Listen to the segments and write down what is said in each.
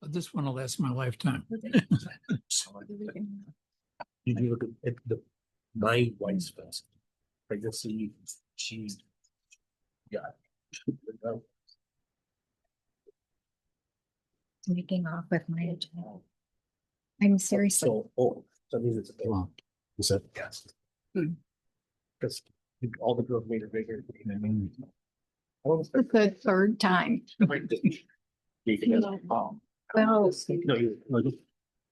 This one will last my lifetime. You do look at the my wife's face. I can see she's got. Making off with my agenda. I'm seriously. So that means it's a big one. Is that yes? Because all the girls made her bigger. It's the third time. Well,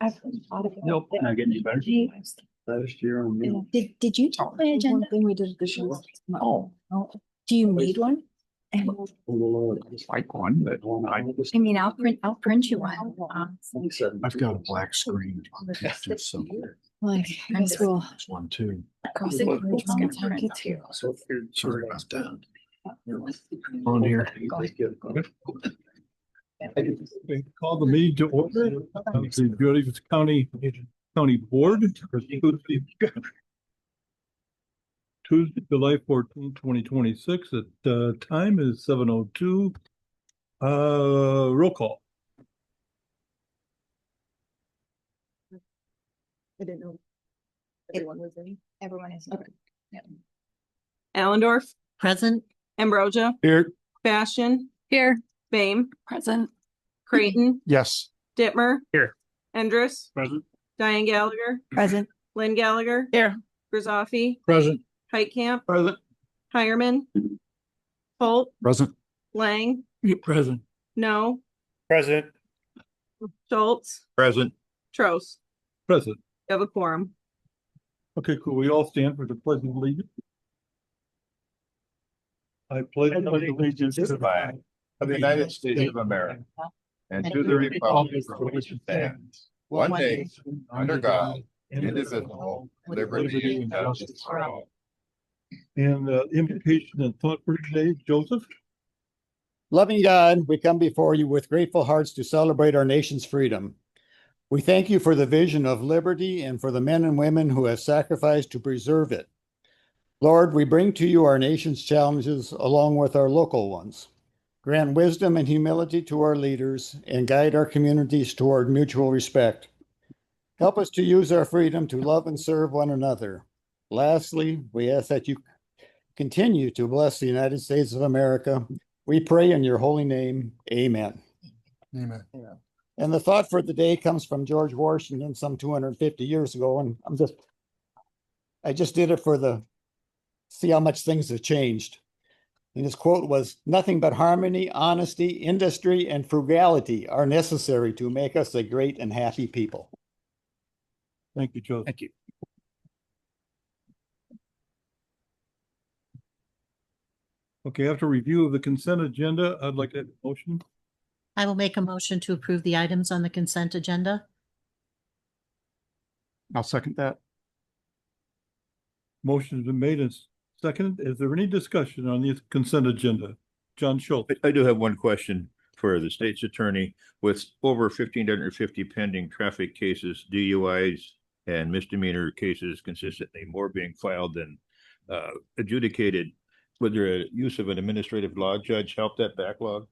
I've thought of it. Nope, not getting any better. Last year on me. Did you take my agenda? Thing we did this year. Oh, do you need one? And Like one, but I mean, I'll print you one. I've got a black screen. So Like high school. it's one too. Crossing bridge all the time, kids here. Sorry about that. On here. Call the meeting to order of the Judith County Board. Tuesday, July 14, 2026. At time is 7:02. Roll call. I didn't know. Everyone was in. Everyone is. Okay. Allendorf, Present. Ambrosia, Here. Bastian, Here. Bame, Present. Creighton, Yes. Dittmer. Here. Endress, Present. Diane Gallagher, Present. Lynn Gallagher. Here. Grizzoffi, Present. Heitkamp, Present. Hireman, Holt, Present. Lang, Present. No, Present. Schultz, Present. Trost. Present. You have a quorum. Okay, cool. We all stand for the pledge of allegiance. I pledge allegiance to the flag of the United States of America and to the republic for which it stands, one nation, under God, indivisible, liberty and justice for all. And invocation and thought for today, Joseph. Loving God, we come before you with grateful hearts to celebrate our nation's freedom. We thank you for the vision of liberty and for the men and women who have sacrificed to preserve it. Lord, we bring to you our nation's challenges along with our local ones. Grant wisdom and humility to our leaders and guide our communities toward mutual respect. Help us to use our freedom to love and serve one another. Lastly, we ask that you continue to bless the United States of America. We pray in your holy name. Amen. Amen. And the thought for the day comes from George Washington some 250 years ago. And I just did it see how much things have changed. And his quote was, "Nothing but harmony, honesty, industry, and frugality are necessary to make us a great and happy people." Thank you, Joseph. Thank you. Okay, after review of the consent agenda, I'd like to have a motion. I will make a motion to approve the items on the consent agenda. I'll second that. Motion's been made and seconded. Is there any discussion on the consent agenda? John Schultz. I do have one question for the state's attorney. With over 1,550 pending traffic cases, DUIs and misdemeanor cases consistently more being filed than adjudicated, would there a use of an administrative law judge help that backlog?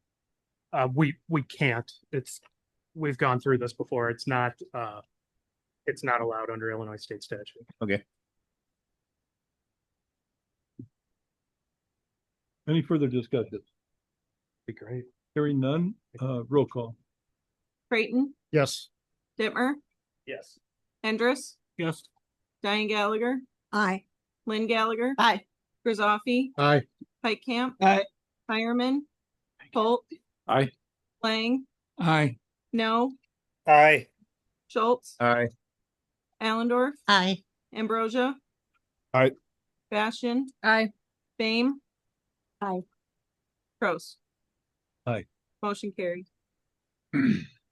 We can't. We've gone through this before. It's not allowed under Illinois state statute. Okay. Any further discussion? Be great. Hearing none, roll call. Creighton, Yes. Dittmer, Yes. Endress, Yes. Diane Gallagher, Aye. Lynn Gallagher. Aye. Grizzoffi, Aye. Heitkamp. Aye. Hireman, Holt. Aye. Lang, Aye. No, Aye. Schultz, Aye. Allendorf, Aye. Ambrosia. Aye. Bastian, Aye. Bame. Aye. Trost. Aye. Motion carried.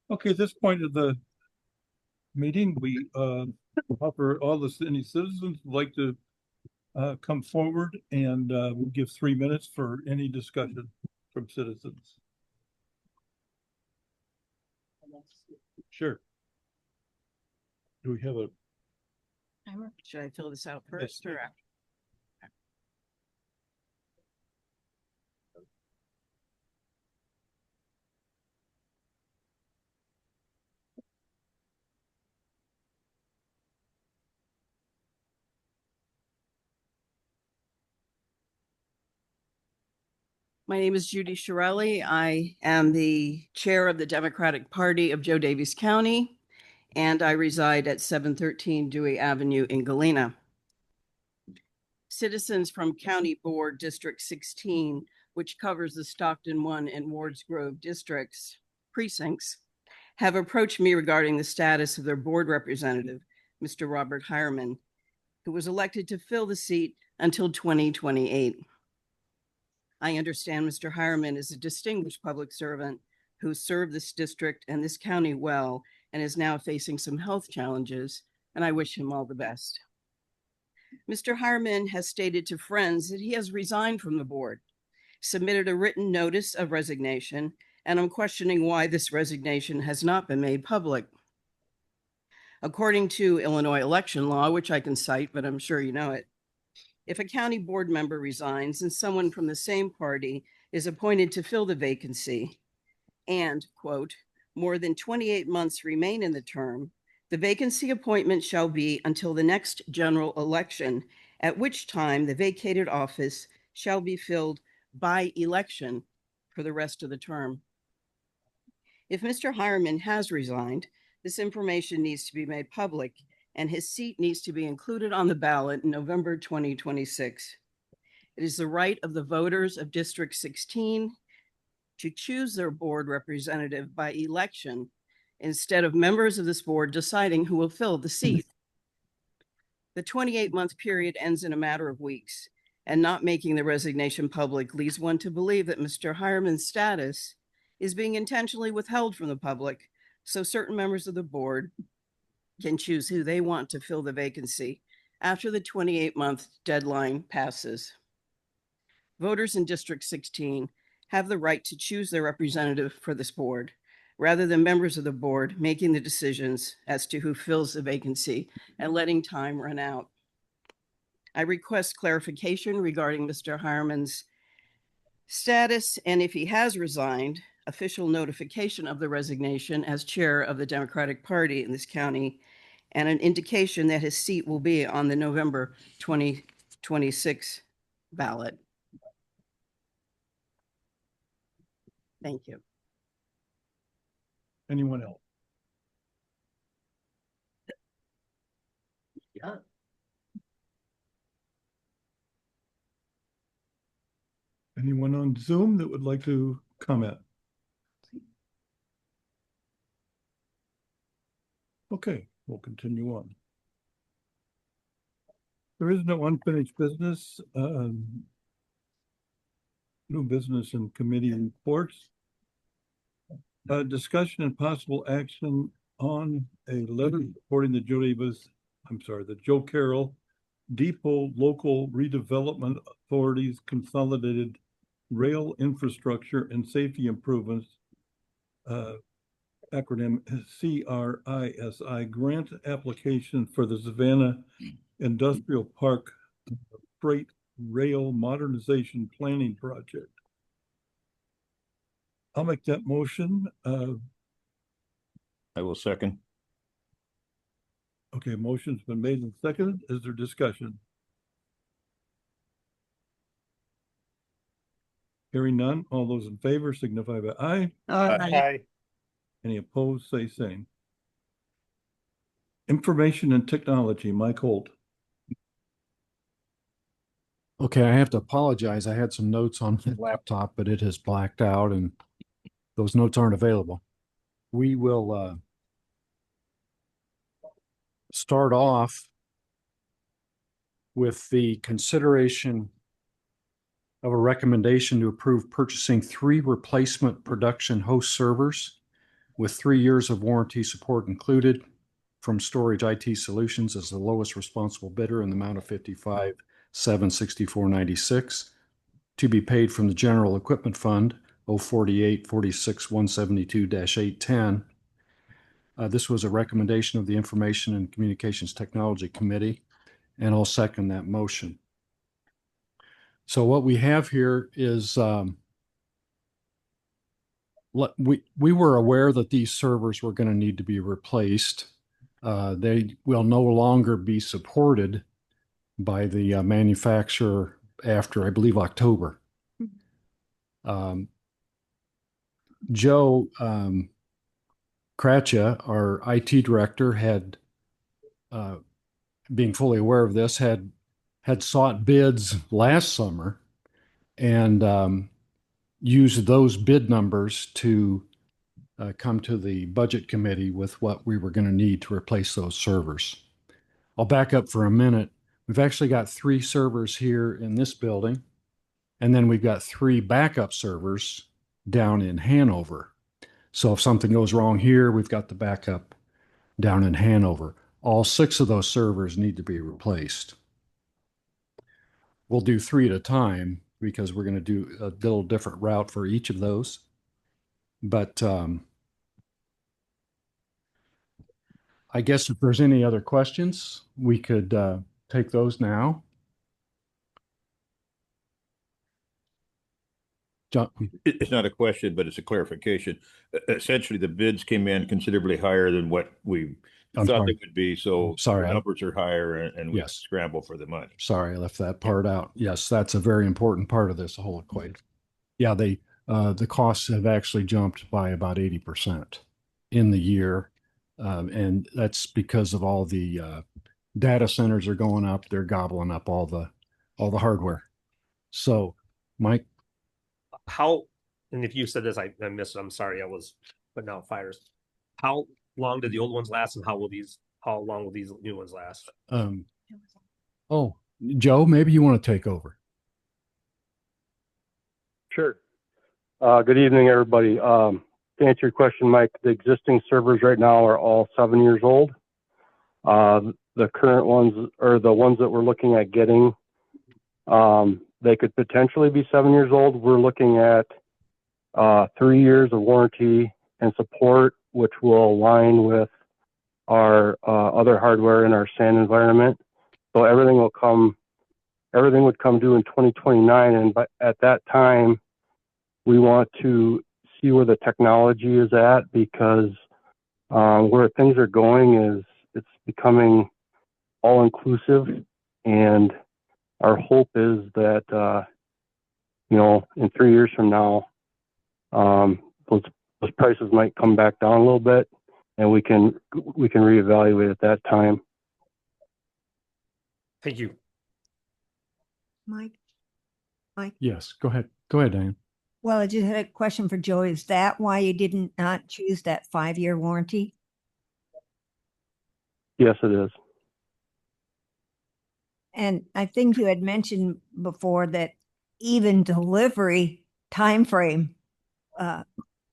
Okay, at this point of the meeting, we offer any citizens who'd like to come forward, and we'll give 3 minutes for any discussion from citizens. Sure. Do we have a? Should I fill this out Yes, first or please. after? My name is Judy Shirelli. I am the chair of the Democratic Party of Joe Daviess County, and I reside at 713 Dewey Avenue in Galena. Citizens from County Board District 16, which covers the Stockton 1 and Wards Grove precincts, have approached me regarding the status of their board representative, Mr. Robert Hireman, who was elected to fill the seat until 2028. I understand Mr. Hireman is a distinguished public servant who served this district and this county well and is now facing some health challenges, and I wish him all the best. Mr. Hireman has stated to friends that he has resigned from the board, submitted a written notice of resignation, and I'm questioning why this resignation has not been made public. According to Illinois election law, which I can cite, but I'm sure you know it, if a county board member resigns and someone from the same party is appointed to fill the vacancy and, quote, more than 28 months remain in the term, the vacancy appointment shall be until the next general election, at which time the vacated office shall be filled by election for the rest of the term. If Mr. Hireman has resigned, this information needs to be made public and his seat needs to be included on the ballot in November 2026. It is the right of the voters of District 16 to choose their board representative by election instead of members of this board deciding who will fill the seat. The 28-month period ends in a matter of weeks, and not making the resignation public leads one to believe that Mr. Hireman's status is being intentionally withheld from the public, so certain members of the board can choose who they want to fill the vacancy after the 28-month deadline passes. Voters in District 16 have the right to choose their representative for this board, rather than members of the board making the decisions as to who fills the vacancy and letting time run out. I request clarification regarding Mr. Hireman's status, and if he has resigned, official notification of the resignation as chair of the Democratic Party in this county, and an indication that his seat will be on the November 2026 ballot. Thank you. Anyone else? Yeah. Anyone on Zoom that would like to comment? Okay, we'll continue on. There is no unfinished business. New business and committee reports. Discussion and possible action on a letter supporting the the Joe Carroll Depot Local Redevelopment Authority's Consolidated Rail Infrastructure and Safety Improvements, acronym CRISI, grant application for the Savannah Industrial Park Freight Rail Modernization Planning Project. I'll make that motion. I will second. Okay, motion's been made and seconded. Is there discussion? Hearing none, all those in favor signify by aye. Aye. Any opposed, say same. Information and Technology, Mike Holt. Okay, I have to apologize. I had some notes on my laptop, but it has blacked out and those notes aren't available. We will start off with the consideration of a recommendation to approve purchasing 3 replacement production host servers with 3 years of warranty support included from Storage IT Solutions as the lowest responsible bidder in the amount of $55,764.96 to be paid from the General Equipment Fund 048-46-172-810 This was a recommendation of the Information and Communications Technology Committee, and I'll second that motion. So what we have here is we were aware that these servers were going to need to be replaced. They will no longer be supported by the manufacturer after, I believe, October. Joe Kratcha, our IT director, had, being fully aware of this, had sought bids last summer and used those bid numbers to come to the budget committee with what we were going to need to replace those servers. I'll back up for a minute. We've actually got 3 servers here in this building, and then we've got 3 backup servers down in Hanover. So if something goes wrong here, we've got the backup down in Hanover. All 6 of those servers need to be replaced. We'll do 3 at a time because we're going to do a little different route for each of those. But I guess if there's any other questions, we could take those now. John, It's not a question, but it's a clarification. Essentially, the bids came in considerably higher than what we I'm thought sorry. they would be. So Sorry, the I- numbers are higher and we Yes. scramble for the money. Sorry, I left that part out. Yes, that's a very important part of this whole equation. Yeah, the costs have actually jumped by about 80% in the year. And that's because of all the data centers are going up. They're gobbling up all the hardware. So, Mike, How, and if you said this, I missed it. I'm sorry. I was putting out fires. How long did the old ones last and how long will these new ones last? oh, Joe, maybe you want to take over. Sure. Good evening, everybody. To answer your question, Mike, the existing servers right now are all 7 years old. The current ones, or the ones that we're looking at getting, they could potentially be 7 years old. We're looking at 3 years of warranty and support, which will align with our other hardware in our SAN environment. So everything would come due in 2029, and at that time, we want to see where the technology is at, because where things are going is it's becoming all inclusive, and our hope is that in 3 years from now, those prices might come back down a little bit, and we can reevaluate at that time. Thank you. Mike? Yes, go ahead. Go ahead, Diane. Well, I just had a question for Joe. Is that why you didn't not choose that 5-year warranty? Yes, it is. And I think you had mentioned before that even delivery timeframe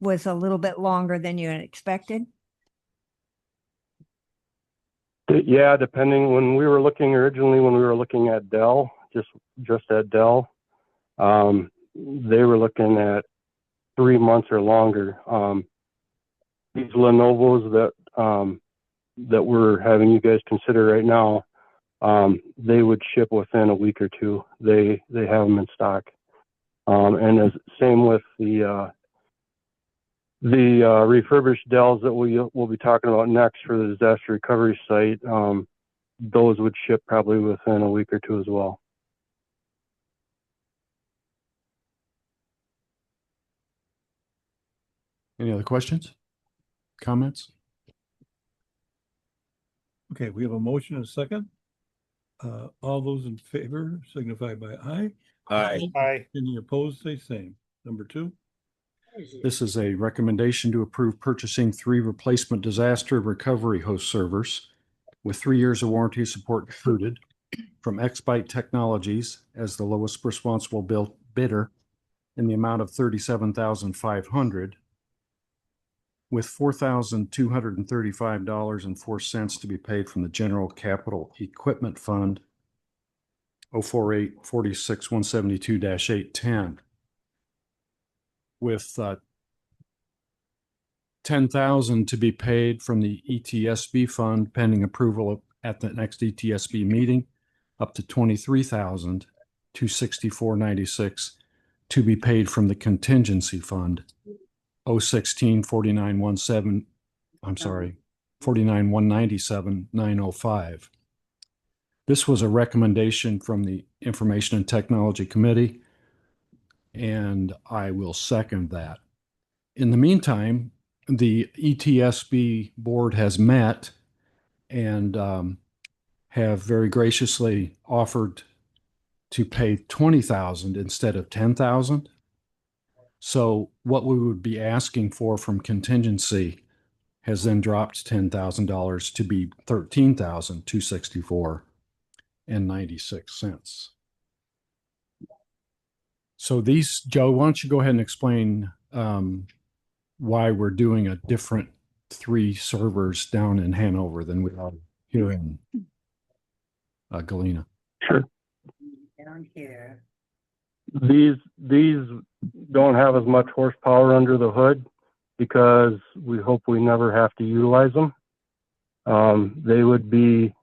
was a little bit longer than you had expected. Yeah, depending. When we were looking at Dell, just at Dell, they were looking at 3 months or longer. These Lenovo's that we're having you guys consider right now, they would ship within a week or 2. They have them in stock. And same with the refurbished Dells that we'll be talking about next for the disaster recovery site. Those would ship probably within a week or 2 as well. Any other questions? Comments? Okay, we have a motion and a second. All those in favor signify by aye. Aye. Any opposed, say same. Number 2. This is a recommendation to approve purchasing 3 replacement disaster recovery host servers with 3 years of warranty support included from Xbyte Technologies as the lowest responsible bidder in the amount of $37,500, with $4,235.04 to be paid from the General Capital Equipment Fund 048-46-172-810. With 10,000 to be paid from the ETSB fund pending approval at the next ETSB meeting, up to 23,000 to 6496 to be paid from the contingency fund 016 4917, I'm sorry, 49 905. This was a recommendation from the Information and Technology Committee, and I will second that. In the meantime, the ETSB board has met and have very graciously offered to pay 20,000 instead of 10,000. So what we would be asking for from contingency has then dropped $10,000 to be 13,264 and 96 cents. So these, Joe, why don't you go ahead and explain why we're doing a different 3 servers down in Hanover than we are here in Galena. Sure. Down here. These don't have as much horsepower under the hood because we hope we never have to utilize them. They would be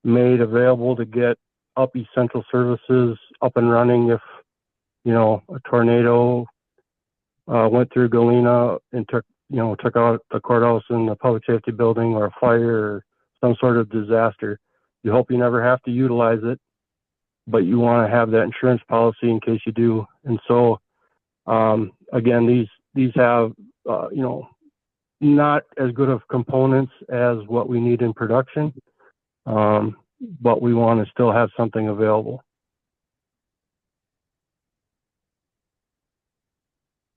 made available to get up essential services up and running if, you know, a tornado went through Galena and took out the courthouse and the public safety building, or a fire or some sort of disaster. You hope you never have to utilize it, but you want to have that insurance policy in case you do. And so, again, these have, not as good of components as what we need in production, but we want to still have something available.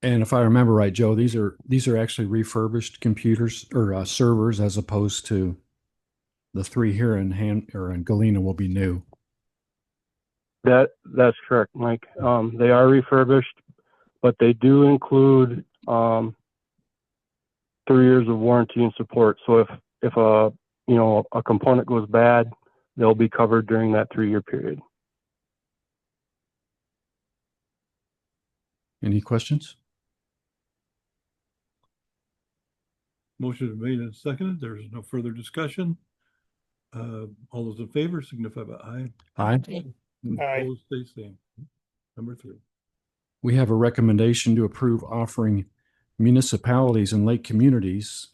And if I remember right, Joe, these are actually refurbished computers or servers, as opposed to the 3 here in Galena will be new. That's correct, Mike. They are refurbished, but they do include 3 years of warranty and support. So if a component goes bad, they'll be covered during that 3-year period. Any questions? Motion is made and seconded. There's no further discussion. All those in favor signify by aye. Aye. Aye. Opposed, stay same. Number 3. We have a recommendation to approve offering municipalities and lake communities,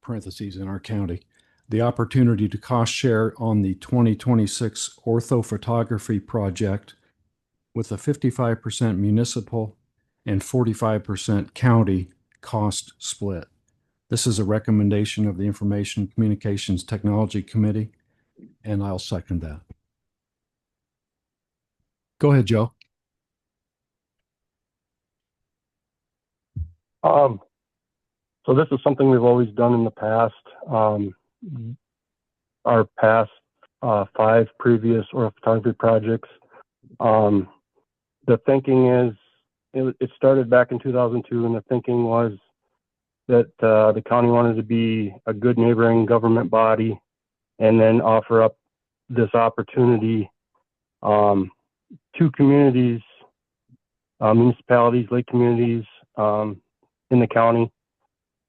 parentheses in our county, the opportunity to cost share on the 2026 orthophotography project with a 55% municipal and 45% county cost split. This is a recommendation of the Information Communications Technology Committee, and I'll second that. Go ahead, Joe. So this is something we've always done in the past. Our past 5 previous orthophotography projects. The thinking is, it started back in 2002, and the thinking was that the county wanted to be a good neighboring government body and then offer up this opportunity to communities, municipalities, lake communities in the county,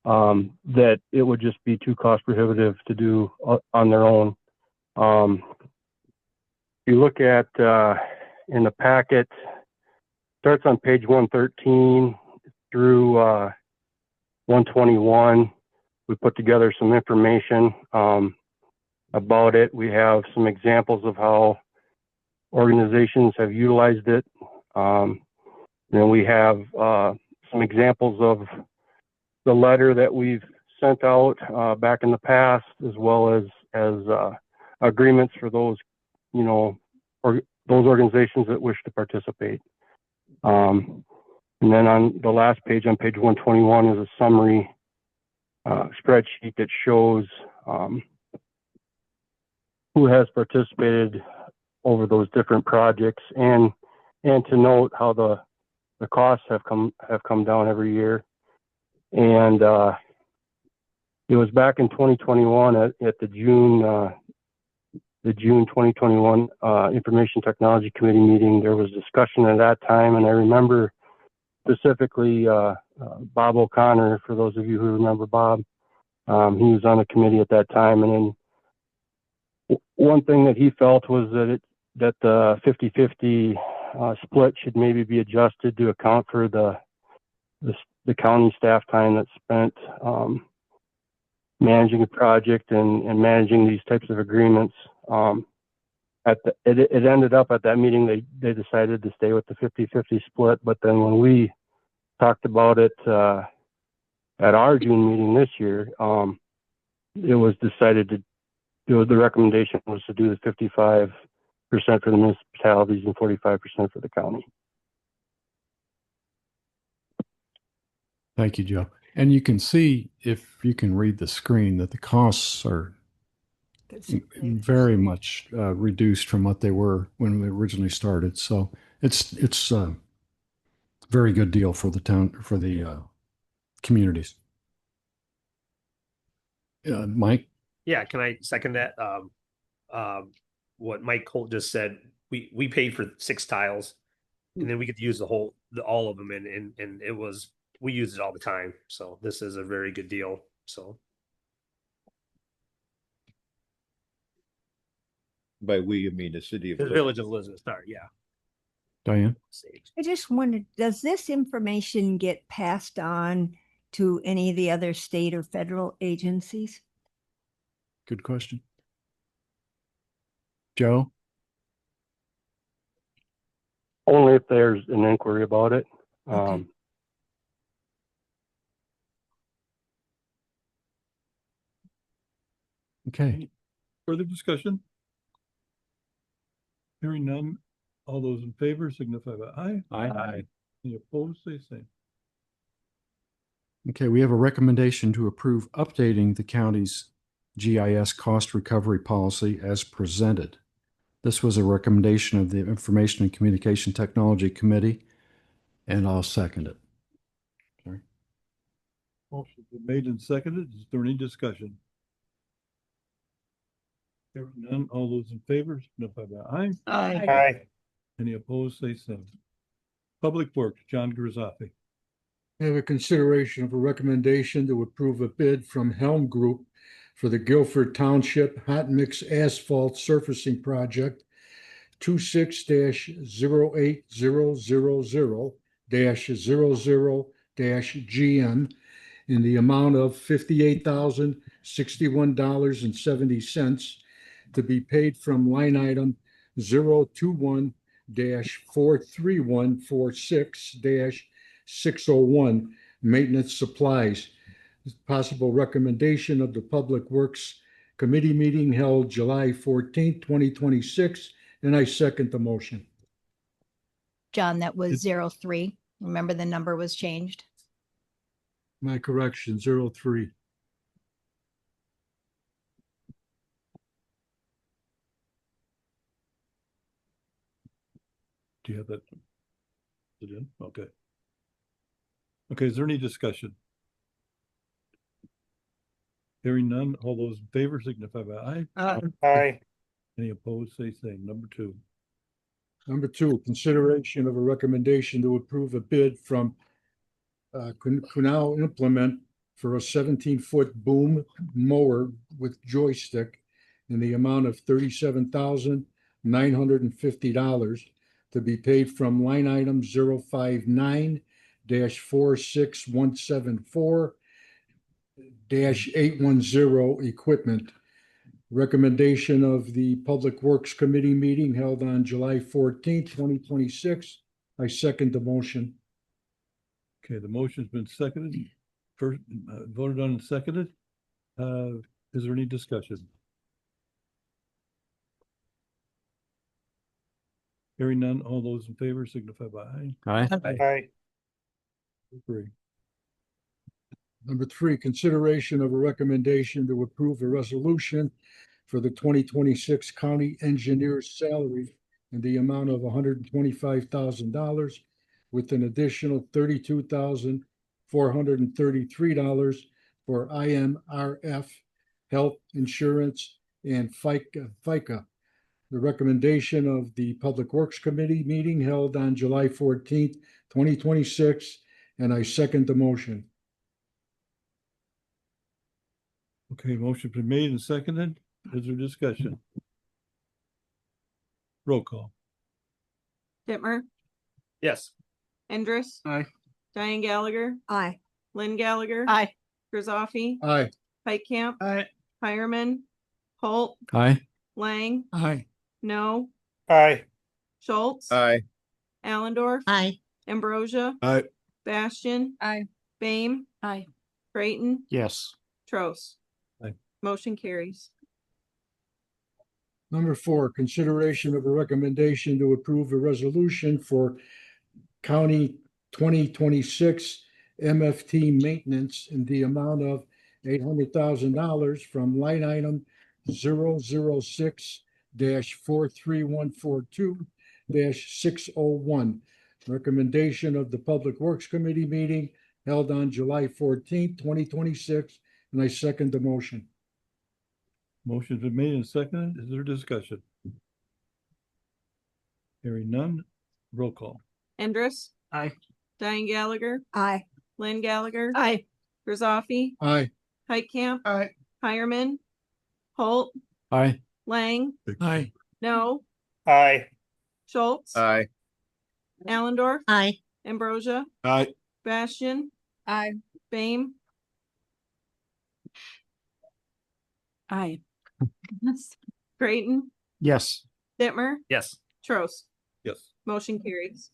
that it would just be too cost prohibitive to do on their own. You look at in the packet, starts on page 113 through 121. We put together some information about it. We have some examples of how organizations have utilized it. And we have some examples of the letter that we've sent out back in the past, as well as agreements for those, or those organizations that wish to participate. And then on the last page, on page 121, is a summary spreadsheet that shows who has participated over those different projects, and to note how the costs have come down every year. And it was back in 2021 at the June 2021 Information Technology Committee meeting. There was discussion at that time, and I remember specifically Bob O'Connor, for those of you who remember Bob. He was on the committee at that time, and then one thing that he felt was that the 50-50 split should maybe be adjusted to account for the county staff time that's spent managing a project and managing these types of agreements. It ended up at that meeting, they decided to stay with the 50-50 split, but then when we talked about it at our June meeting this year, it was decided the recommendation was to do the 55% for the municipalities and 45% for the county. Thank you, Joe. And you can see, if you can read the screen, that the costs are very much reduced from what they were when we originally started. So it's a very good deal for the town, for the communities. Mike? Yeah, can I second that? What Mike Holt just said, we paid for 6 tiles, and then we could use all of them, and it was, we use it all the time. So this is a very good deal. So By we, you mean the city of the Village of Elizabeth, sorry, yeah. Diane? I just wondered, does this information get passed on to any of the other state or federal agencies? Good question. Joe? Only if there's an inquiry about it. Okay. Okay. Further discussion? Hearing none, all those in favor signify by aye. Aye. Any opposed, say same. Okay, we have a recommendation to approve updating the county's GIS cost recovery policy as presented. This was a recommendation of the Information and Communication Technology Committee, and I'll second it. Sorry. Motion been made and seconded. Is there any discussion? Hearing none, all those in favor signify by aye. Aye. Any opposed, say same. Public Works, John Grisaffi. I have a consideration of a recommendation to approve a bid from Helm Group for the Guilford Township Hot Mix Asphalt Surfacing Project 26-08000-00-GM in the amount of $58,061.70 to be paid from line item 021-43146-601 maintenance supplies. Possible recommendation of the Public Works Committee meeting held July 14th, 2026, and I second the motion. John, that was 03. Remember, the number was changed. My correction, 03. Do you have that? Is it in? Okay. Okay, is there any discussion? Hearing none, all those in favor signify by aye. Aye. Any opposed, say same. Number 2. Number 2, consideration of a recommendation to approve a bid from Kunal Implement for a 17-foot boom mower with joystick in the amount of $37,950 to be paid from line item 059-46174-810 equipment. Recommendation of the Public Works Committee meeting held on July 14th, 2026. I second the motion. Okay, the motion's been seconded. First, voted on and seconded. Is there any discussion? Hearing none, all those in favor signify by aye. Aye. Agree. Number 3, consideration of a recommendation to approve a resolution for the 2026 county engineer's salary in the amount of $125,000 with an additional $32,433 for IMRF, health insurance, and FICA. the recommendation of the Public Works Committee meeting held on July 14th, 2026, and I second the motion. Okay, motion been made and seconded. Is there discussion? Roll call. Dittmer, Yes. Endres. Aye. Diane Gallagher, Aye. Lynn Gallagher. Aye. Grisaffi, Aye. Heitkamp, Aye. Hireman, Holt, Aye. Lang, Aye. No, Aye. Schultz, Aye. Allendorf, Aye. Ambrosia, Aye. Bastian, Aye. Bame, Aye. Creighton, Yes. Trost. Aye. Motion carries. Number 4, consideration of a recommendation to approve a resolution for county 2026 MFT maintenance in the amount of $800,000 from line item 006-43142-601. Recommendation of the Public Works Committee meeting held on July 14th, 2026, and I second the motion. Motion's been made and seconded. Is there discussion? Hearing none. Roll call. Endres. Aye. Diane Gallagher, Aye. Lynn Gallagher. Aye. Grisaffi, Aye. Heitkamp, Aye. Hireman, Holt, Aye. Lang, Aye. No, Aye. Schultz, Aye. Allendorf, Aye. Ambrosia, Aye. Bastian, Aye. Bame, Aye. Creighton, Yes. Dittmer, Yes. Trost. Yes. Motion carries.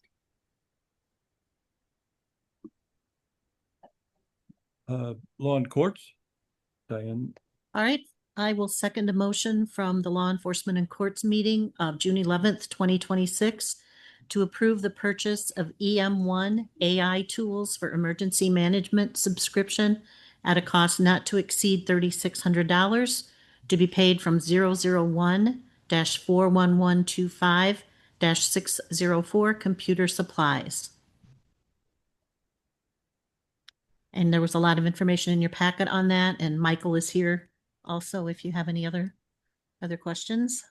Law and courts. Diane. All right, I will second a motion from the Law Enforcement and Courts meeting of June 11th, 2026 to approve the purchase of EM1 AI tools for emergency management subscription at a cost not to exceed $3,600 to be paid from 001-41125-604 computer supplies. And there was a lot of information in your packet on that, and Michael is here also if you have any other questions.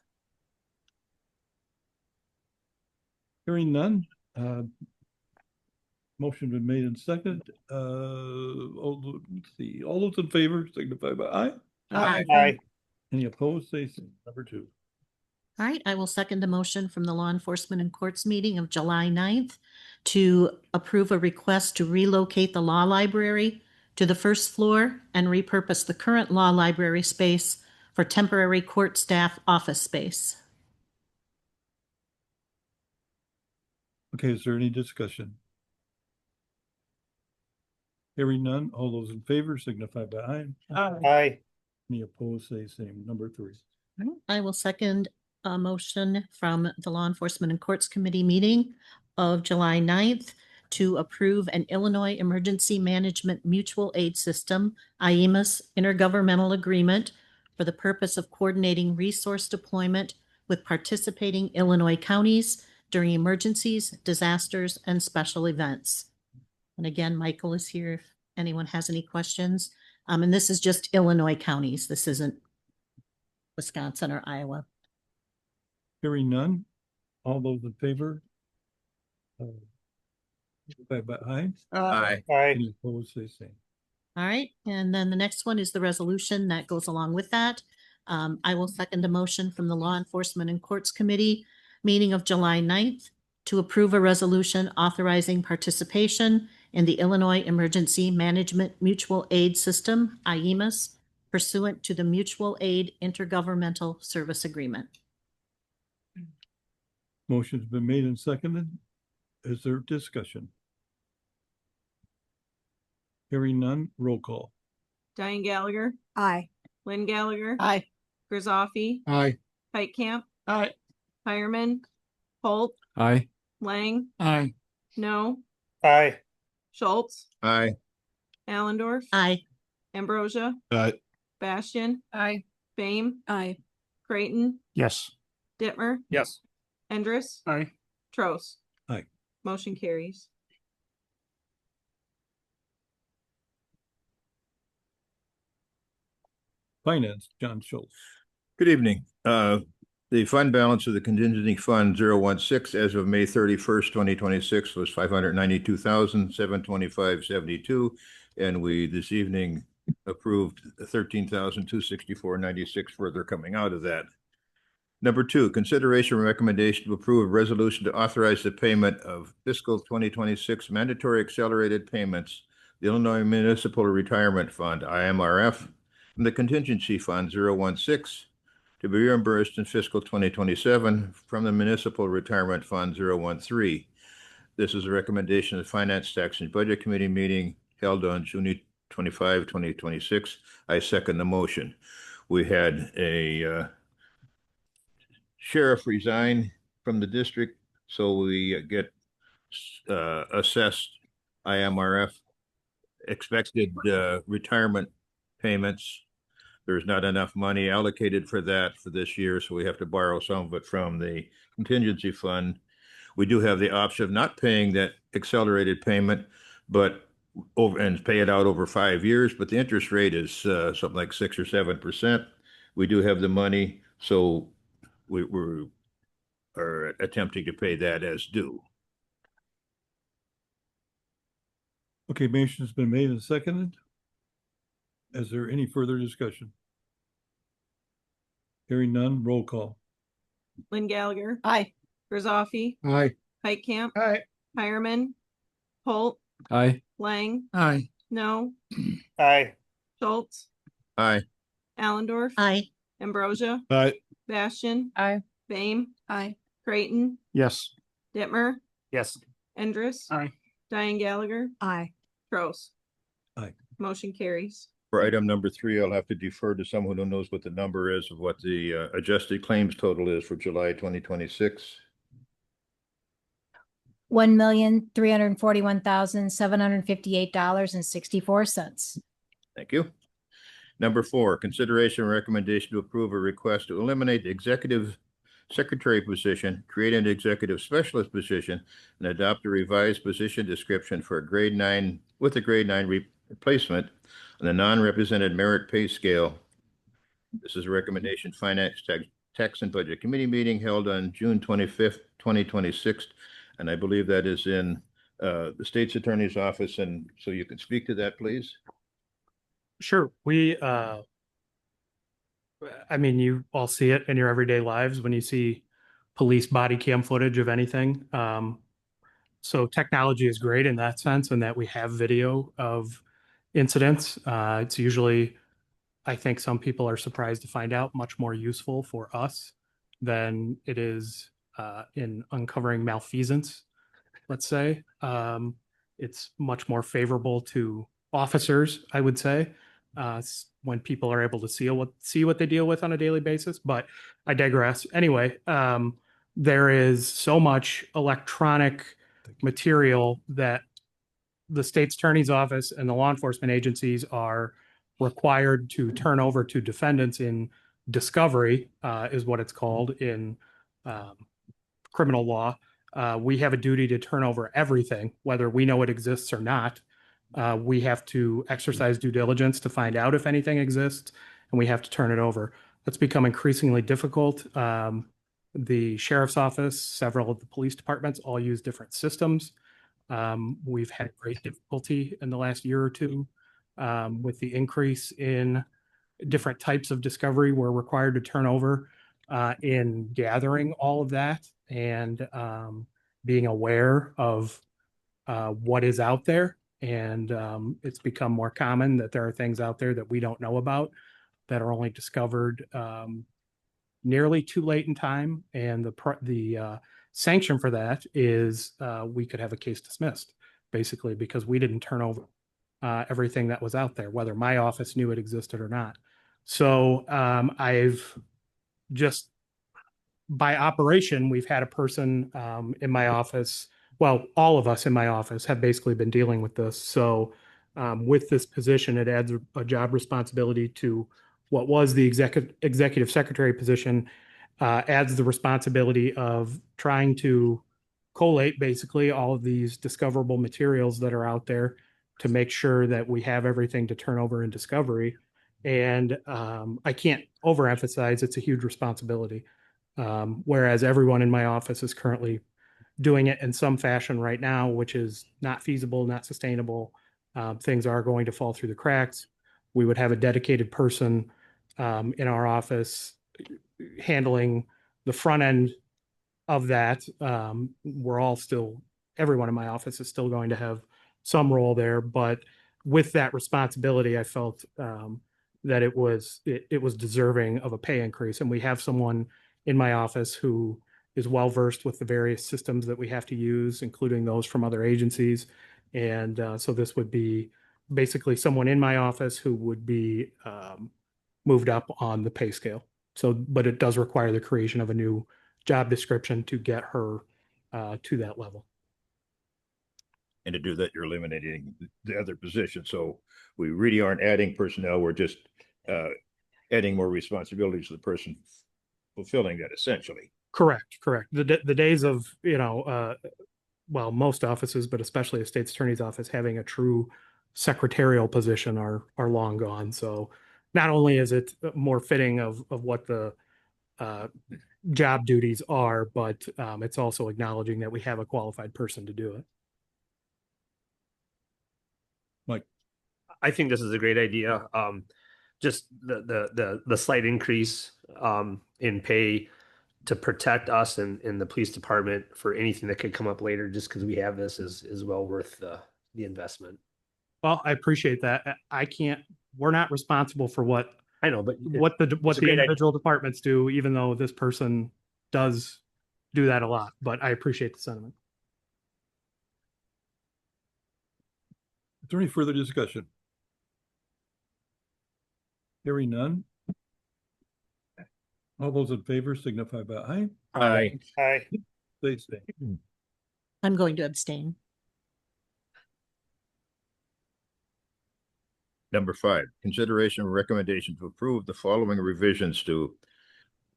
Hearing none. Motion been made and seconded. Let's see. All those in favor signify by aye. Aye. Any opposed, say number 2. All right, I will second the motion from the Law Enforcement and Courts meeting of July 9th to approve a request to relocate the law library to the first floor and repurpose the current law library space for temporary court staff office space. Okay, is there any discussion? Hearing none. All those in favor signify by aye. Aye. Any opposed, say same. Number 3. I will second a motion from the Law Enforcement and Courts Committee meeting of July 9th to approve an Illinois Emergency Management Mutual Aid System, IEMAS intergovernmental agreement for the purpose of coordinating resource deployment with participating Illinois counties during emergencies, disasters, and special events. And again, Michael is here if anyone has any questions. And this is just Illinois counties. This isn't Wisconsin or Iowa. Hearing none. All those in favor? Signify by aye. Aye. Aye. Any opposed, say same. All right, and then the next one is the resolution that goes along with that. I will second a motion from the Law Enforcement and Courts Committee meeting of July 9th to approve a resolution authorizing participation in the Illinois Emergency Management Mutual Aid System, IEMAS, pursuant to the Mutual Aid Intergovernmental Service Agreement. Motion's been made and seconded. Is there discussion? Hearing none, roll call. Diane Gallagher, Aye. Lynn Gallagher. Aye. Grisaffi, Aye. Heitkamp, Aye. Hireman, Holt, Aye. Lang, Aye. No, Aye. Schultz, Aye. Allendorf, Aye. Ambrosia, Aye. Bastian, Aye. Bame, Aye. Creighton, Yes. Dittmer, Yes. Endres, Aye. Trost. Aye. Motion carries. Finance, John Schultz. Good evening. The fund balance of the contingency fund 016 as of May 31st, 2026 was 592,725.72. And we this evening approved 13,264.96 further coming out of that. Number 2, consideration and recommendation to approve a resolution to authorize the payment of fiscal 2026 mandatory accelerated payments, the Illinois Municipal Retirement Fund, IMRF, and the contingency fund 016 to be reimbursed in fiscal 2027 from the Municipal Retirement Fund 013. This is a recommendation of the Finance, Tax, and Budget Committee meeting held on June 25, 2026. I second the motion. We had a sheriff resign from the district, so we get assessed IMRF expected retirement payments. There's not enough money allocated for that for this year, so we have to borrow some of it from the contingency fund. We do have the option of not paying that accelerated payment, but and pay it out over 5 years, but the interest rate is something like 6 or 7%. We do have the money, so we are attempting to pay that as due. Okay, motion's been made and seconded. Is there any further discussion? Hearing none, roll call. Lynn Gallagher, Aye. Griswold, Aye. Heitkamp, Aye. Hireman, Holt, Aye. Lang, Aye. No, Aye. Schultz, Aye. Allendorf, Aye. Ambrosia, Aye. Bastian, Aye. Bame, Aye. Creighton, Yes. Dittmer, Yes. Endres, Aye. Diane Gallagher, Aye. Trost. Aye. Motion carries. For item number 3, I'll have to defer to someone who knows what the number is of what the adjusted claims total is for July 2026. $1,341,758.64. Thank you. Number 4, consideration and recommendation to approve a request to eliminate the executive secretary position, create an executive specialist position, and adopt a revised position description for a grade 9 with a grade 9 replacement on the non-represented merit pay scale. This is a recommendation Finance, Tax, and Budget Committee meeting held on June 25th, 2026. And I believe that is in the state's attorney's office. And so you can speak to that, please. Sure. I mean, you all see it in your everyday lives when you see police body cam footage of anything. So technology is great in that sense, and that we have video of incidents. It's usually, I think some people are surprised to find out, much more useful for us than it is in uncovering malfeasance, let's say. It's much more favorable to officers, I would say, when people are able to see what they deal with on a daily basis. But I digress. Anyway, there is so much electronic material that the state's attorney's office and the law enforcement agencies are required to turn over to defendants in discovery, is what it's called in criminal law. We have a duty to turn over everything, whether we know it exists or not. We have to exercise due diligence to find out if anything exists, and we have to turn it over. That's become increasingly difficult. The sheriff's office, several of the police departments all use different systems. We've had great difficulty in the last year or two with the increase in different types of discovery we're required to turn over in gathering all of that and being aware of what is out there. And it's become more common that there are things out there that we don't know about that are only discovered nearly too late in time. And the sanction for that is we could have a case dismissed, basically, because we didn't turn over everything that was out there, whether my office knew it existed or not. So I've just, by operation, we've had a person in my office. Well, all of us in my office have basically been dealing with this. So with this position, it adds a job responsibility to what was the executive secretary position, adds the responsibility of trying to collate basically all of these discoverable materials that are out there to make sure that we have everything to turn over in discovery. And I can't overemphasize, it's a huge responsibility. Whereas everyone in my office is currently doing it in some fashion right now, which is not feasible, not sustainable. Things are going to fall through the cracks. We would have a dedicated person in our office handling the front end of that. Everyone in my office is still going to have some role there, but with that responsibility, I felt that it was deserving of a pay increase. And we have someone in my office who is well versed with the various systems that we have to use, including those from other agencies. And so this would be basically someone in my office who would be moved up on the pay scale. So, but it does require the creation of a new job description to get her to that level. And to do that, you're eliminating the other position. So we really aren't adding personnel. We're just adding more responsibilities to the person fulfilling that essentially. Correct. The days of, well, most offices, but especially a state's attorney's office, having a true secretarial position are long gone. So not only is it more fitting of what the job duties are, but it's also acknowledging that we have a qualified person to do it. Mike, I think this is a great idea. Just the slight increase in pay to protect us and the police department for anything that could come up later, just because we have this is well worth the investment. Well, I appreciate that. We're not responsible for what I know, but what the individual departments do, even though this person does do that a lot. But I appreciate the sentiment. is there any further discussion? Hearing none. All those in favor signify by aye. Aye. Hi. They say. I'm going to abstain. Number 5, consideration of recommendation to approve the following revisions to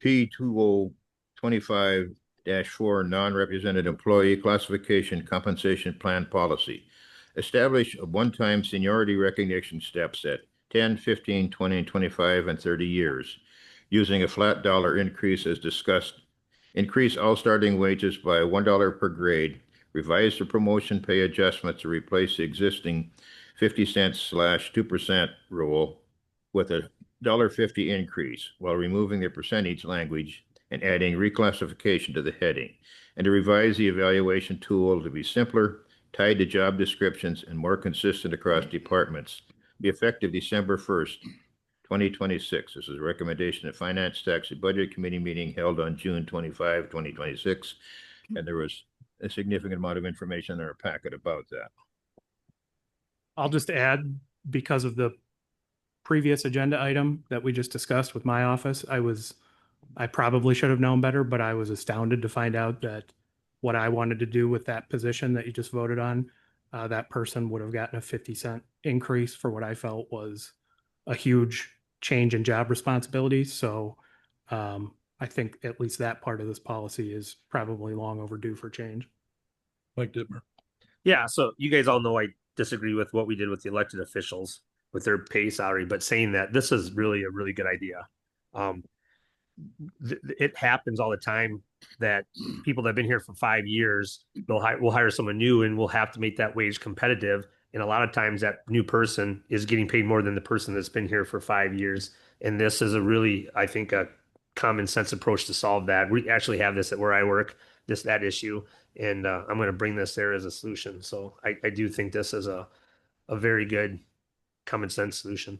P2025-4 non-represented employee classification compensation plan policy. Establish a one-time seniority recognition steps at 10, 15, 20, 25, and 30 years, using a flat dollar increase as discussed. Increase all starting wages by $1 per grade. Revise the promotion pay adjustment to replace the existing 50-cent/2% rule with a $1.50 increase while removing the percentage language and adding reclassification to the heading, and to revise the evaluation tool to be simpler, tied to job descriptions, and more consistent across departments. Be effective December 1st, 2026. This is a recommendation of Finance, Tax, and Budget Committee meeting held on June 25, 2026. And there was a significant amount of information in our packet about that. I'll just add, because of the previous agenda item that we just discussed with my office, I probably should have known better, but I was astounded to find out that what I wanted to do with that position that you just voted on, that person would have gotten a 50-cent increase for what I felt was a huge change in job responsibilities. So I think at least that part of this policy is probably long overdue for change. Mike Dittmer. Yeah, so you guys all know I disagree with what we did with the elected officials with their pay salary, but saying that this is really a really good idea. It happens all the time that people that have been here for 5 years, we'll hire someone new and we'll have to make that wage competitive. And a lot of times that new person is getting paid more than the person that's been here for 5 years. And this is a really, I think, a common sense approach to solve that. We actually have this at where I work, that issue. And I'm going to bring this there as a solution. So I do think this is a very good common sense solution.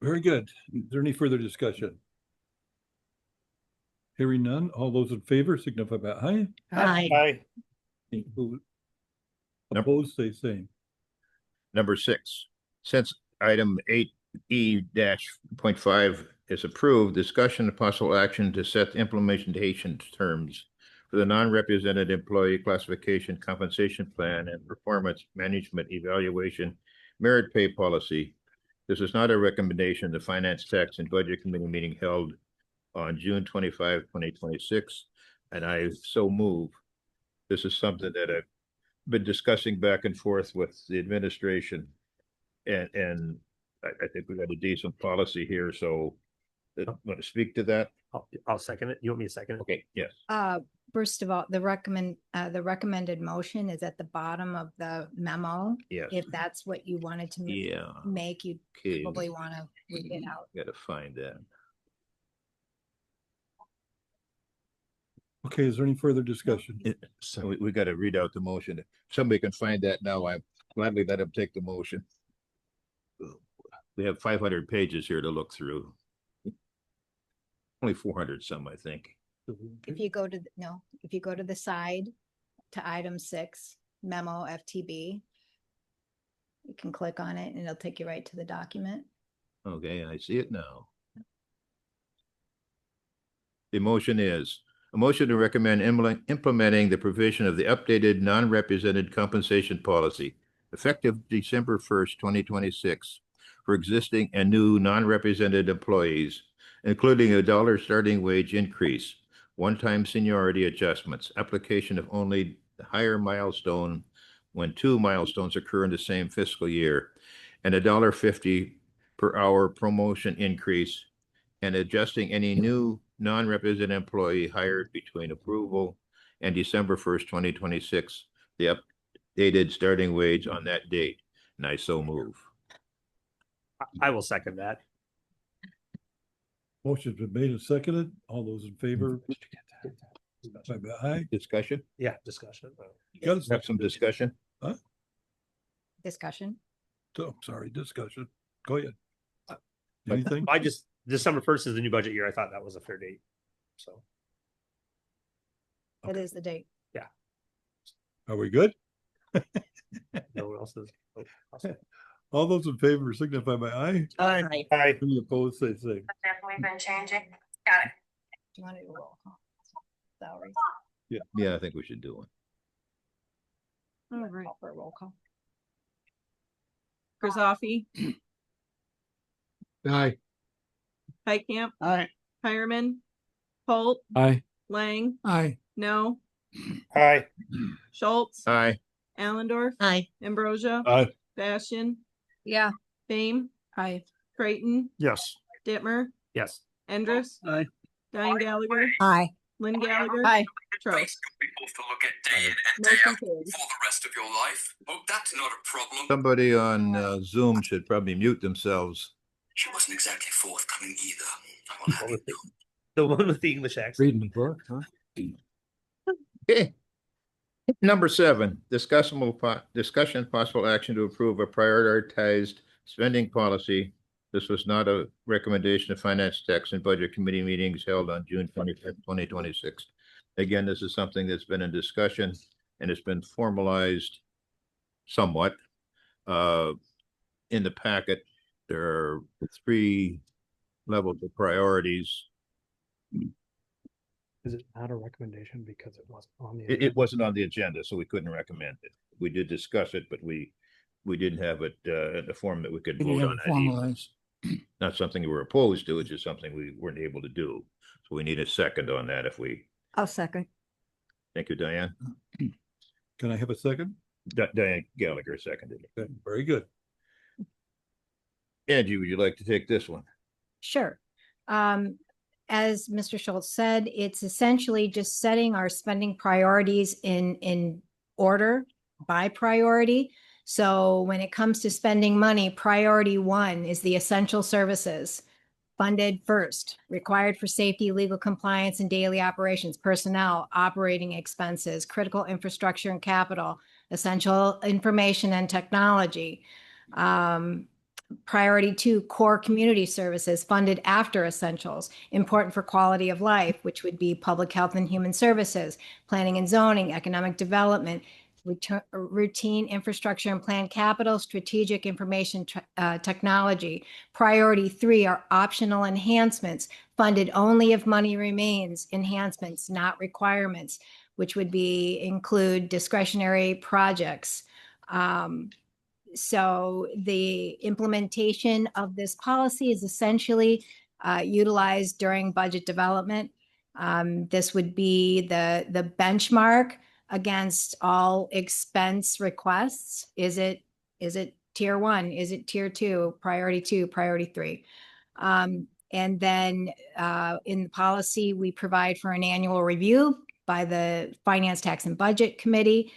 Very good. Is there any further discussion? Hearing none, all those in favor signify by aye. Aye. Opposed, say same. Number 6, since item 8E-.5 is approved, discussion of possible action to set implementation terms for the non-represented employee classification compensation plan and performance management evaluation merit pay policy. This is not a recommendation of the Finance, Tax, and Budget Committee meeting held on June 25, 2026, and I so move. This is something that I've been discussing back and forth with the administration, and I think we got a decent policy here. So Want to speak to that? I'll second it. You want me to second it? Okay, yes. First of all, the recommended motion is at the bottom of the memo. Yes. If that's what you wanted to Yeah. make, you Okay. probably want to read it out. Gotta find that. Okay, is there any further discussion? So we gotta read out the motion. If somebody can find that now, I gladly let him take the motion. We have 500 pages here to look through. Only 400 some, I think. If you go to, if you go to the side to item 6, memo FTB, you can click on it and it'll take you right to the document. Okay, I see it now. The motion is a motion to recommend implementing the provision of the updated non-represented compensation policy effective December 1st, 2026 for existing and new non-represented employees, including a $1 starting wage increase, one-time seniority adjustments, application of only the higher milestone when 2 milestones occur in the same fiscal year, and a $1.50 per hour promotion increase, and adjusting any new non-represented employee hired between approval and December 1st, 2026, the updated starting wage on that date. And I so move. I will second that. Motion's been made and seconded. All those in favor? Aye. Discussion? Yeah, discussion. You got Have some discussion? Discussion. Oh, sorry, discussion. Go ahead. Anything? I just, December 1st is the new budget year. I thought that was a fair date. So, That is the date. Are we good? no one else is. Oh, awesome. All those in favor signify by aye. Aye. Any opposed, say same. Definitely been changing. Got it. Do you want to do a roll call? Salaries. Yeah, I think we should do one. All right. Call for a roll call. Krasafi, Aye. Heitkamp, Aye. Hireman, Holt, Aye. Lang, Aye. no, Aye. Schultz, Aye. Allendorf, Aye. Ambrosia, Aye. Bastian, Yeah. Fame, Aye. Creighton, Yes. Dittmer, Yes. Endress. Aye. Diane Gallagher, Aye. Lynn Gallagher. Aye. Trost. People to look at day in and day Motion out for carries. the rest of your life. Hope that's not a problem. Somebody on Zoom should probably mute themselves. She wasn't exactly forthcoming either. I will have you know. The one with the English accent. Reading the book, huh? Okay. Number 7, discussion possible action to approve a prioritized spending policy. This was not a recommendation of Finance, Tax, and Budget Committee meetings held on June 25th, 2026. Again, this is something that's been in discussion and it's been formalized somewhat. In the packet, there are 3 levels of priorities. Is it not a recommendation because it wasn't on the? It wasn't on the agenda, so we couldn't recommend it. We did discuss it, but we didn't have it in the form that we could vote on it. Formalized. Not something we were opposed to, it's just something we weren't able to do. So we need a second on that if we, I'll second. thank you, Diane. Can I have a second? Diane Gallagher seconded. Okay, very good. Angie, would you like to take this one? Sure. As Mr. Schultz said, it's essentially just setting our spending priorities in order by priority. So when it comes to spending money, priority 1 is the essential services, funded first, required for safety, legal compliance, and daily operations, personnel, operating expenses, critical infrastructure and capital, essential information and technology. Priority 2, core community services funded after essentials, important for quality of life, which would be public health and human services, planning and zoning, economic development, routine infrastructure and planned capital, strategic information technology. Priority 3 are optional enhancements, funded only if money remains, enhancements, not requirements, which would include discretionary projects. So the implementation of this policy is essentially utilized during budget development. This would be the benchmark against all expense requests. Is it tier 1? Is it tier 2, priority 3? And then in the policy, we provide for an annual review by the Finance, Tax, and Budget Committee.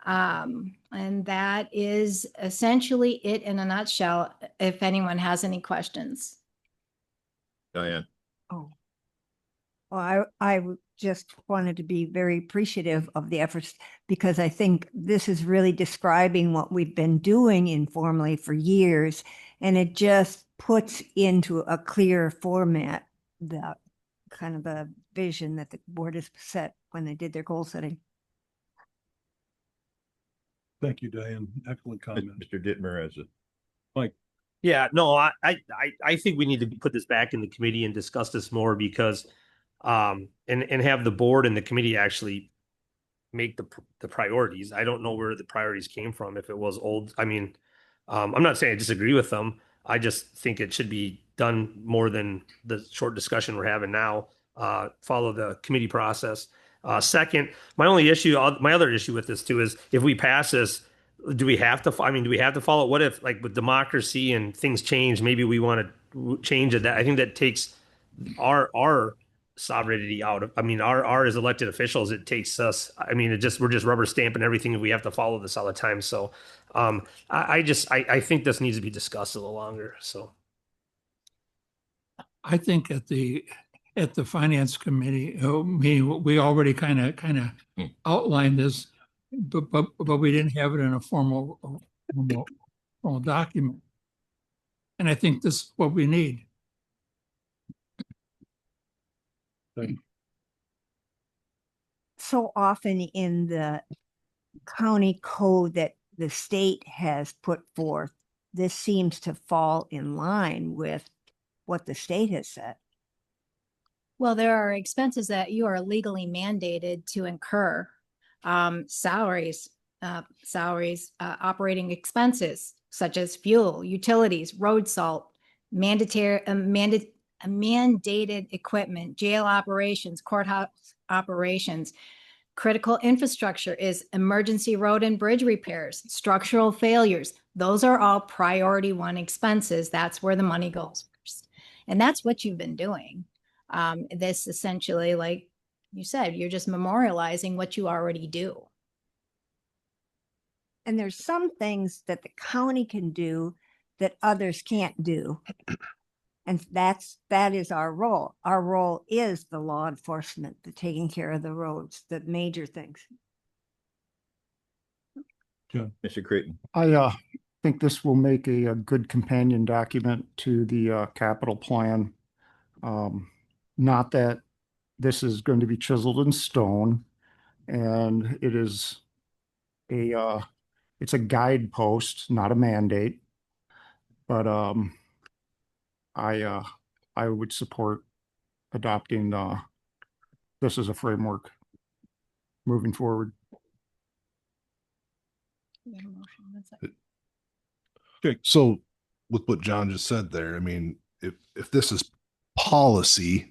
And that is essentially it in a nutshell, if anyone has any questions. Diane. Oh. Well, I just wanted to be very appreciative of the efforts because I think this is really describing what we've been doing informally for years. And it just puts into a clear format the kind of the vision that the board has set when they did their goal setting. Thank you, Diane. Excellent comment. Mr. Dittmer as a Mike. Yeah, no, I think we need to put this back in the committee and discuss this more because, and have the board and the committee actually make the priorities. I don't know where the priorities came from. If it was old, I mean, I'm not saying I disagree with them. I just think it should be done more than the short discussion we're having now. Follow the committee process. Second, my other issue with this too is if we pass this, do we have to? I mean, do we have to follow? What if, like with democracy and things change? Maybe we want to change it. That I think that takes our sovereignty out of. I mean, our as elected officials, it takes us. I mean, we're just rubber stamping everything, and we have to follow this all the time. So, I think this needs to be discussed a little longer. So, I think at the finance committee meeting, we already kind of outlined this, but we didn't have it in a formal document. And I think this is what we need. So often in the county code that the state has put forth, this seems to fall in line with what the state has said. Well, there are expenses that you are legally mandated to incur. Salaries, operating expenses such as fuel, utilities, road salt, mandated equipment, jail operations, courthouse operations. Critical infrastructure is emergency road and bridge repairs, structural failures. Those are all priority one expenses. That's where the money goes first. And that's what you've been doing. This essentially, like you said, you're just memorializing what you already do. And there's some things that the county can do that others can't do. And that is our role. Our role is the law enforcement, the taking care of the roads, the major things. Mr. Creighton. I think this will make a good companion document to the capital plan. Not that this is going to be chiseled in stone, and it is it's a guidepost, not a mandate. But I would support adopting this as a framework moving forward. Okay, so with what John just said there, I mean, if this is policy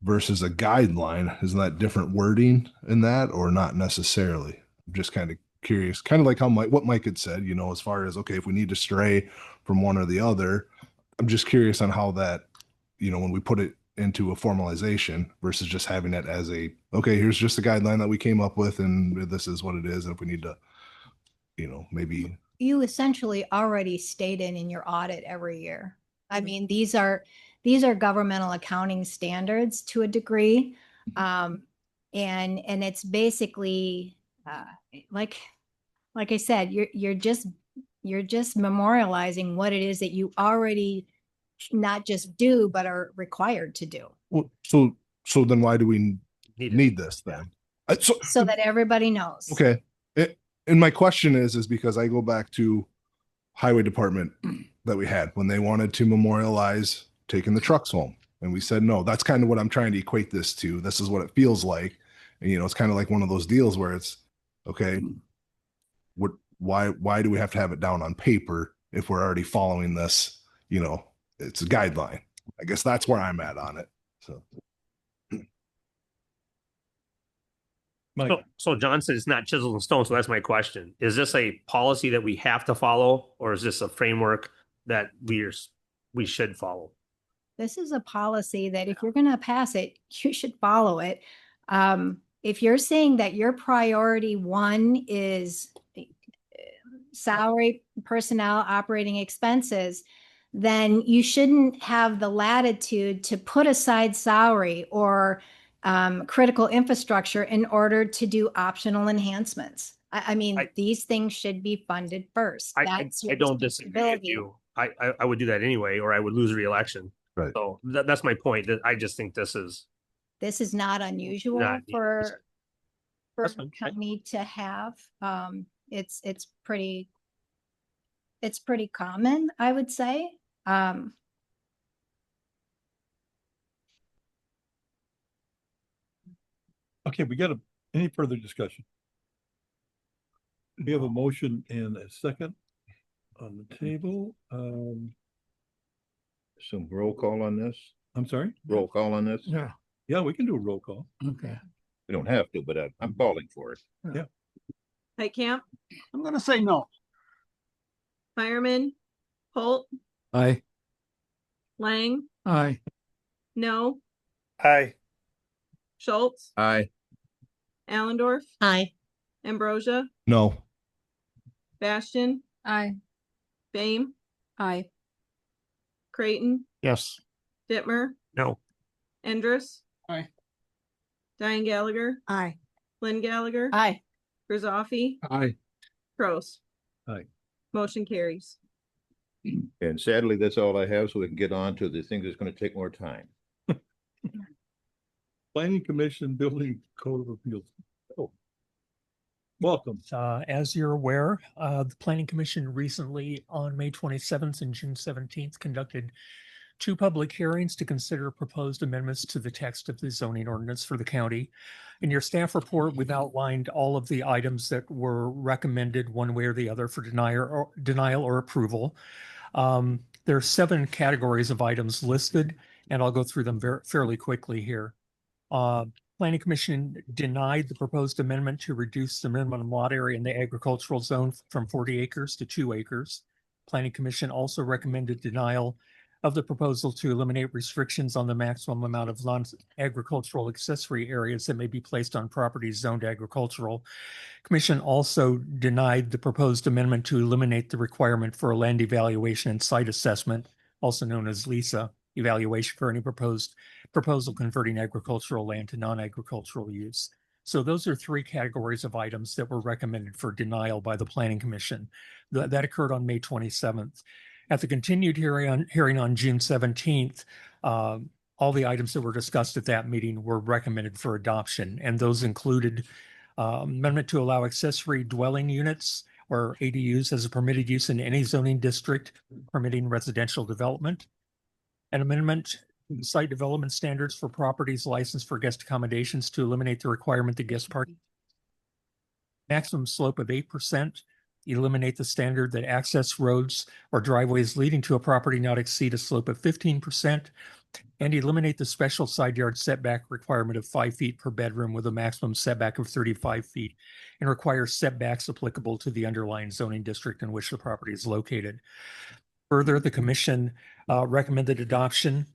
versus a guideline, isn't that different wording in that or not necessarily? I'm just kind of curious, kind of like how what Mike had said, you know, as far as, okay, if we need to stray from one or the other, I'm just curious on how that, you know, when we put it into a formalization versus just having it as okay, here's just the guideline that we came up with and this is what it is. And if we need to, you know, maybe. You essentially already stated in your audit every year. I mean, these are governmental accounting standards to a degree. And it's basically like I said, you're just memorializing what it is that you already not just do, but are required to do. Well, so then why do we need this then? So that everybody knows. Okay. And my question is because I go back to highway department that we had when they wanted to memorialize taking the trucks home. And we said, no, that's kind of what I'm trying to equate this to. This is what it feels like. And, you know, it's kind of like one of those deals where it's, okay, why do we have to have it down on paper if we're already following this? You know, it's a guideline. I guess that's where I'm at on it. So John said it's not chiseled in stone. So that's my question. Is this a policy that we have to follow, or is this a framework that we should follow? This is a policy that if you're going to pass it, you should follow it. If you're saying that your priority one is salary, personnel, operating expenses, then you shouldn't have the latitude to put aside salary or critical infrastructure in order to do optional enhancements. I mean, these things should be funded first. I don't disagree with you. I would do that anyway, or I would lose re-election. Right. So that's my point. That I just think this is not unusual Not for That's fine. county to have. It's pretty common, I would say. Okay, any further discussion? We have a motion and a second on the table. Some roll call on this? I'm sorry? Roll call on this? Yeah, Yeah, we can do a roll call. okay. We don't have to, but I'm calling for it. Heitkamp, I'm gonna say no. Fireman, Holt, Aye. Lang, Aye. no, Aye. Schultz, Aye. Allendorf, Aye. Ambrosia, No. Bastian, Aye. Bame, Aye. Creighton, Yes. Dittmer, No. Endres. Aye. Diane Gallagher, Aye. Lynn Gallagher, Aye. Grisaffi, Aye. Pros. Aye. Motion carries. And sadly, that's all I have, so we can get on to the thing that's going to take more time. Planning Commission Building Code of Appeals. Oh. Welcome. As you're aware, the Planning Commission recently on May 27th and June 17th conducted two public hearings to consider proposed amendments to the text of the zoning ordinance for the county. In your staff report, we've outlined all of the items that were recommended one way or the other for denial or approval. There are 7 categories of items listed, and I'll go through them fairly quickly here. Planning Commission denied the proposed amendment to reduce the minimum lot area in the agricultural zone from 40 acres to 2 acres. Planning Commission also recommended denial of the proposal to eliminate restrictions on the maximum amount of non-agricultural accessory areas that may be placed on properties zoned agricultural. Commission also denied the proposed amendment to eliminate the requirement for a land evaluation and site assessment, also known as LISA evaluation, for any proposal converting agricultural land to non-agricultural use. So those are 3 categories of items that were recommended for denial by the Planning Commission. That occurred on May 27th. At the continued hearing on June 17th, all the items that were discussed at that meeting were recommended for adoption, and those included amendment to allow accessory dwelling units or ADUs as a permitted use in any zoning district permitting residential development, an amendment to the site development standards for properties licensed for guest accommodations to eliminate the requirement that guest parking maximum slope of 8%, eliminate the standard that access roads or driveways leading to a property not exceed a slope of 15%, and eliminate the special side yard setback requirement of 5 feet per bedroom with a maximum setback of 35 feet, and require setbacks applicable to the underlying zoning district in which the property is located. Further, the Commission recommended adoption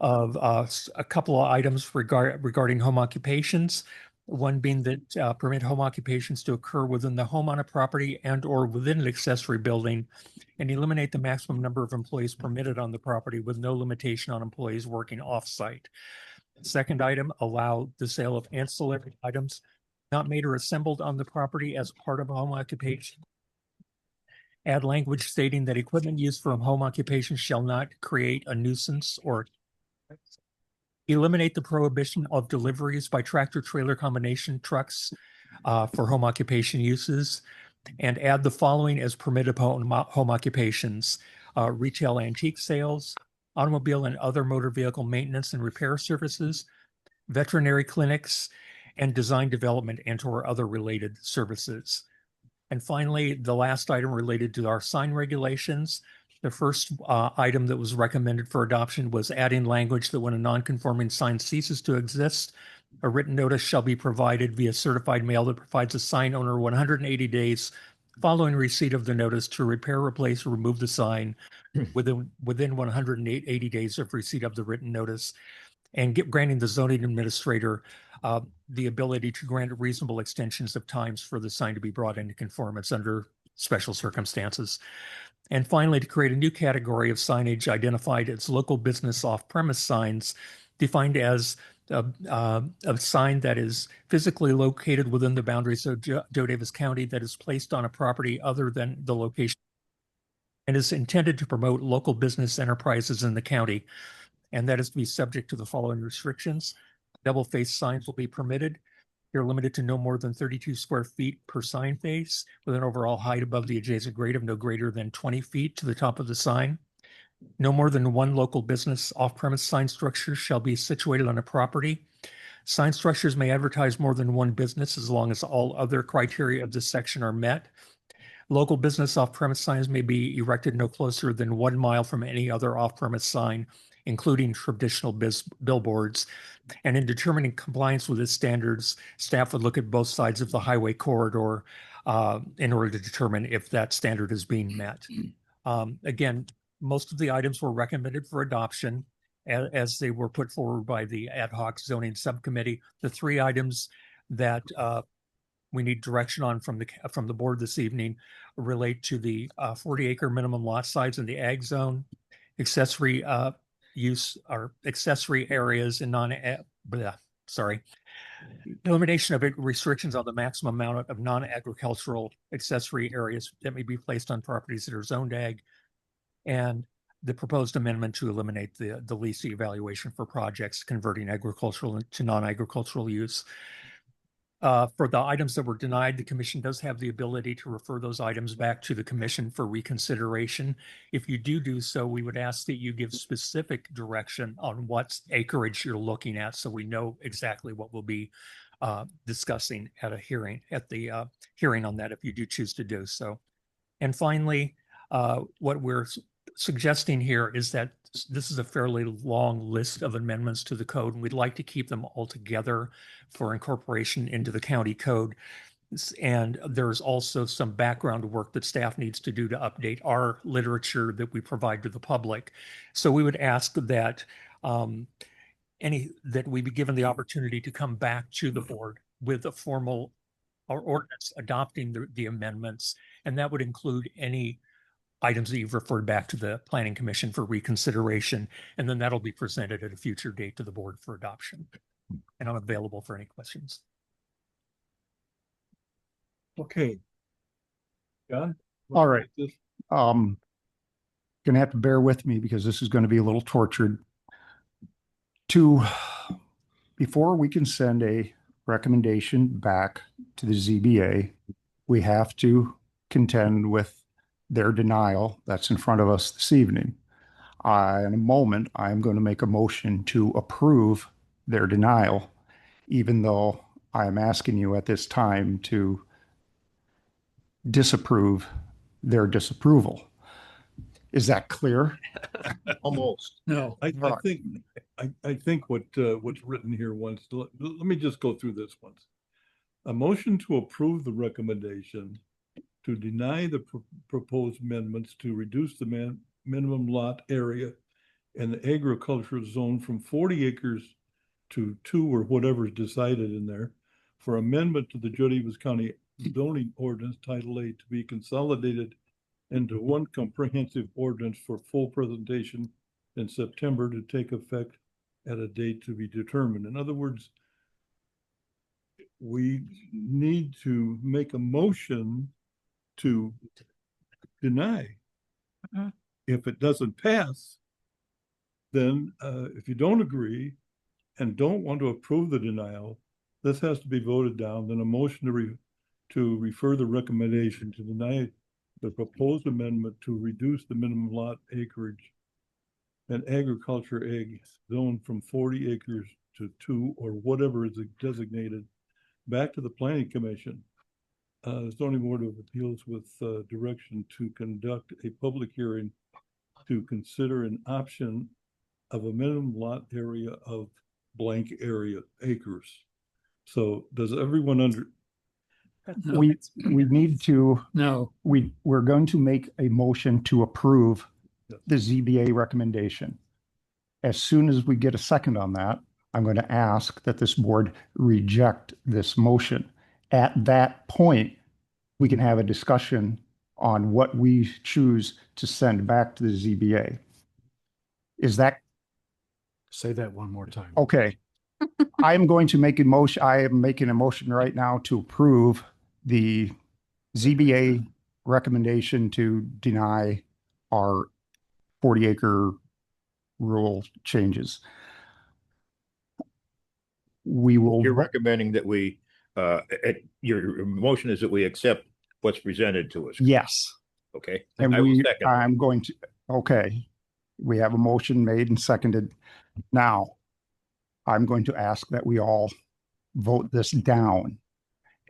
of a couple of items regarding home occupations. One being that permit home occupations to occur within the home on a property and or within an accessory building, and eliminate the maximum number of employees permitted on the property with no limitation on employees working off-site. Second item, allow the sale of ancillary items not made or assembled on the property as part of a home occupation. Add language stating that equipment used for a home occupation shall not create a nuisance or eliminate the prohibition of deliveries by tractor-trailer combination trucks for home occupation uses, and add the following as permitted home occupations: retail antique sales, automobile and other motor vehicle maintenance and repair services, veterinary clinics, and design development and or other related services. And finally, the last item related to our sign regulations. The first item that was recommended for adoption was adding language that when a non-conforming sign ceases to exist, a written notice shall be provided via certified mail that provides a sign owner 180 days following receipt of the notice to repair, replace, or remove the sign within 180 days of receipt of the written notice, and granting the zoning administrator the ability to grant reasonable extensions of times for the sign to be brought into conformance under special circumstances. And finally, to create a new category of signage identified as local business off-premise signs, defined as a sign that is physically located within the boundaries of Joe Davis County that is placed on a property other than the location and is intended to promote local business enterprises in the county. And that is to be subject to the following restrictions. Double-faced signs will be permitted. They're limited to no more than 32 square feet per sign face, with an overall height above the adjacent grade of no greater than 20 feet to the top of the sign. No more than one local business off-premise sign structure shall be situated on a property. Sign structures may advertise more than one business as long as all other criteria of this section are met. Local business off-premise signs may be erected no closer than 1 mile from any other off-premise sign, including traditional billboards. And in determining compliance with its standards, staff would look at both sides of the highway corridor in order to determine if that standard is being met. Again, most of the items were recommended for adoption as they were put forward by the ad hoc zoning subcommittee. The 3 items that we need direction on from the board this evening relate to the 40-acre minimum lot size in the ag zone, accessory use or accessory areas in elimination of restrictions on the maximum amount of non-agricultural accessory areas that may be placed on properties that are zoned ag, and the proposed amendment to eliminate the lease evaluation for projects converting agricultural to non-agricultural use. For the items that were denied, the commission does have the ability to refer those items back to the commission for reconsideration. If you do so, we would ask that you give specific direction on what acreage you're looking at, so we know exactly what we'll be discussing at the hearing on that if you do choose to do so. And finally, what we're suggesting here is that this is a fairly long list of amendments to the code, and we'd like to keep them all together for incorporation into the county code. And there's also some background work that staff needs to do to update our literature that we provide to the public. So we would ask that that we be given the opportunity to come back to the board with a formal ordinance adopting the amendments, and that would include any items that you've referred back to the Planning Commission for reconsideration, and then that'll be presented at a future date to the board for adoption. And I'm available for any questions. Okay. John? All right. Gonna have to bear with me because this is going to be a little tortured. Before we can send a recommendation back to the ZBA, we have to contend with their denial that's in front of us this evening. In a moment, I'm going to make a motion to approve their denial, even though I'm asking you at this time to disapprove their disapproval. Is that clear? Almost. No. I think what's written here once, let me just go through this once. A motion to approve the recommendation to deny the proposed amendments to reduce the minimum lot area in the agricultural zone from 40 acres to 2 or whatever is decided in there, for amendment to the Joe Davis County zoning ordinance Title 8 to be consolidated into one comprehensive ordinance for full presentation in September to take effect at a date to be determined. In other words, we need to make a motion to deny. If it doesn't pass, then if you don't agree and don't want to approve the denial, this has to be voted down. Then a motion to refer the recommendation to deny the proposed amendment to reduce the minimum lot acreage and agriculture ag zone from 40 acres to 2 or whatever is designated back to the Planning Commission. Zoning Board of Appeals with direction to conduct a public hearing to consider an option of a minimum lot area of blank area acres. So does everyone We need to, we're going to make a motion to approve the ZBA recommendation. As soon as we get a second on that, I'm going to ask that this board reject this motion. At that point, we can have a discussion on what we choose to send back to the ZBA. Is that Say that one more time. okay? I am going to make a motion. I am making a motion right now to approve the ZBA recommendation to deny our 40-acre rule changes. We will. You're recommending that we, your motion is that we accept what's presented to us. Yes. Okay. And I will we, second. I'm going to, okay. We have a motion made and seconded. Now, I'm going to ask that we all vote this down.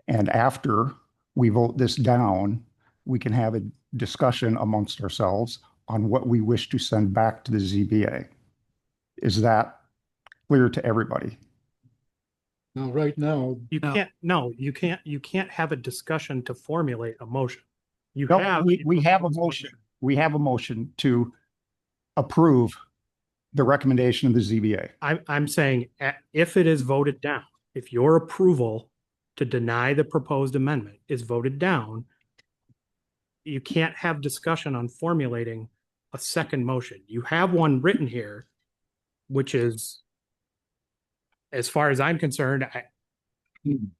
And after we vote this down, we can have a discussion amongst ourselves on what we wish to send back to the ZBA. Is that clear to everybody? Now, right now, You can't, no, you can't have a discussion to formulate a motion. You No, have. we have a motion. We have a motion to approve the recommendation of the ZBA. I'm saying if it is voted down, if your approval to deny the proposed amendment is voted down, you can't have discussion on formulating a second motion. You have one written here, which is, as far as I'm concerned,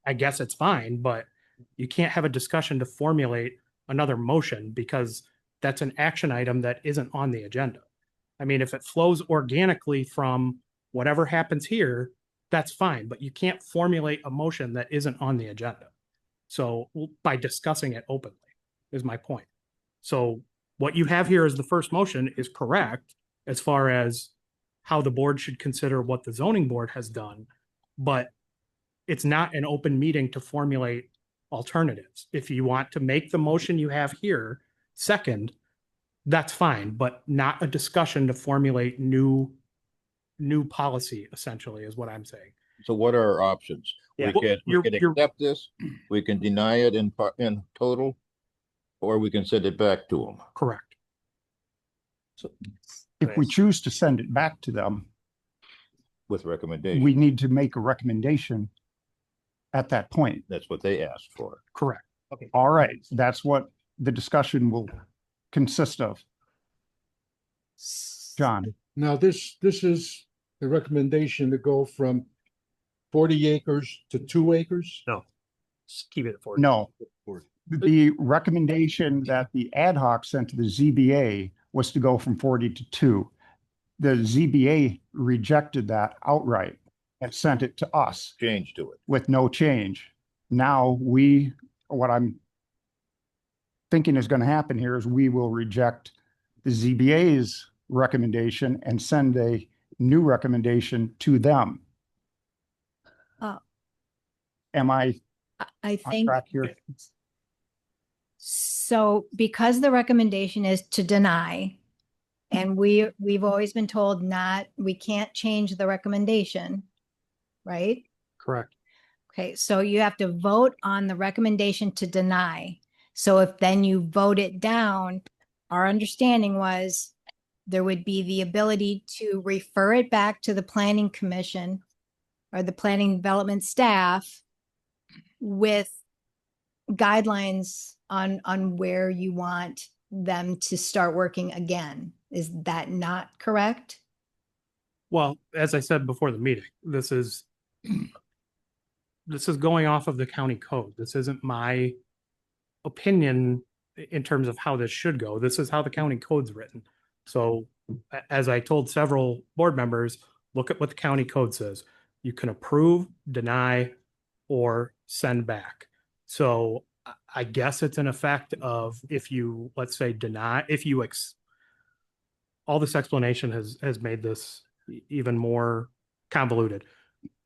I guess it's fine, but you can't have a discussion to formulate another motion because that's an action item that isn't on the agenda. I mean, if it flows organically from whatever happens here, that's fine, but you can't formulate a motion that isn't on the agenda. So by discussing it openly is my point. So what you have here as the first motion is correct as far as how the board should consider what the zoning board has done, but it's not an open meeting to formulate alternatives. If you want to make the motion you have here second, that's fine, but not a discussion to formulate new policy, essentially, is what I'm saying. So what are our options? Yeah. We can accept this, we can deny it in total, or we can send it back to them. Correct. So if we choose to send it back to them, With recommendation. we need to make a recommendation at that point. That's what they asked for. Correct. Okay. All right, that's what the discussion will consist of. John, now this is the recommendation to go from 40 acres to 2 acres? No, just keep it at 40. no. The recommendation that the ad hoc sent to the ZBA was to go from 40 to 2. The ZBA rejected that outright and sent it to us Change to it. with no change. Now what I'm thinking is going to happen here is we will reject the ZBA's recommendation and send a new recommendation to them. Am I I on think, track here? so because the recommendation is to deny, and we've always been told we can't change the recommendation, right? Correct. Okay, so you have to vote on the recommendation to deny. So if then you vote it down, our understanding was there would be the ability to refer it back to the planning commission or the planning development staff with guidelines on where you want them to start working again. Is that not correct? Well, as I said before the meeting, this is going off of the county code. This isn't my opinion in terms of how this should go. This is how the county code's written. So as I told several board members, look at what the county code says. You can approve, deny, or send back. So I guess it's an effect of if you, let's say, deny, if you, all this explanation has made this even more convoluted.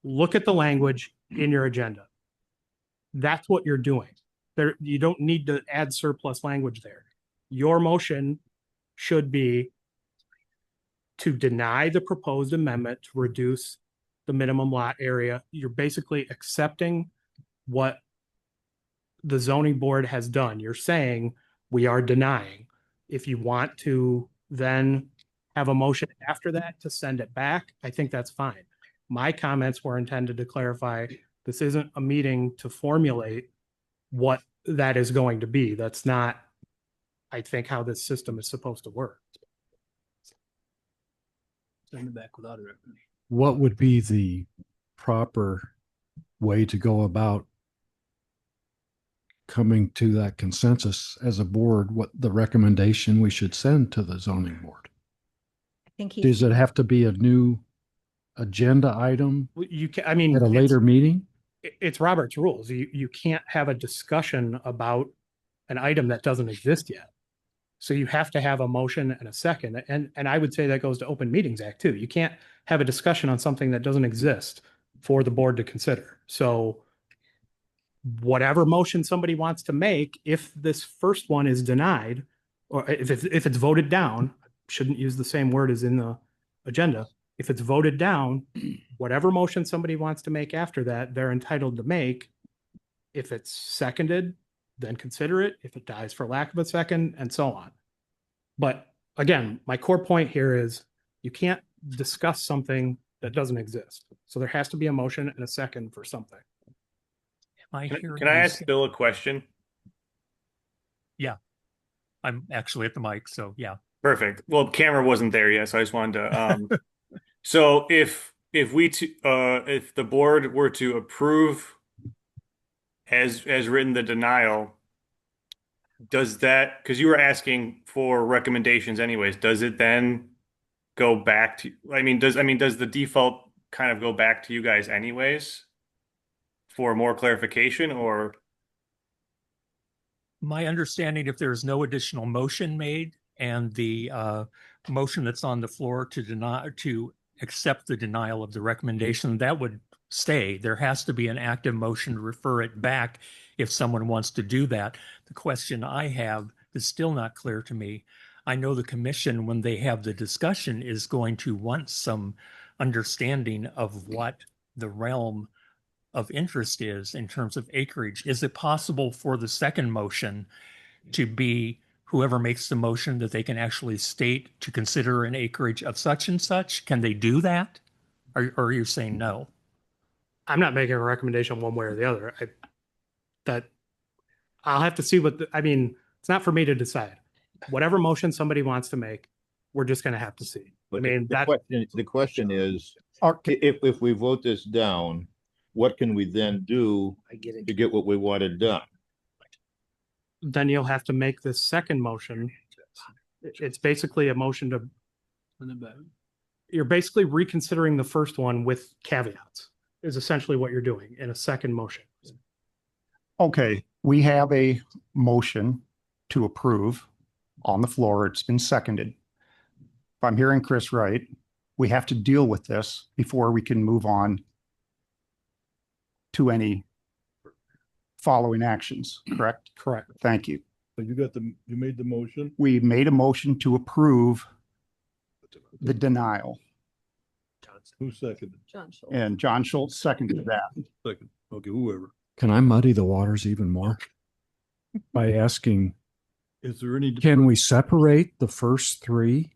Look at the language in your agenda. That's what you're doing. There, you don't need to add surplus language there. Your motion should be to deny the proposed amendment to reduce the minimum lot area. You're basically accepting what the zoning board has done. You're saying we are denying. If you want to then have a motion after that to send it back, I think that's fine. My comments were intended to clarify, this isn't a meeting to formulate what that is going to be. That's not, I think, how this system is supposed to work. Send it back without a recommendation. What would be the proper way to go about coming to that consensus as a board, what the recommendation we should send to the zoning board? I think he. Does it have to be a new agenda item You can, I mean, at a later meeting? it's Robert's rules. You can't have a discussion about an item that doesn't exist yet. So you have to have a motion and a second. And I would say that goes to Open Meetings Act too. You can't have a discussion on something that doesn't exist for the board to consider. So whatever motion somebody wants to make, if this first one is denied, or if it's voted down, shouldn't use the same word as in the agenda. If it's voted down, whatever motion somebody wants to make after that, they're entitled to make. If it's seconded, then consider it. If it dies for lack of a second, and so on. But again, my core point here is you can't discuss something that doesn't exist. So there has to be a motion and a second for something. Can I ask Bill a question? Yeah, I'm actually at the mic, so yeah. Perfect. Well, camera wasn't there yet, so I just wanted to. So if the board were to approve as written the denial, does that, because you were asking for recommendations anyways, does it then go back to? Does the default kind of go back to you guys anyways for more clarification, or? My understanding, if there's no additional motion made and the motion that's on the floor to accept the denial of the recommendation, that would stay. There has to be an active motion to refer it back if someone wants to do that. The question I have is still not clear to me. I know the commission, when they have the discussion, is going to want some understanding of what the realm of interest is in terms of acreage. Is it possible for the second motion to be whoever makes the motion that they can actually state to consider an acreage of such and such? Can they do that? Or are you saying no? I'm not making a recommendation one way or the other. I'll have to see it's not for me to decide. Whatever motion somebody wants to make, we're just going to have to see. But the question is, if we vote this down, what can we then do to get what we wanted done? Then you'll have to make this second motion. It's basically a motion to, you're basically reconsidering the first one with caveats, is essentially what you're doing in a second motion. Okay, we have a motion to approve on the floor. It's been seconded. If I'm hearing Chris right, we have to deal with this before we can move on to any following actions, correct? Correct. Thank you. So you made the motion? We made a motion to approve the denial. Who seconded? John Schultz. And John Schultz seconded that. Second. Okay, whoever. Can I muddy the waters even more by asking, Is there any? can we separate the first three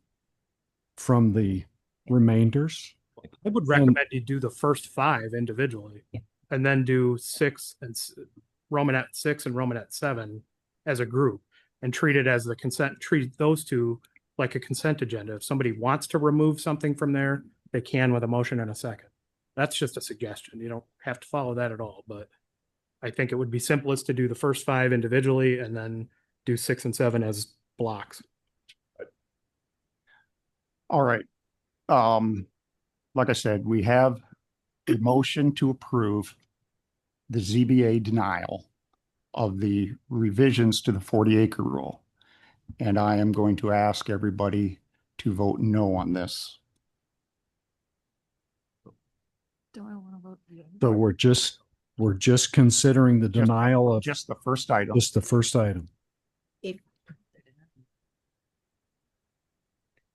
from the remainders? I would recommend you do the first five individually and then do Romanet 6 and Romanet 7 as a group and treat it as treat those two like a consent agenda. If somebody wants to remove something from there, they can with a motion and a second. That's just a suggestion. You don't have to follow that at all, but I think it would be simplest to do the first five individually and then do 6 and 7 as blocks. All right. Like I said, we have a motion to approve the ZBA denial of the revisions to the 40-acre rule. And I am going to ask everybody to vote no on this. Do I want to vote? So we're just considering the denial of just the first item. Just the first item.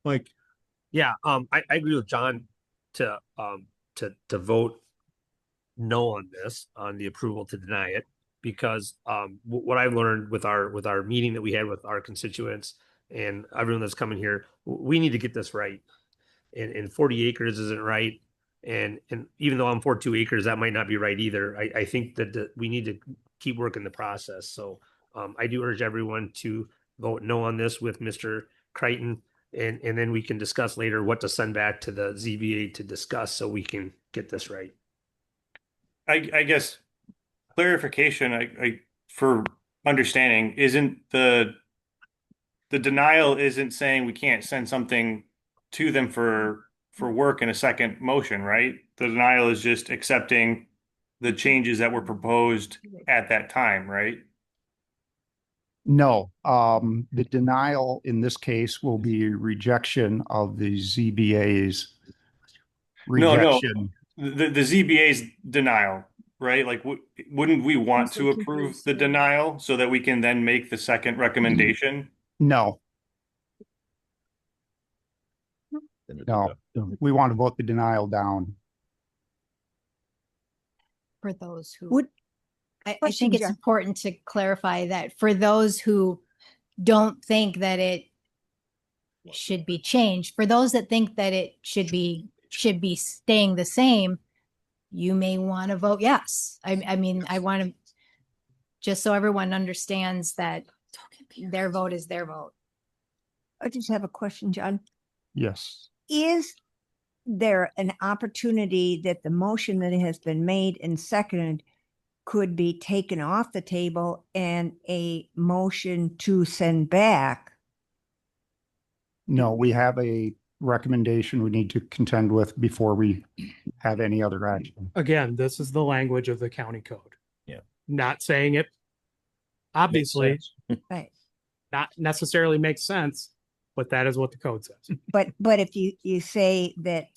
Mike. Yeah, I agree with John to vote no on this, on the approval to deny it, because what I've learned with our meeting that we had with our constituents and everyone that's coming here, we need to get this right. And 40 acres isn't right. And even though I'm for 2 acres, that might not be right either. I think that we need to keep working the process. So I do urge everyone to vote no on this with Mr. Crichton. And then we can discuss later what to send back to the ZBA to discuss so we can get this right. I guess clarification, I for understanding, isn't the denial isn't saying we can't send something to them for work in a second motion, right? The denial is just accepting the changes that were proposed at that time, right? No, the denial in this case will be rejection of the ZBA's rejection. No, the ZBA's denial, right? Like, wouldn't we want to approve the denial so that we can then make the second recommendation? No. No, we want to vote the denial down. For those who. Would, I question, think it's Jen. important to clarify that for those who don't think that it should be changed, for those that think that it should be staying the same, you may want to vote yes. I mean, I want to, just so everyone understands that their vote is their vote. I just have a question, John. Yes. Is there an opportunity that the motion that has been made and seconded could be taken off the table and a motion to send back? No, we have a recommendation we need to contend with before we have any other action. Again, this is the language of the county code. Yeah. Not saying it obviously Right. not necessarily makes sense, but that is what the code says. But if you say that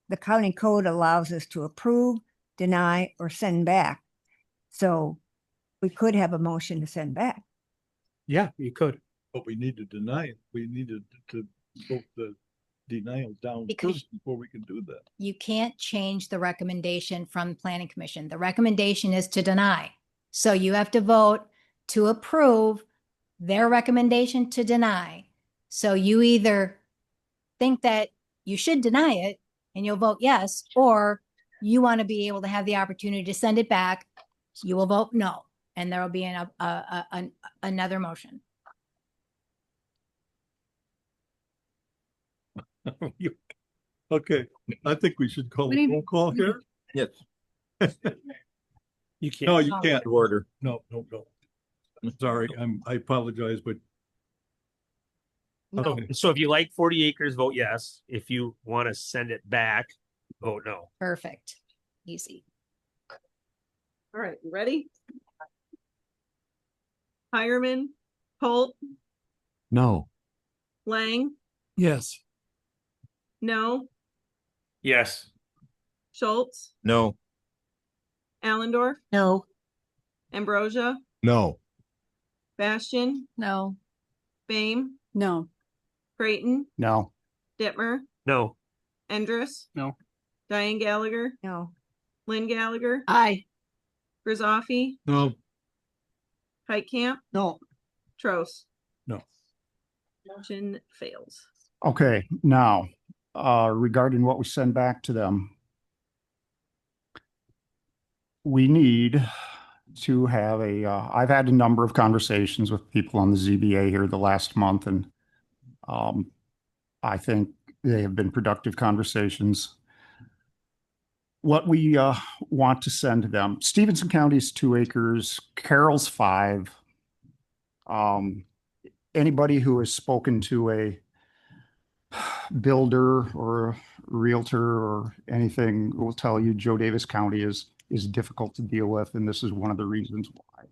the county code allows us to approve, deny, or send back, so we could have a motion to send back. Yeah, you could. But we need to deny it. We needed to vote the denial down Because- first before we can do that. You can't change the recommendation from the planning commission. The recommendation is to deny. So you have to vote to approve their recommendation to deny. So you either think that you should deny it and you'll vote yes, or you want to be able to have the opportunity to send it back, you will vote no, and there will be another motion. Okay, I think we should call a roll call here. Yes. You can't. No, you can't. Order. No. Sorry, I apologize, but So, so if you like 40 acres, vote yes. If you want to send it back, vote no. Perfect. Easy. All right, you ready? Hireman, Holt, No. Lang, Yes. no, Yes. Schultz, No. Allendorf, No. Ambrosia, No. Bastian, No. Bame, No. Creighton, No. Dittmer, No. Endres. No. Diane Gallagher, No. Lynn Gallagher, Aye. Grizoffy, no, Heitkamp, No. Trost. No. Motion fails. Okay, now, regarding what we send back to them, we need to have I've had a number of conversations with people on the ZBA here the last month, and I think they have been productive conversations. What we want to send to them, Stevenson County's 2 acres, Carroll's 5. Anybody who has spoken to a builder or a realtor or anything will tell you Joe Davis County is difficult to deal with, and this is one of the reasons why.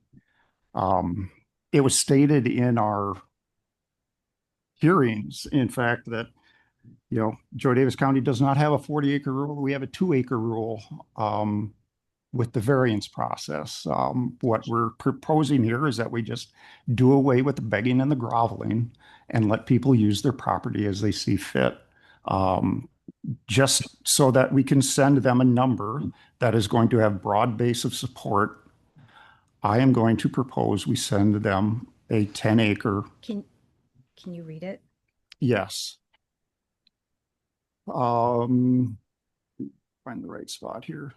It was stated in our hearings, in fact, that Joe Davis County does not have a 40-acre rule. We have a 2-acre rule with the variance process. What we're proposing here is that we just do away with the begging and the groveling and let people use their property as they see fit, just so that we can send them a number that is going to have broad base of support. I am going to propose we send them a 10-acre. Can Can you read it? Yes. Find the right spot here.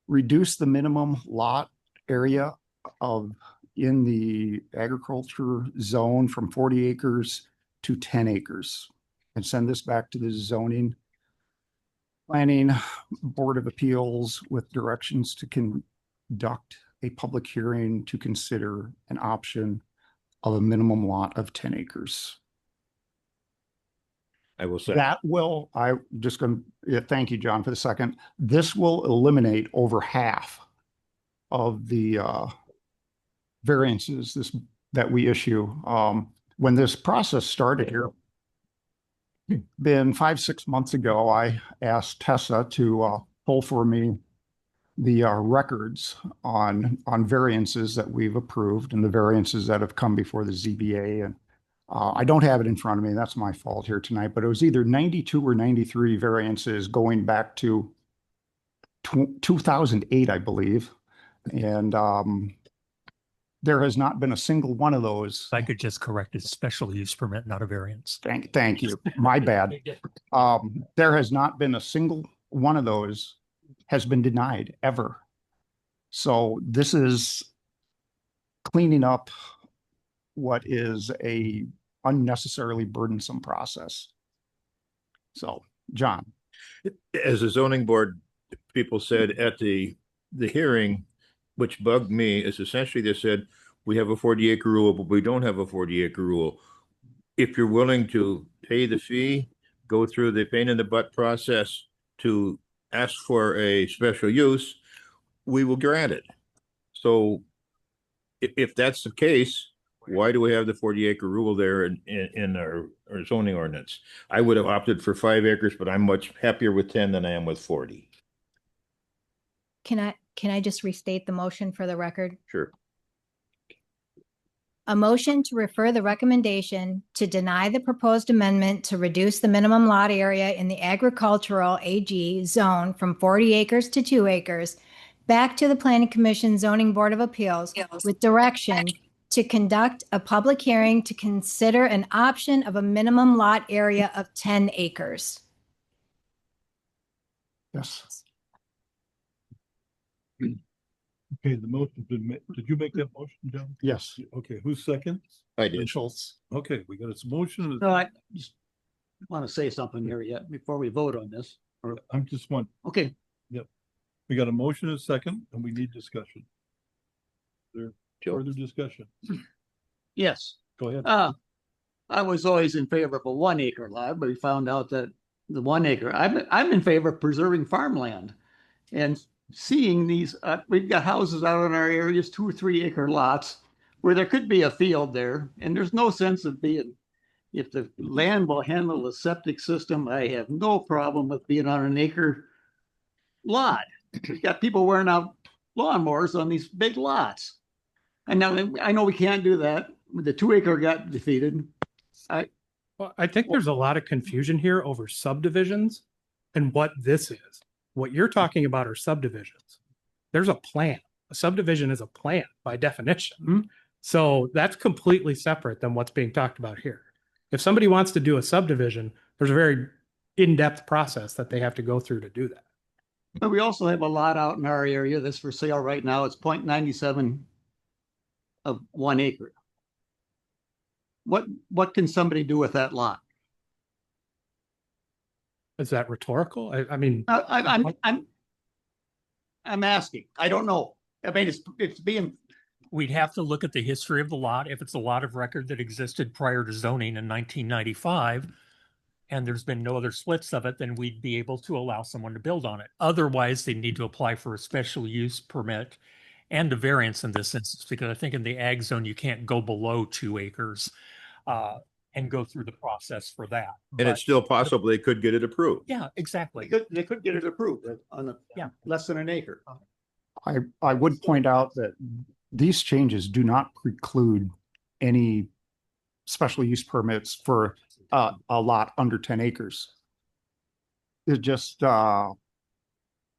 Reduce the minimum lot area of in the agriculture zone from 40 acres to 10 acres and send this back to the zoning planning board of appeals with directions to conduct a public hearing to consider an option of a minimum lot of 10 acres. I will say. That will, I just gonna, yeah, thank you, John, for the second. This will eliminate over half of the variances that we issue. When this process started here, been 5-6 months ago, I asked Tessa to pull for me the records on variances that we've approved and the variances that have come before the ZBA. And I don't have it in front of me. That's my fault here tonight, but it was either 92 or 93 variances going back to 2008, I believe. And there has not been a single one of those. If I could just correct it, special use permit, not a variance. Thank you. My bad. There has not been a single one of those has been denied ever. So this is cleaning up what is a unnecessarily burdensome process. So, John. As a zoning board, people said at the hearing, which bugged me, is essentially they said, we have a 40-acre rule, but we don't have a 40-acre rule. If you're willing to pay the fee, go through the pain in the butt process to ask for a special use, we will grant it. So if that's the case, why do we have the 40-acre rule there in our zoning ordinance? I would have opted for 5 acres, but I'm much happier with 10 than I am with 40. Can I just restate the motion for the record? Sure. A motion to refer the recommendation to deny the proposed amendment to reduce the minimum lot area in the agricultural AG zone from 40 acres to 2 acres back to the Planning Commission Zoning Board of Appeals with direction to conduct a public hearing to consider an option of a minimum lot area of 10 acres. Yes. Okay, the motion's been made. Did you make that motion, John? Yes. Okay, who's second? I did. Schultz. Okay, we got a motion. No, I just want to say something here yet before we vote on this. I'm just one. Okay. Yep. We got a motion and a second, and we need discussion. There further discussion? Yes. Go ahead. I was always in favor of a 1 acre lot, but we found out that the 1 acre, I'm in favor of preserving farmland and seeing these, we've got houses out in our areas, 2 or 3 acre lots where there could be a field there. And there's no sense of being, if the land will handle the septic system, I have no problem with being on an acre lot. We've got people wearing out lawnmowers on these big lots. And now I know we can't do that. The 2 acre got defeated. Well, I think there's a lot of confusion here over subdivisions and what this is. What you're talking about are subdivisions. There's a plan. A subdivision is a plan by definition. Mm-hmm. So that's completely separate than what's being talked about here. If somebody wants to do a subdivision, there's a very in-depth process that they have to go through to do that. But we also have a lot out in our area that's for sale right now. It's 0.97 of 1 acre. What can somebody do with that lot? Is that rhetorical? I mean, I'm asking. I don't know. I mean, it's being. We'd have to look at the history of the lot. If it's a lot of record that existed prior to zoning in 1995, and there's been no other splits of it, then we'd be able to allow someone to build on it. Otherwise, they need to apply for a special use permit and a variance in this instance, because I think in the ag zone, you can't go below 2 acres and go through the process for that. And it's still possible they could get it approved. Yeah, exactly. They could get it approved on less than an acre. I would point out that these changes do not preclude any special use permits for a lot under 10 acres. It just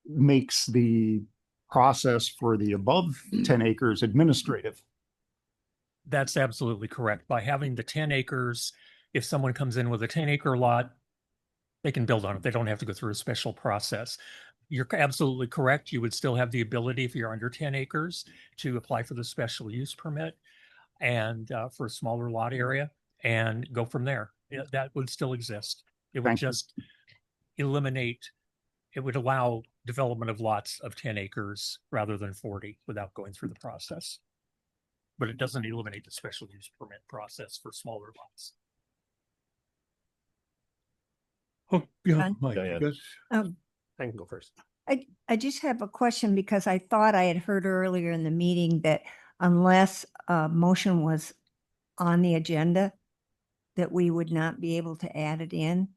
makes the process for the above 10 acres administrative. That's absolutely correct. By having the 10 acres, if someone comes in with a 10-acre lot, they can build on it. They don't have to go through a special process. You're absolutely correct. You would still have the ability, if you're under 10 acres, to apply for the special use permit and for a smaller lot area and go from there. That would still exist. It would Thank you. just eliminate, it would allow development of lots of 10 acres rather than 40 without going through the process. But it doesn't eliminate the special use permit process for smaller lots. Oh, yeah, John? Mike, Diane. yes. I can go first. I just have a question because I thought I had heard earlier in the meeting that unless a motion was on the agenda, that we would not be able to add it in.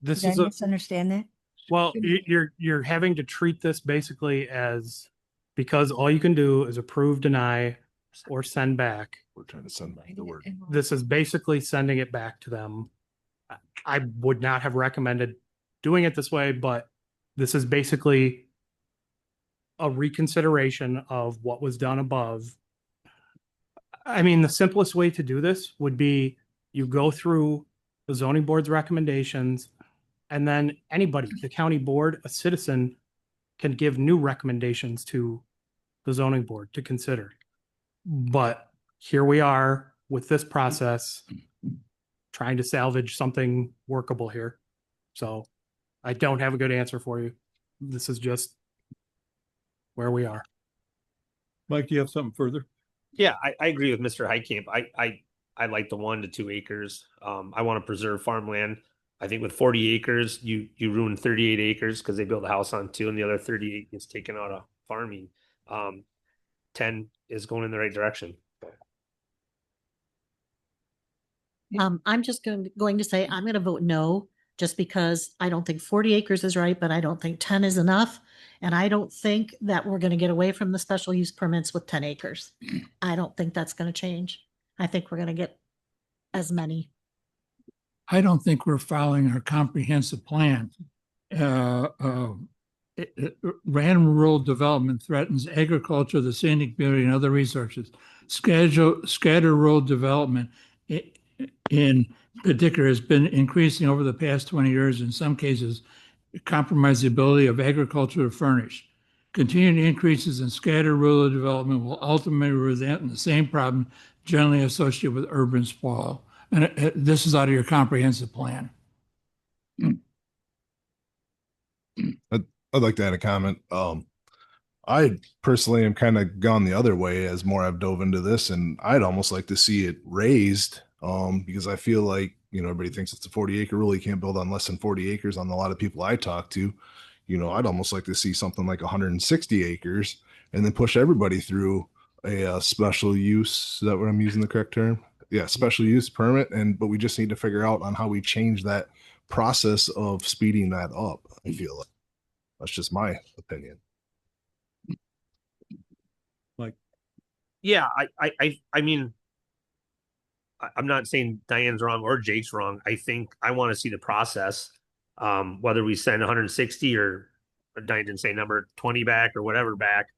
This Did is I a, misunderstand that? well, you're having to treat this basically as, because all you can do is approve, deny, or send back. We're trying to send the word. This is basically sending it back to them. I would not have recommended doing it this way, but this is basically a reconsideration of what was done above. I mean, the simplest way to do this would be you go through the zoning board's recommendations, and then anybody, the county board, a citizen, can give new recommendations to the zoning board to consider. But here we are with this process, trying to salvage something workable here. So I don't have a good answer for you. This is just where we are. Mike, do you have something further? Yeah, I agree with Mr. Heitkamp. I like the 1 to 2 acres. I want to preserve farmland. I think with 40 acres, you ruin 38 acres because they built a house on 2 and the other 38 gets taken out of farming. 10 is going in the right direction. I'm just going to say, I'm going to vote no, just because I don't think 40 acres is right, but I don't think 10 is enough. And I don't think that we're going to get away from the special use permits with 10 acres. I don't think that's going to change. I think we're going to get as many. I don't think we're following our comprehensive plan. Random rural development threatens agriculture, the scenic beauty, and other resources. Scattered rural development in particular has been increasing over the past 20 years. In some cases, compromise the ability of agriculture to furnish. Continued increases in scattered rural development will ultimately result in the same problem generally associated with urban sprawl. And this is out of your comprehensive plan. I'd like to add a comment. I personally am kind of gone the other way as more I've dove into this, and I'd almost like to see it raised because I feel like, you know, everybody thinks it's a 40-acre rule. You can't build on less than 40 acres on a lot of people I talk to. You know, I'd almost like to see something like 160 acres and then push everybody through a special use. Is that what I'm using the correct term? Yeah, special use permit. But we just need to figure out on how we change that process of speeding that up. I feel like that's just my opinion. Like, Yeah, I mean, I'm not saying Diane's wrong or Jake's wrong. I think I want to see the process, whether we send 160 or Diane didn't say number 20 back or whatever back.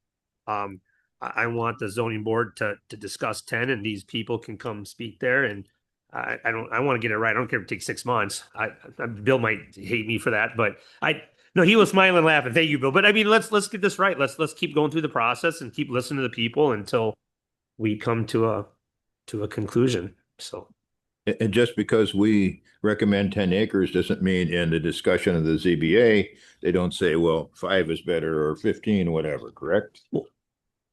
I want the zoning board to discuss 10 and these people can come speak there. And I want to get it right. I don't care if it takes 6 months. Bill might hate me for that, but no, he was smiling and laughing. Thank you, Bill. But I mean, let's get this right. Let's keep going through the process and keep listening to the people until we come to a conclusion. So, And just because we recommend 10 acres doesn't mean in the discussion of the ZBA, they don't say, well, 5 is better or 15 or whatever, correct? Well,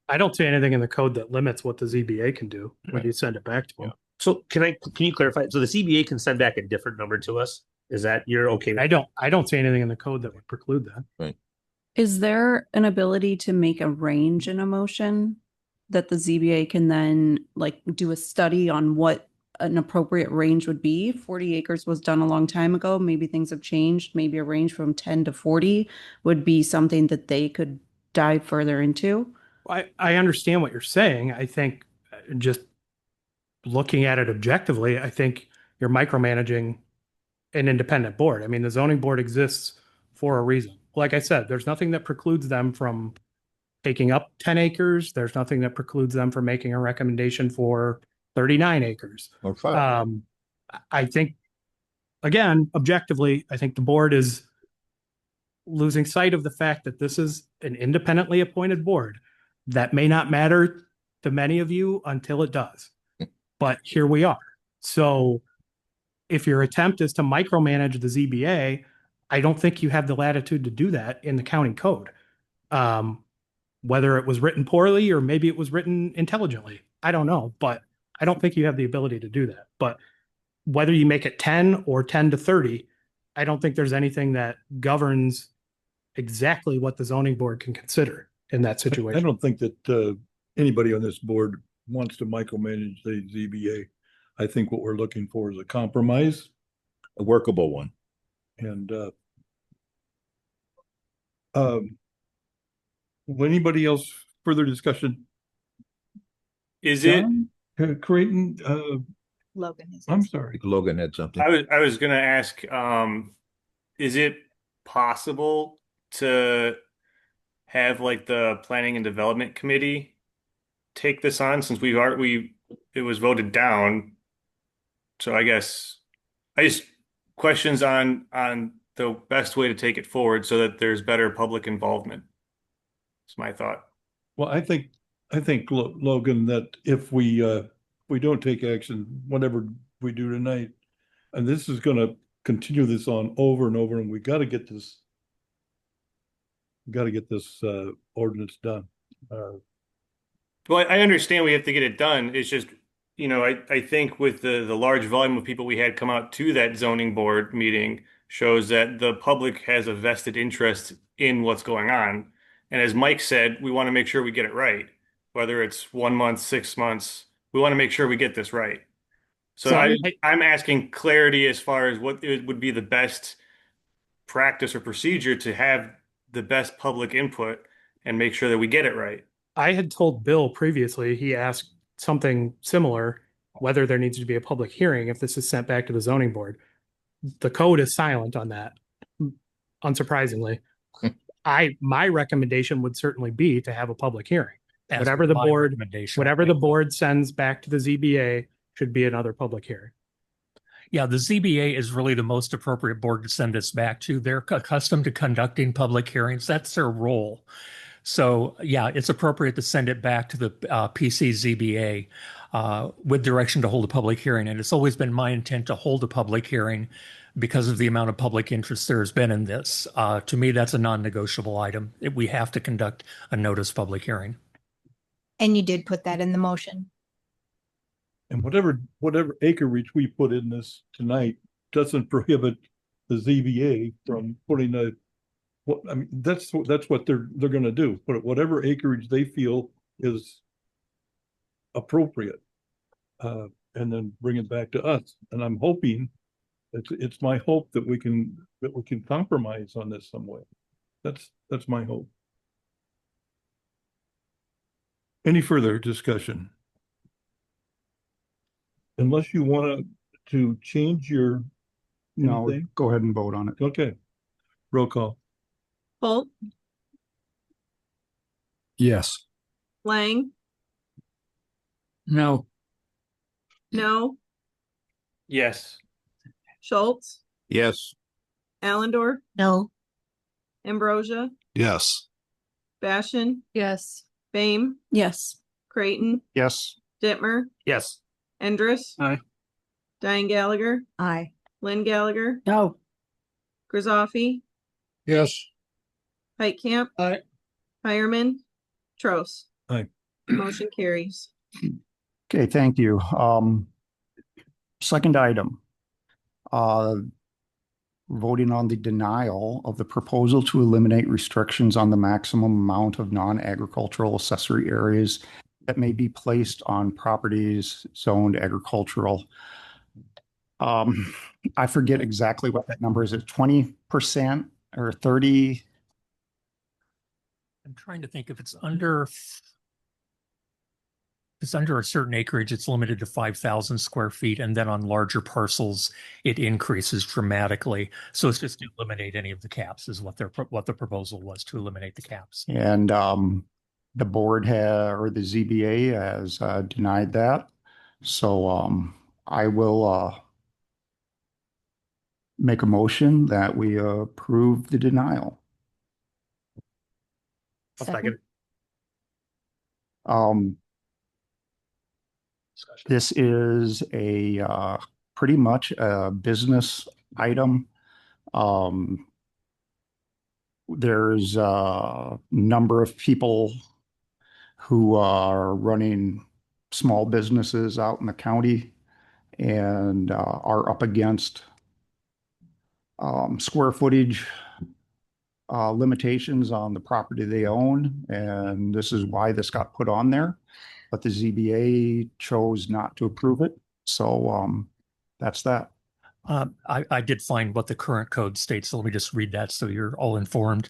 I don't see anything in the code that limits what the ZBA can do when you send it back to them. So can you clarify? So the CBA can send back a different number to us? Is that you're okay? I don't see anything in the code that would preclude that. Right. Is there an ability to make a range in a motion that the ZBA can then like do a study on what an appropriate range would be? 40 acres was done a long time ago. Maybe things have changed. Maybe a range from 10 to 40 would be something that they could dive further into. I understand what you're saying. I think just looking at it objectively, I think you're micromanaging an independent board. I mean, the zoning board exists for a reason. Like I said, there's nothing that precludes them from taking up 10 acres. There's nothing that precludes them from making a recommendation for 39 acres. Or 5. I think, again, objectively, I think the board is losing sight of the fact that this is an independently appointed board. That may not matter to many of you until it does. But here we are. So if your attempt is to micromanage the ZBA, I don't think you have the latitude to do that in the county code. Whether it was written poorly or maybe it was written intelligently, I don't know, but I don't think you have the ability to do that. But whether you make it 10 or 10 to 30, I don't think there's anything that governs exactly what the zoning board can consider in that situation. I don't think that anybody on this board wants to micromanage the ZBA. I think what we're looking for is a compromise. A workable one. And anybody else further discussion? Is it? Creighton, Logan is. I'm sorry. Logan had something. I was gonna ask, is it possible to have like the planning and development committee take this on, since it was voted down? So I guess questions on the best way to take it forward so that there's better public involvement. That's my thought. Well, I think Logan, that if we don't take action, whatever we do tonight, and this is going to continue this on over and over, and we got to get this ordinance done. Well, I understand we have to get it done. It's just, I think with the large volume of people we had come out to that zoning board meeting shows that the public has a vested interest in what's going on. And as Mike said, we want to make sure we get it right. Whether it's 1 month, 6 months, we want to make sure we get this right. So I'm asking clarity as far as what it would be the best practice or procedure to have the best public input and make sure that we get it right. I had told Bill previously, he asked something similar, whether there needs to be a public hearing if this is sent back to the zoning board. The code is silent on that, unsurprisingly. My recommendation would certainly be to have a public hearing. Whatever the board sends back to the ZBA should be another public hearing. Yeah, the ZBA is really the most appropriate board to send this back to. They're accustomed to conducting public hearings. That's their role. So yeah, it's appropriate to send it back to the PC ZBA with direction to hold a public hearing. And it's always been my intent to hold a public hearing because of the amount of public interest there has been in this. To me, that's a non-negotiable item. We have to conduct a notice public hearing. And you did put that in the motion. And whatever acreage we put in this tonight doesn't prohibit the ZBA from putting that's what they're going to do. Put whatever acreage they feel is appropriate, and then bring it back to us. And I'm hoping, it's my hope that we can compromise on this some way. That's my hope. Any further discussion? Unless you want to change your No, anything? go ahead and vote on it. Okay. Roll call. Holt, Yes. Lang, No. no, Yes. Schultz, Yes. Allendorf, No. Ambrosia, Yes. Bashan, Yes. Bame, Yes. Creighton, Yes. Dittmer, Yes. Endres. Aye. Diane Gallagher, Aye. Lynn Gallagher, No. Grisoffi, Yes. Heitkamp. Aye. Hireman, Trost. Aye. Motion carries. Okay, thank you. Second item. Voting on the denial of the proposal to eliminate restrictions on the maximum amount of non-agricultural accessory areas that may be placed on properties zoned agricultural. I forget exactly what that number is. Is it 20% or 30? I'm trying to think if it's under a certain acreage, it's limited to 5,000 square feet. And then on larger parcels, it increases dramatically. So it's just to eliminate any of the caps is what the proposal was, to eliminate the caps. And the board or the ZBA has denied that. So I will make a motion that we approve the denial. I'll second. This is a pretty much a business item. There's a number of people who are running small businesses out in the county and are up against square footage limitations on the property they own. And this is why this got put on there. But the ZBA chose not to approve it. So that's that. I did find what the current code states. So let me just read that so you're all informed.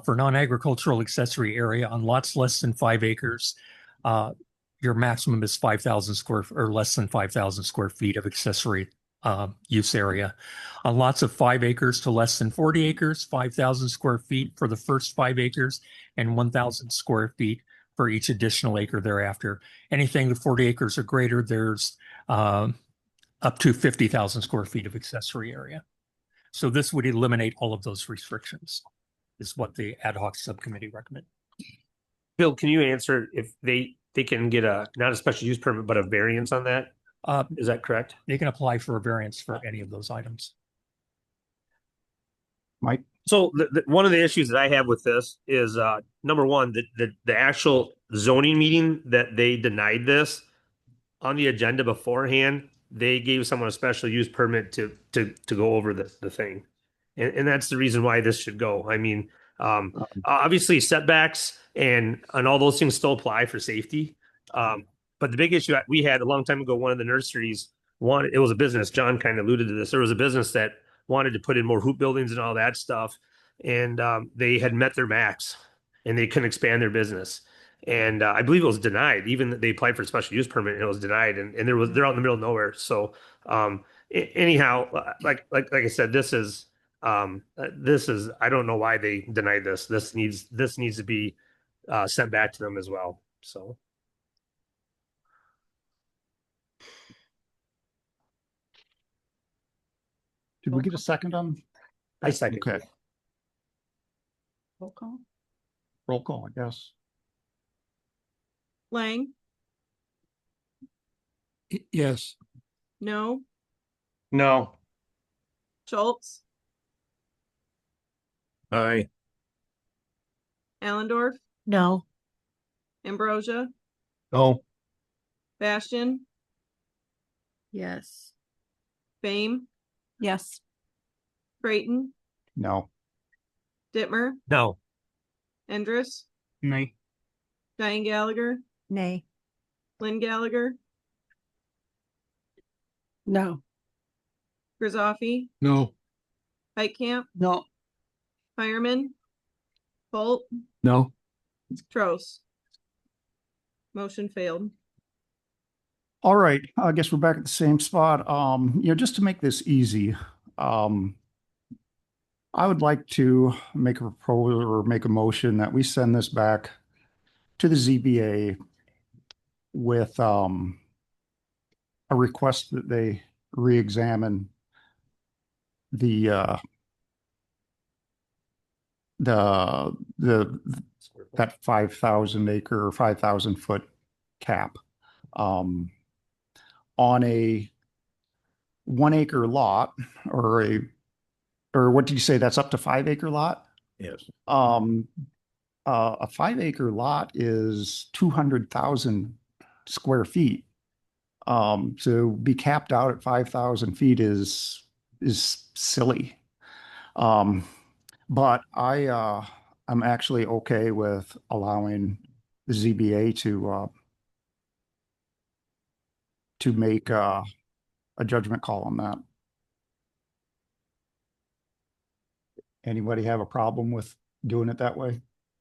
For non-agricultural accessory area on lots less than 5 acres, your maximum is 5,000 square or less than 5,000 square feet of accessory use area. On lots of 5 acres to less than 40 acres, 5,000 square feet for the first 5 acres and 1,000 square feet for each additional acre thereafter. Anything to 40 acres or greater, there's up to 50,000 square feet of accessory area. So this would eliminate all of those restrictions, is what the ad hoc subcommittee recommend. Bill, can you answer if they can get not a special use permit, but a variance on that? Is that correct? They can apply for a variance for any of those items. Mike? So one of the issues that I have with this is number one, the actual zoning meeting that they denied this on the agenda beforehand, they gave someone a special use permit to go over the thing. And that's the reason why this should go. I mean, obviously setbacks and all those things still apply for safety. But the big issue we had a long time ago, one of the nurseries it was a business, John kind of alluded to this. There was a business that wanted to put in more hoop buildings and all that stuff. And they had met their max and they couldn't expand their business. And I believe it was denied. Even they applied for a special use permit and it was denied. And they're out in the middle of nowhere. So anyhow, like I said, this is I don't know why they denied this. This needs to be sent back to them as well. So. Did we get a second on? I second. Okay. Roll call. Roll call, I guess. Lang, Yes. no. No. Schultz, Aye. Allendorf, No. Ambrosia, No. Bastian, Yes. Fame, Yes. Creighton, No. Dittmer, No. Endres, Nay. Diane Gallagher, Nay. Lynn Gallagher, No. Grizoffy, No. Heitkamp, No. Fireman, Holt, No. Trost. Motion failed. All right, I guess we're back at the same spot. Just to make this easy, I would like to make a proposal or make a motion that we send this back to the ZBA with a request that they re-examine that 5,000 acre or 5,000 foot cap on a 1 acre lot or what did you say? That's up to 5 acre lot? Yes. A 5 acre lot is 200,000 square feet. To be capped out at 5,000 feet is silly. But I'm actually okay with allowing the ZBA to make a judgment call on that. Anybody have a problem with doing it that way?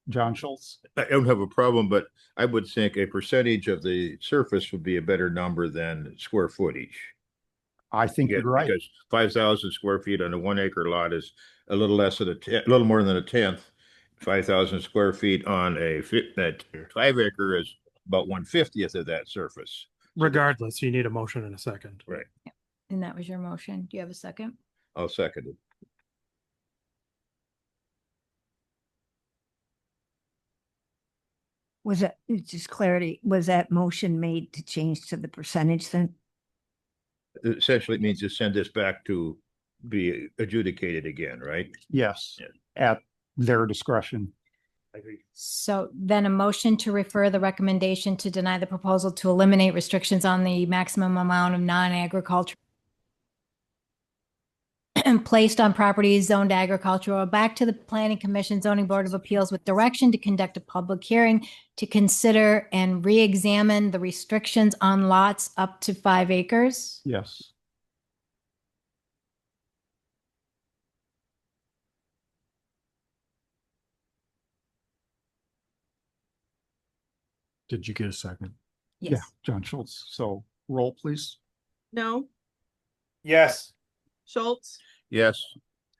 John Schultz? I don't have a problem, but I would think a percentage of the surface would be a better number than square footage. I think you're right. Because 5,000 square feet on a 1 acre lot is a little less than a little more than a tenth 5,000 square feet on that 5 acre is about 1/50th of that surface. Regardless, you need a motion in a second. Right. And that was your motion. Do you have a second? I'll second it. Was that, just clarity, was that motion made to change to the percentage then? Essentially, it means to send this back to be adjudicated again, right? Yes, Yeah. at their discretion. I agree. So then a motion to refer the recommendation to deny the proposal to eliminate restrictions on the maximum amount of non-agricultural placed on properties zoned agricultural back to the Planning Commission Zoning Board of Appeals with direction to conduct a public hearing to consider and re-examine the restrictions on lots up to 5 acres. Yes. Did you get a second? Yeah, Yes. John Schultz. So roll, please. No, Yes. Schultz, Yes.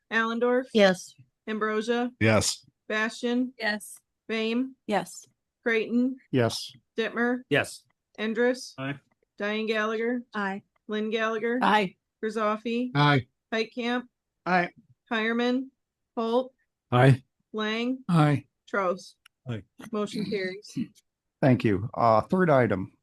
Allendorf. Yes. Ambrosia, Yes. Bastian, Yes. Fame, Yes. Creighton, Yes. Dittmer, Yes. Endres. Aye. Diane Gallagher, Aye. Lynn Gallagher. Aye. Grisaffi, Aye. Heitkamp, Aye. Hireman, Holt, Aye. Lang, Aye. Trost. Aye. Motion carries. Thank you. Third item.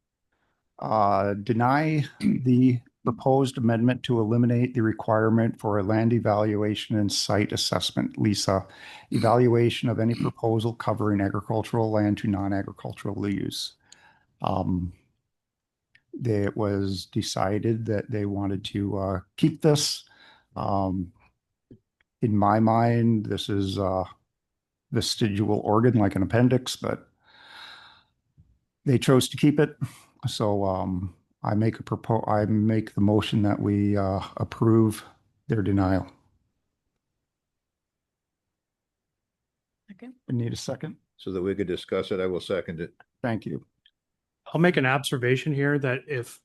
Deny the proposed amendment to eliminate the requirement for a land evaluation and site assessment, LISA, evaluation of any proposal covering agricultural land to non-agricultural use. It was decided that they wanted to keep this. In my mind, this is vestigial organ like an appendix, but they chose to keep it. So I make the motion that we approve their denial. Okay. We need a second. So that we could discuss it, I will second it. Thank you. I'll make an observation here that if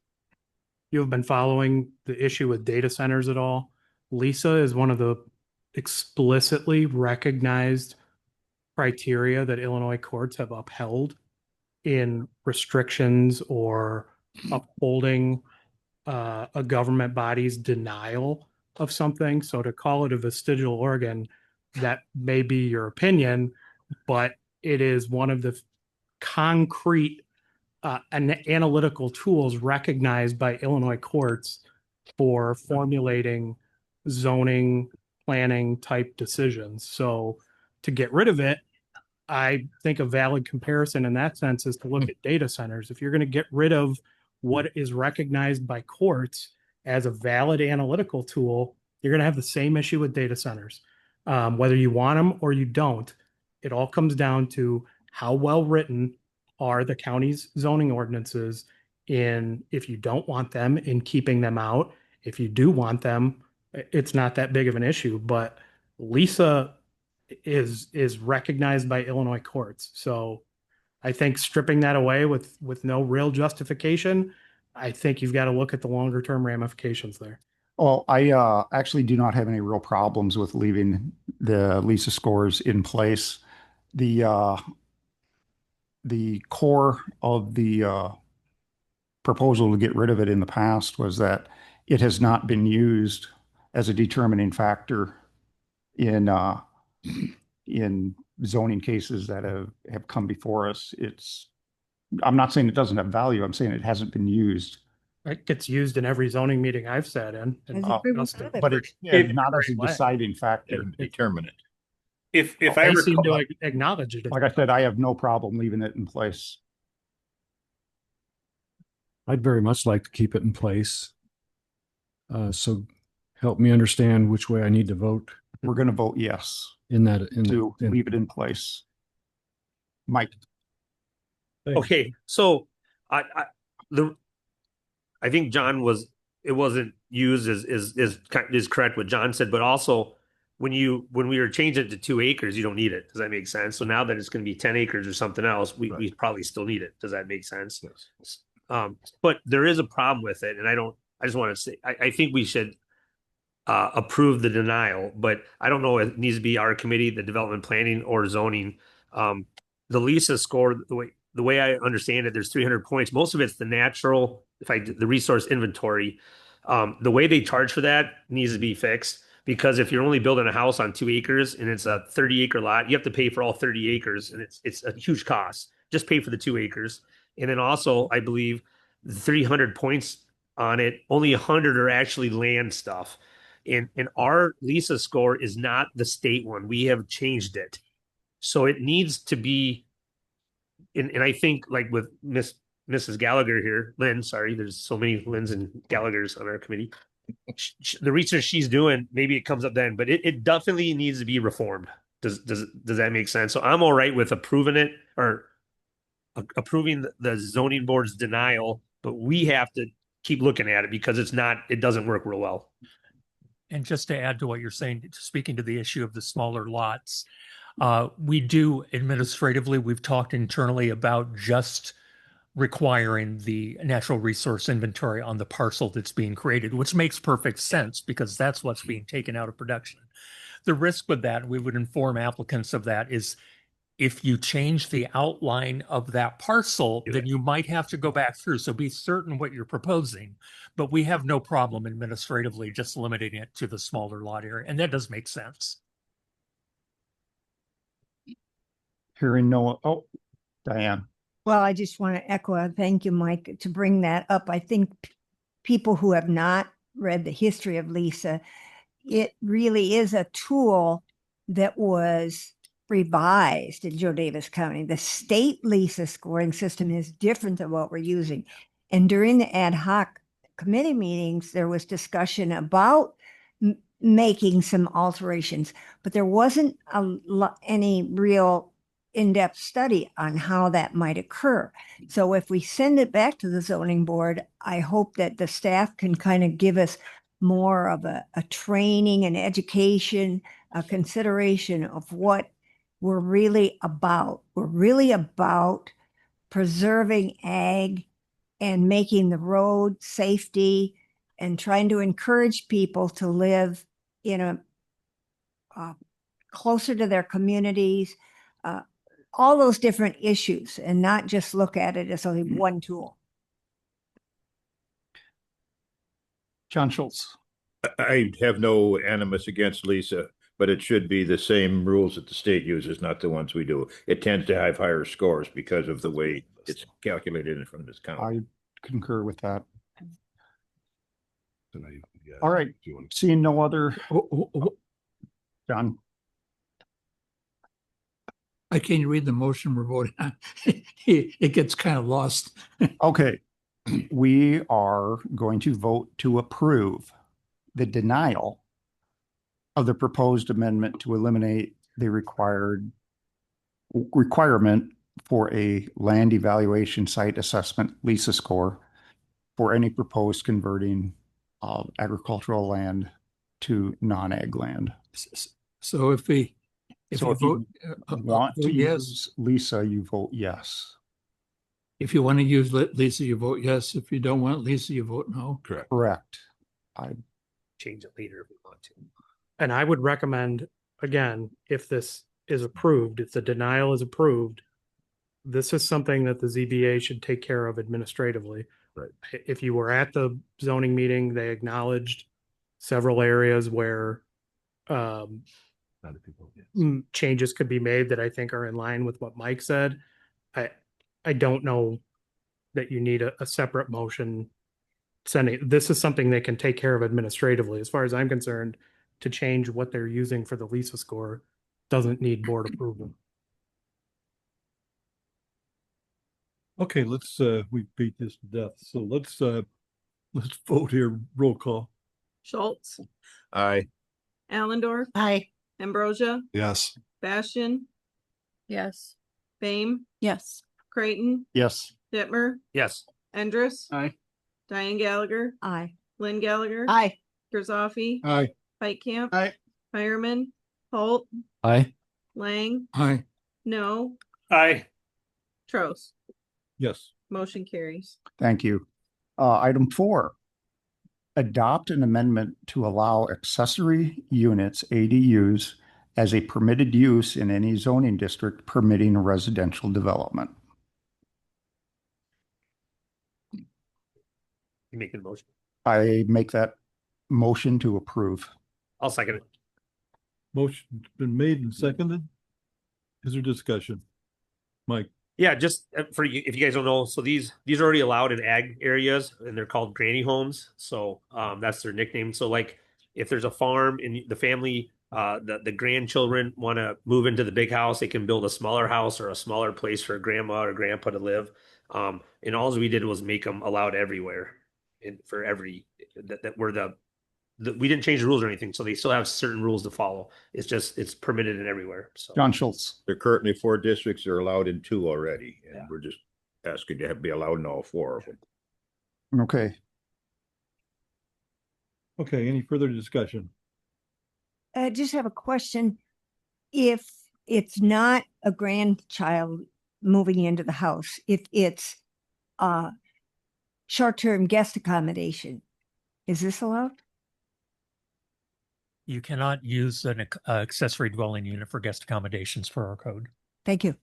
you've been following the issue with data centers at all, LISA is one of the explicitly recognized criteria that Illinois courts have upheld in restrictions or upholding a government body's denial of something. So to call it a vestigial organ, that may be your opinion, but it is one of the concrete analytical tools recognized by Illinois courts for formulating zoning planning type decisions. So to get rid of it, I think a valid comparison in that sense is to look at data centers. If you're going to get rid of what is recognized by courts as a valid analytical tool, you're going to have the same issue with data centers. Whether you want them or you don't, it all comes down to how well written are the county's zoning ordinances in, if you don't want them, in keeping them out. If you do want them, it's not that big of an issue, but LISA is recognized by Illinois courts. So I think stripping that away with no real justification, I think you've got to look at the longer term ramifications there. Well, I actually do not have any real problems with leaving the LISA scores in place. The core of the proposal to get rid of it in the past was that it has not been used as a determining factor in zoning cases that have come before us. I'm not saying it doesn't have value. I'm saying it hasn't been used. It gets used in every zoning meeting I've sat in. But it's not as a deciding factor. Determinant. If I I seem recall, to acknowledge it. Like I said, I have no problem leaving it in place. I'd very much like to keep it in place. So help me understand which way I need to vote We're going to vote yes to leave it in place. Mike. Okay, so I think it wasn't used is correct what John said, but also when we were changing it to 2 acres, you don't need it. Does that make sense? So now that it's going to be 10 acres or something else, we probably still need it. Does that make sense? Yes. But there is a problem with it, and I just want to say I think we should approve the denial, but I don't know if it needs to be our committee, the development planning or zoning. The Lisa score, the way I understand it, there's 300 points. Most of it's the natural, the resource inventory. The way they charge for that needs to be fixed, because if you're only building a house on 2 acres and it's a 30-acre lot, you have to pay for all 30 acres, and it's a huge cost. Just pay for the 2 acres. And then also, I believe the 300 points on it, only 100 are actually land stuff. And our Lisa score is not the state one. We have changed it. So it needs to be, and I think like with Mrs. Gallagher here, Lynn, sorry, there's so many Lynns and Gallaghers on our committee. The research she's doing, maybe it comes up then, but it definitely needs to be reformed. Does that make sense? So I'm all right with approving it, or approving the zoning board's denial, but we have to keep looking at it because it doesn't work real well. And just to add to what you're saying, speaking to the issue of the smaller lots, we do administratively, we've talked internally about just requiring the natural resource inventory on the parcel that's being created, which makes perfect sense because that's what's being taken out of production. The risk with that, we would inform applicants of that, is if you change the outline of that parcel, then you might have to go back through. So be certain what you're proposing, but we have no problem administratively just limiting it to the smaller lot area. And that does make sense. Hearing no, oh, Diane. Well, I just want to echo, thank you, Mike, to bring that up. I think people who have not read the history of Lisa, it really is a tool that was revised in Joe Davis County. The state Lisa scoring system is different than what we're using. And during the ad hoc committee meetings, there was discussion about making some alterations, but there wasn't any real in-depth study on how that might occur. So if we send it back to the zoning board, I hope that the staff can kind of give us more of a training and education, a consideration of what we're really about. We're really about preserving ag and making the road safety and trying to encourage people to live in a closer to their communities, all those different issues, and not just look at it as only one tool. John Schultz. I have no animus against Lisa, but it should be the same rules that the state uses, not the ones we do. It tends to have higher scores because of the way it's calculated from this county. I concur with that. All right, seeing no other, John. I can't read the motion we're voting on. It gets kind of lost. Okay, we are going to vote to approve the denial of the proposed amendment to eliminate the requirement for a land evaluation site assessment Lisa score for any proposed converting of agricultural land to non-ag land. So if we vote, want to yes. use Lisa, you vote yes. If you want to use Lisa, you vote yes. If you don't want Lisa, you vote no. Correct. Correct. I Change it later if we want to. And I would recommend, again, if this is approved, if the denial is approved, this is something that the ZBA should take care of administratively. Right. If you were at the zoning meeting, they acknowledged several areas where changes could be made that I think are in line with what Mike said. I don't know that you need a separate motion sending. This is something they can take care of administratively. As far as I'm concerned, to change what they're using for the Lisa score doesn't need board approval. Okay, let's we beat this to death. So let's vote here. Roll call. Schultz, Aye. Allendorf, Aye. Ambrosia, Yes. Bastian, Yes. Bame, Yes. Creighton, yes. Dittmer, Yes. Endres, Aye. Diane Gallagher, Aye. Lynn Gallagher, Aye. Grzoffi, Aye. Pike Camp, Aye. Fireman, Holt, Aye. Lang, Aye. no, Aye. Trost. Yes. Motion carries. Thank you. Item 4. adopt an amendment to allow accessory units, ADUs, as a permitted use in any zoning district permitting residential development. You make the motion. I make that motion to approve. I'll second it. Motion's been made and seconded. Is there discussion? Mike? Yeah, just for you, if you guys don't know, so these are already allowed in ag areas, and they're called granny homes. So that's their nickname. So like if there's a farm and the family, the grandchildren want to move into the big house, they can build a smaller house or a smaller place for grandma or grandpa to live. And all we did was make them allowed everywhere, and for every that were we didn't change the rules or anything, so they still have certain rules to follow. It's just it's permitted in everywhere. So John Schultz. There are currently 4 districts. They're allowed in 2 already, and we're just asking to be allowed in all 4 of them. Okay. Okay, any further discussion? I just have a question. If it's not a grandchild moving into the house, if it's short-term guest accommodation, is this allowed? You cannot use an accessory dwelling unit for guest accommodations for our code. Thank you.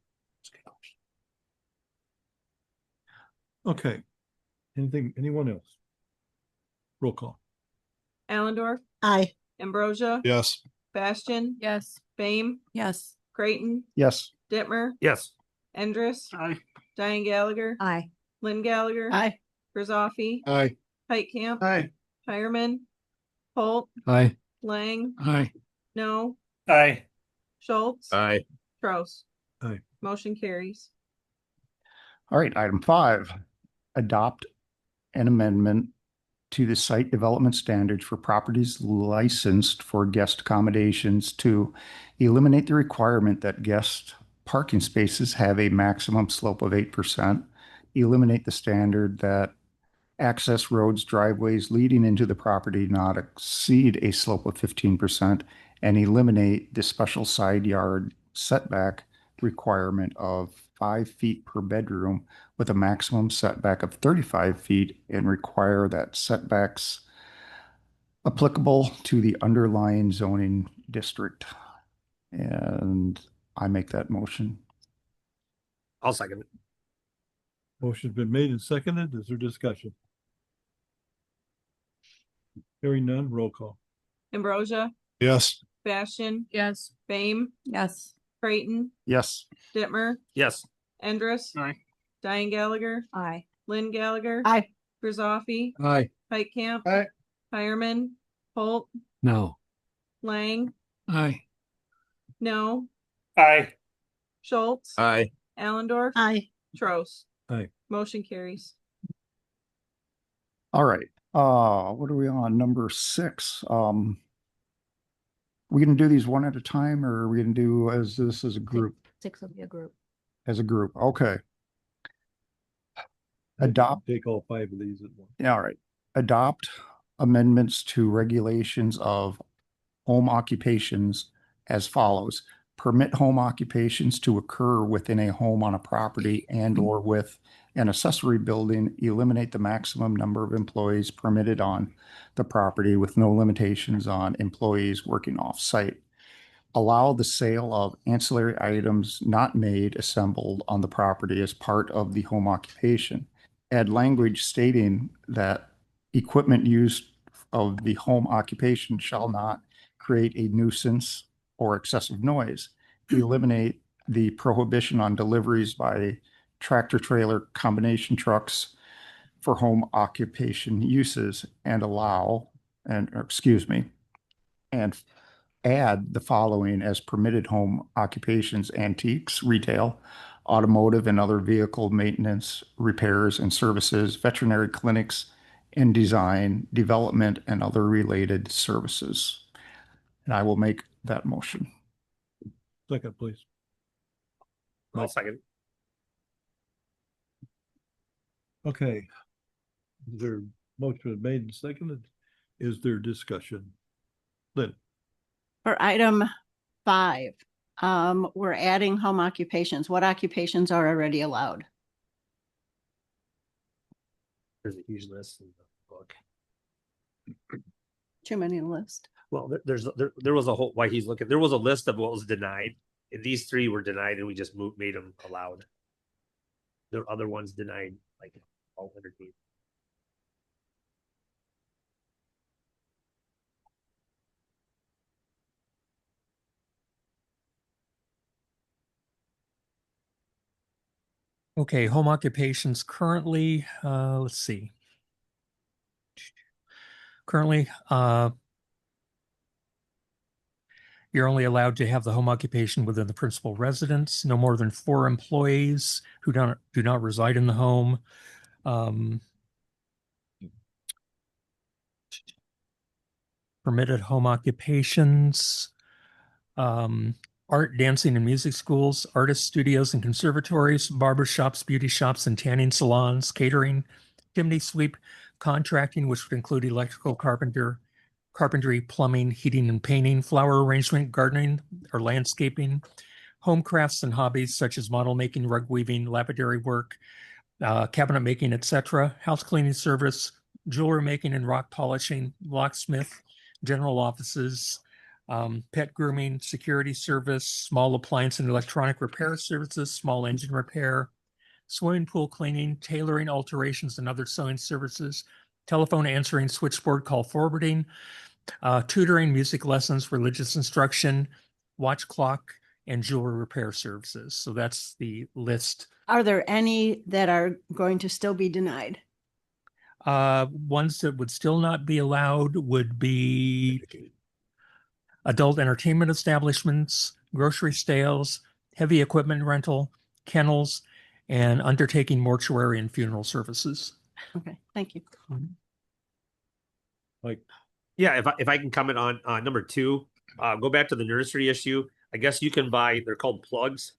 Okay. Anyone else? Roll call. Allendorf, Aye. Ambrosia, Yes. Bastian, Yes. Bame, Yes. Creighton, Yes. Dittmer, yes, Endres, Aye. Diane Gallagher, Aye. Lynn Gallagher, Aye. Grisaffi, Aye. Heitkamp, Aye. Hireman, Holt, Aye. Lang, Aye. No, Aye. Schultz, Aye. Trost. Aye. Motion carries. All right, item 5, adopt an amendment to the site development standards for properties licensed for guest accommodations to eliminate the requirement that guest parking spaces have a maximum slope of 8%, eliminate the standard that access roads, driveways leading into the property not exceed a slope of 15%, and eliminate the special side yard setback requirement of 5 feet per bedroom with a maximum setback of 35 feet, and require that setbacks applicable to the underlying zoning district. And I make that motion. I'll second it. Motion's been made and seconded. Is there discussion? Hearing none, roll call. Ambrosia, Yes. Bastian, Yes. Bame, Yes. Creighton, Yes. Dittmer, Yes, Endres, Aye. Diane Gallagher, Aye. Lynn Gallagher, Aye. Grisaffi, Aye. Heitkamp, Aye. Hireman, Holt, No. Lang, Aye. No, Aye. Schultz, Aye. Allendorf, Aye. Trost. Aye. Motion carries. All right. What are we on? Number 6. We gonna do these one at a time, or are we gonna do as a group? 6 will be a group. As a group, okay. Adopt, Take all 5 of these at once. yeah, all right. Adopt amendments to regulations of home occupations as follows. Permit home occupations to occur within a home on a property and or with an accessory building. Eliminate the maximum number of employees permitted on the property with no limitations on employees working off-site. Allow the sale of ancillary items not made, assembled on the property as part of the home occupation. Add language stating that equipment used of the home occupation shall not create a nuisance or excessive noise. Eliminate the prohibition on deliveries by tractor trailer combination trucks for home occupation uses, and and add the following as permitted home occupations: antiques, retail, automotive and other vehicle maintenance, repairs and services, veterinary clinics, and design, development, and other related services. And I will make that motion. Second, please. I'll second. Okay. Their motion is made and seconded. Is there discussion? Lynn? For item 5, we're adding home occupations. What occupations are already allowed? There's a huge list in the book. too many to list. Well, there was a whole, why he's looking, there was a list of what was denied. And these three were denied and we just made them allowed. There are other ones denied, like all 100 feet. Okay, home occupations currently, let's see. Currently, you're only allowed to have the home occupation within the principal residence, no more than 4 employees who do not reside in the home. Permitted home occupations, art, dancing, and music schools, artist studios and conservatories, barber shops, beauty shops, and tanning salons, catering, chimney sweep, contracting, which would include electrical carpentry, plumbing, heating and painting, flower arrangement, gardening or landscaping, home crafts and hobbies such as model making, rug weaving, lapidary work, cabinet making, etc., house cleaning service, jewelry making and rock polishing, locksmith, general offices, pet grooming, security service, small appliance and electronic repair services, small engine repair, swimming pool cleaning, tailoring, alterations, and other sewing services, telephone answering, switchboard call forwarding, tutoring, music lessons, religious instruction, watch clock, and jewelry repair services. So that's the list. Are there any that are going to still be denied? Ones that would still not be allowed would be adult entertainment establishments, grocery sales, heavy equipment rental, kennels, and undertaking mortuary and funeral services. Okay, thank you. Like, yeah, if I can comment on number 2, go back to the nursery issue. I guess you can buy, they're called plugs,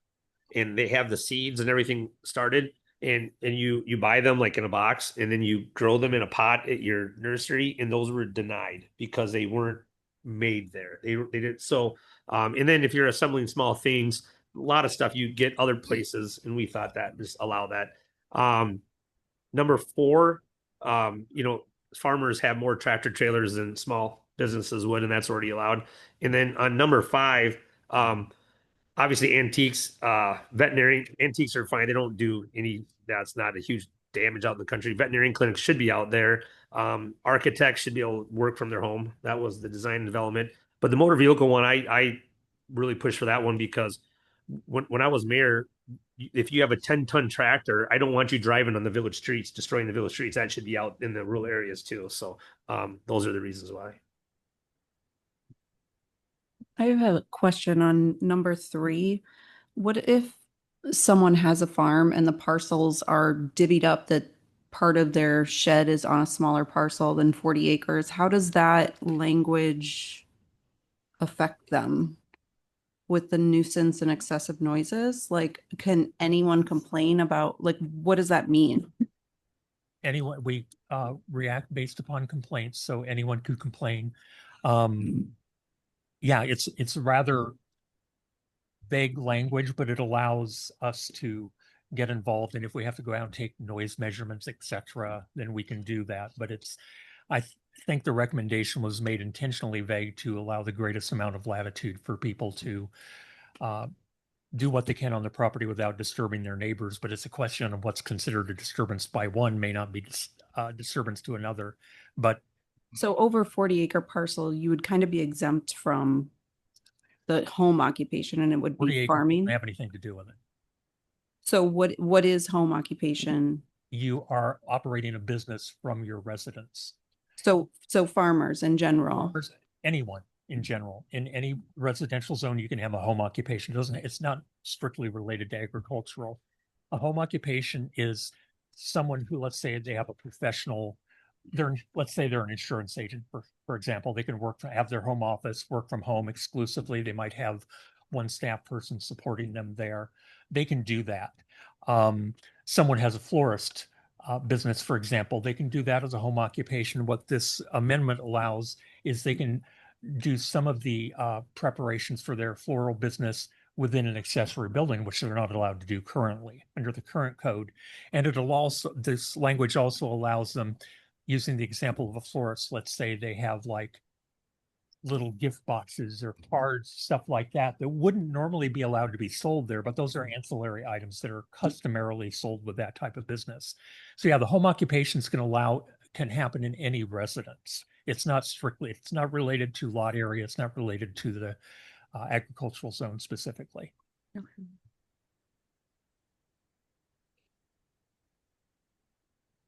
and they have the seeds and everything started, and you buy them like in a box, and then you grow them in a pot at your nursery, and those were denied because they weren't made there. They did so. And then if you're assembling small things, a lot of stuff you get other places, and we thought that just allow that. Number 4, farmers have more tractor trailers than small businesses would, and that's already allowed. And then on number 5, obviously antiques, veterinary antiques are fine. They don't do any, that's not a huge damage out in the country. Veterinarian clinics should be out there. Architects should be able to work from their home. That was the design and development. But the motor vehicle one, I really pushed for that one because when I was mayor, if you have a 10-ton tractor, I don't want you driving on the village streets, destroying the village streets. That should be out in the rural areas too. So those are the reasons why. I have a question on number 3. What if someone has a farm and the parcels are divvied up that part of their shed is on a smaller parcel than 40 acres? How does that language affect them with the nuisance and excessive noises? Like, can anyone complain about, like, what does that mean? Anyone, we react based upon complaints, so anyone could complain. Yeah, it's rather vague language, but it allows us to get involved. And if we have to go out and take noise measurements, etc., then we can do that. But I think the recommendation was made intentionally vague to allow the greatest amount of latitude for people to do what they can on their property without disturbing their neighbors. But it's a question of what's considered a disturbance by one may not be disturbance to another. But so over 40-acre parcel, you would kind of be exempt from the home occupation, and it would be farming. Don't have anything to do with it. So what is home occupation? You are operating a business from your residence. So farmers in general. Farmers, anyone in general, in any residential zone, you can have a home occupation. It's not strictly related to agricultural. A home occupation is someone who, let's say they have a professional, let's say they're an insurance agent, for example. They can have their home office, work from home exclusively. They might have one staff person supporting them there. They can do that. Someone has a florist business, for example, they can do that as a home occupation. What this amendment allows is they can do some of the preparations for their floral business within an accessory building, which they're not allowed to do currently under the current code. And this language also allows them, using the example of a florist, let's say they have like little gift boxes or cards, stuff like that, that wouldn't normally be allowed to be sold there, but those are ancillary items that are customarily sold with that type of business. So yeah, the home occupations can happen in any residence. It's not related to lot area. It's not related to the agricultural zone specifically.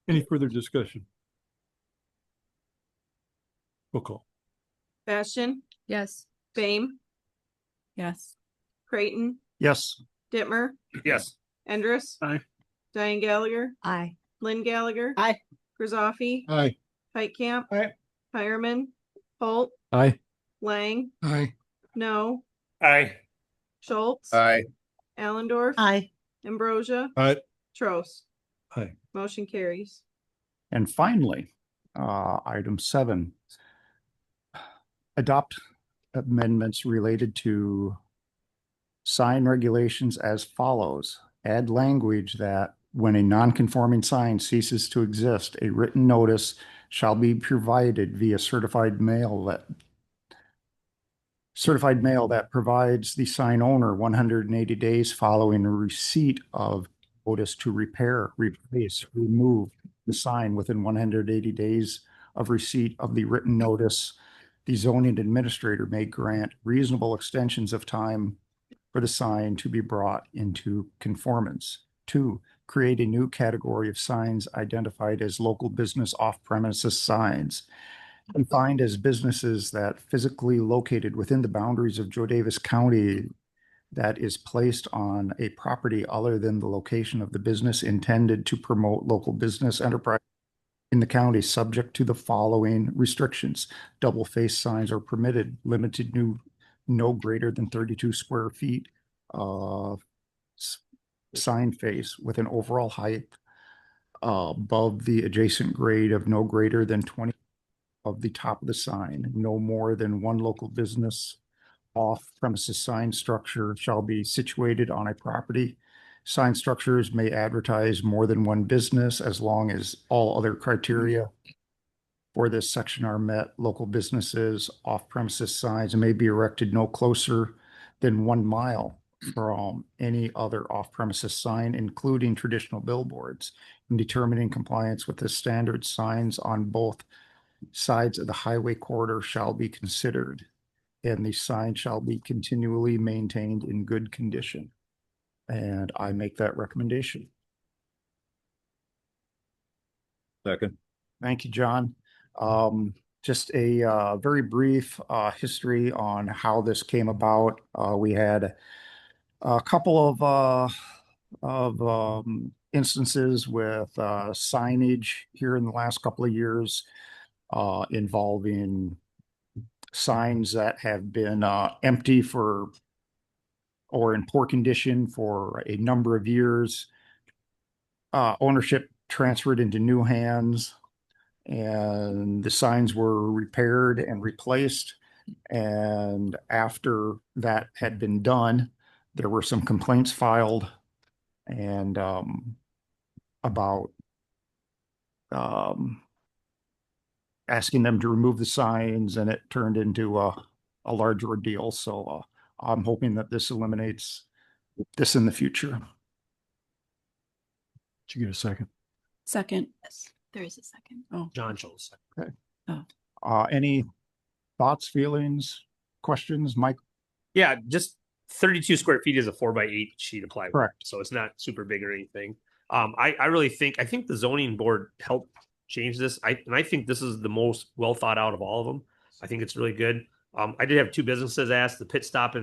Any further discussion? Roll call. Bastian, Yes. Fame, Yes. Creighton, Yes. Dittmer, Yes. Endres. Aye. Diane Gallagher, Aye. Lynn Gallagher. Aye. Grisaffi, Aye. Heitkamp. Aye. Hireman, Holt, Aye. Lang, Aye. No, Aye. Schultz. Aye. Allendorf. Aye. Ambrosia, Aye. Trost. Aye. Motion carries. And finally, item 7, adopt amendments related to sign regulations as follows. Add language that when a non-conforming sign ceases to exist, a written notice shall be provided via certified mail that provides the sign owner 180 days following a receipt of notice to repair, replace, remove the sign within 180 days of receipt of the written notice. The zoning administrator may grant reasonable extensions of time for the sign to be brought into conformance. 2, create a new category of signs identified as local business off-premises signs, defined as businesses that physically located within the boundaries of Joe Davis County that is placed on a property other than the location of the business intended to promote local business enterprise in the county, subject to the following restrictions. Double-faced signs are permitted, limited to no greater than 32 square feet of sign face with an overall height above the adjacent grade of no greater than 20 of the top of the sign. No more than one local business off-premises sign structure shall be situated on a property. Sign structures may advertise more than one business as long as all other criteria for this section are met. Local businesses off-premises signs may be erected no closer than 1 mile from any other off-premises sign, including traditional billboards. In determining compliance with the standard, signs on both sides of the highway corridor shall be considered, and the sign shall be continually maintained in good condition. And I make that recommendation. Second. Thank you, John. Just a very brief history on how this came about. We had a couple of instances with signage here in the last couple of years involving signs that have been empty or in poor condition for a number of years. Ownership transferred into new hands, and the signs were repaired and replaced. And after that had been done, there were some complaints filed and about asking them to remove the signs, and it turned into a large ordeal. So I'm hoping that this eliminates this in the future. Did you get a second? Second. Yes, there is a second. Oh, John Schultz. Okay. Oh. Any thoughts, feelings, questions, Mike? Yeah, just 32 square feet is a 4x8 sheet of plywood. Correct. So it's not super big or anything. I really think the zoning board helped change this. I think this is the most well thought out of all of them. I think it's really good. I did have 2 businesses ask. The Pit Stop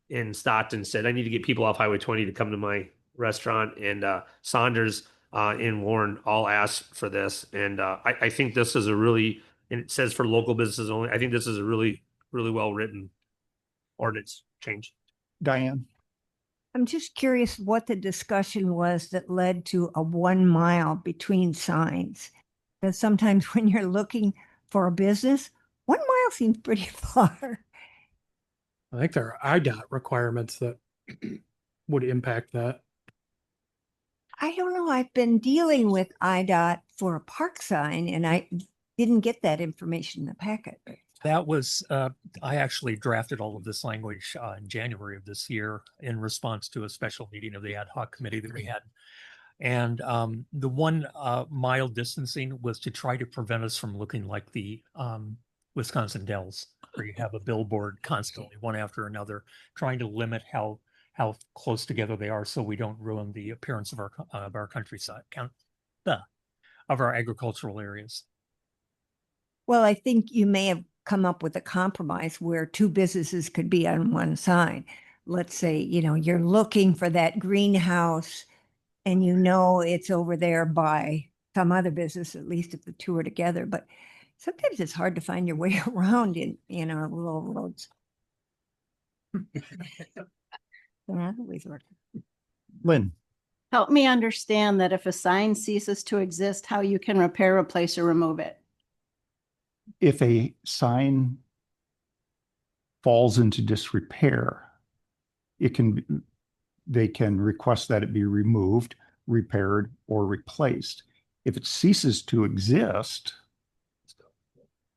in Stockton said, I need to get people off Highway 20 to come to my restaurant. And Saunders in Warren all asked for this. And I think this is and it says for local businesses only. I think this is a really, really well written ordinance change. Diane? I'm just curious what the discussion was that led to a 1 mile between signs. Because sometimes when you're looking for a business, 1 mile seems pretty far. I think there are IDOT requirements that would impact that. I don't know. I've been dealing with IDOT for a park sign, and I didn't get that information in the packet. That was, I actually drafted all of this language in January of this year in response to a special meeting of the ad hoc committee that we had. And the one mild distancing was to try to prevent us from looking like the Wisconsin Dells, where you have a billboard constantly, one after another, trying to limit how close together they are, so we don't ruin the appearance of our countryside, of our agricultural areas. Well, I think you may have come up with a compromise where two businesses could be on one side. Let's say, you're looking for that greenhouse and it's over there by some other business, at least if the two are together. But sometimes it's hard to find your way around in our rural roads. They're not always working. Lynn, Help me understand that if a sign ceases to exist, how you can repair, replace, or remove it. if a sign falls into disrepair, they can request that it be removed, repaired, or replaced. If it ceases to exist,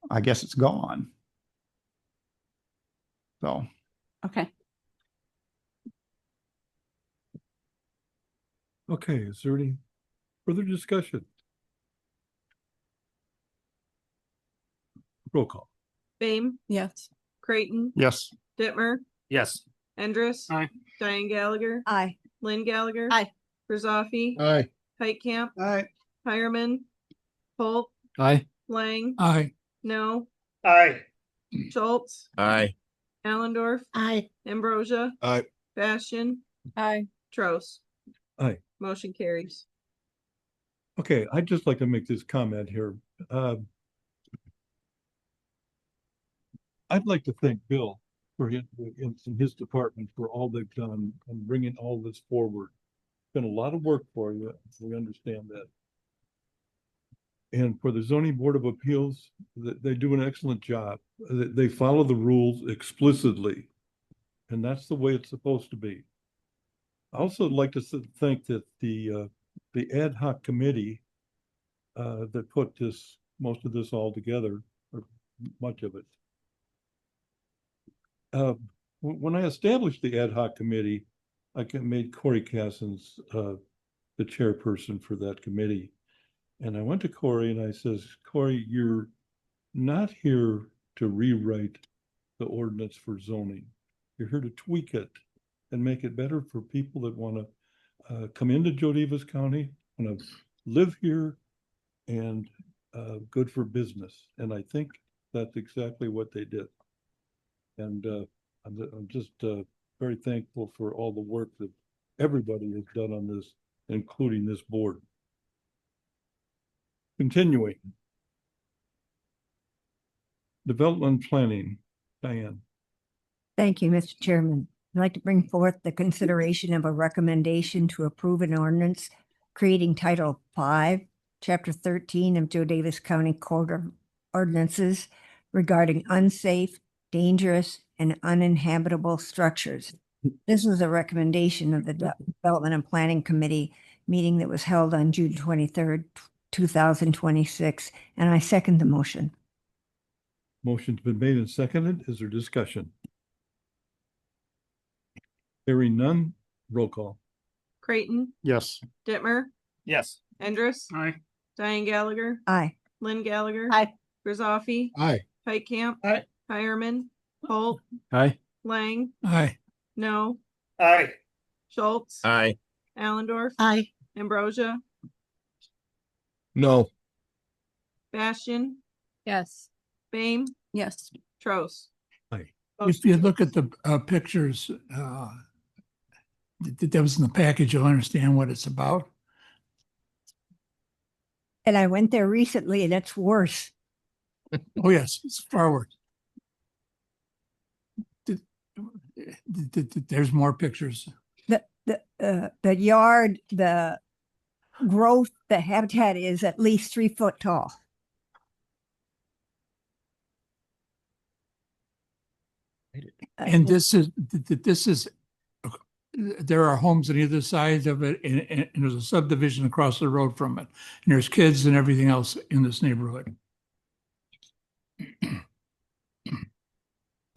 I guess it's gone. So. Okay. Okay, is there any further discussion? Roll call. Bame, Yes. Creighton, Yes. Dittmer, Yes. Endres. Aye. Diane Gallagher. Aye. Lynn Gallagher. Aye. Rosoffi. Aye. Heitkamp. Aye. Hireman. Holt. Aye. Lang. Aye. No. Aye. Schultz. Aye. Allendorf. Aye. Ambrosia. Aye. Bastian. Aye. Trost. Aye. Motion carries. Okay, I'd just like to make this comment here. I'd like to thank Bill for his department for all they've done and bringing all this forward. Been a lot of work for you. We understand that. And for the Zoning Board of Appeals, they do an excellent job. They follow the rules explicitly, and that's the way it's supposed to be. I also like to thank that the ad hoc committee that put most of this all together, or much of it. When I established the ad hoc committee, I made Corey Cassens the chairperson for that committee. And I went to Corey and I says, Corey, you're not here to rewrite the ordinance for zoning. You're here to tweak it and make it better for people that want to come into Jodivas County, want to live here, and good for business. And I think that's exactly what they did. And I'm just very thankful for all the work that everybody has done on this, including this board. Continuing. Development planning, Diane. Thank you, Mr. Chairman. I'd like to bring forth the consideration of a recommendation to approve an ordinance creating Title 5, Chapter 13 of Joe Davis County Code of Ordinances regarding unsafe, dangerous, and uninhabitable structures. This was a recommendation of the Development and Planning Committee meeting that was held on June 23rd, 2026, and I second the motion. Motion's been made and seconded. Is there discussion? Hearing none, roll call. Creighton. Yes. Dittmer. Yes. Endres. Aye. Diane Gallagher. Aye. Lynn Gallagher. Aye. Rosoffi. Aye. Heitkamp. Aye. Hireman. Holt. Aye. Lang. Aye. No. Aye. Schultz. Aye. Allendorf. Aye. Ambrosia. No. Bastian. Yes. Bame. Yes. Trost. Aye. If you look at the pictures that was in the package, you'll understand what it's about. And I went there recently and it's worse. Oh, yes, it's far worse. There's more pictures. The yard, the growth, the habitat is at least 3 foot tall. And this is, there are homes on either side of it, and there's a subdivision across the road from it. And there's kids and everything else in this neighborhood.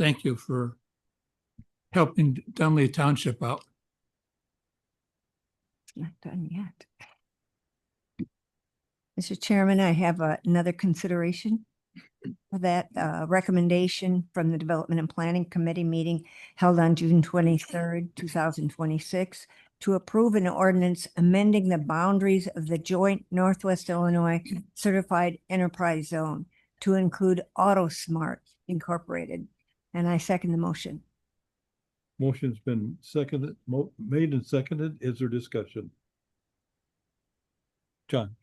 thank you for helping Dunley Township out. It's not done yet. Mr. Chairman, I have another consideration for that recommendation from the Development and Planning Committee meeting held on June 23rd, 2026, to approve an ordinance amending the boundaries of the joint Northwest Illinois Certified Enterprise Zone to include AutoSmart Incorporated. And I second the motion. Motion's been seconded, made and seconded. Is there discussion? John?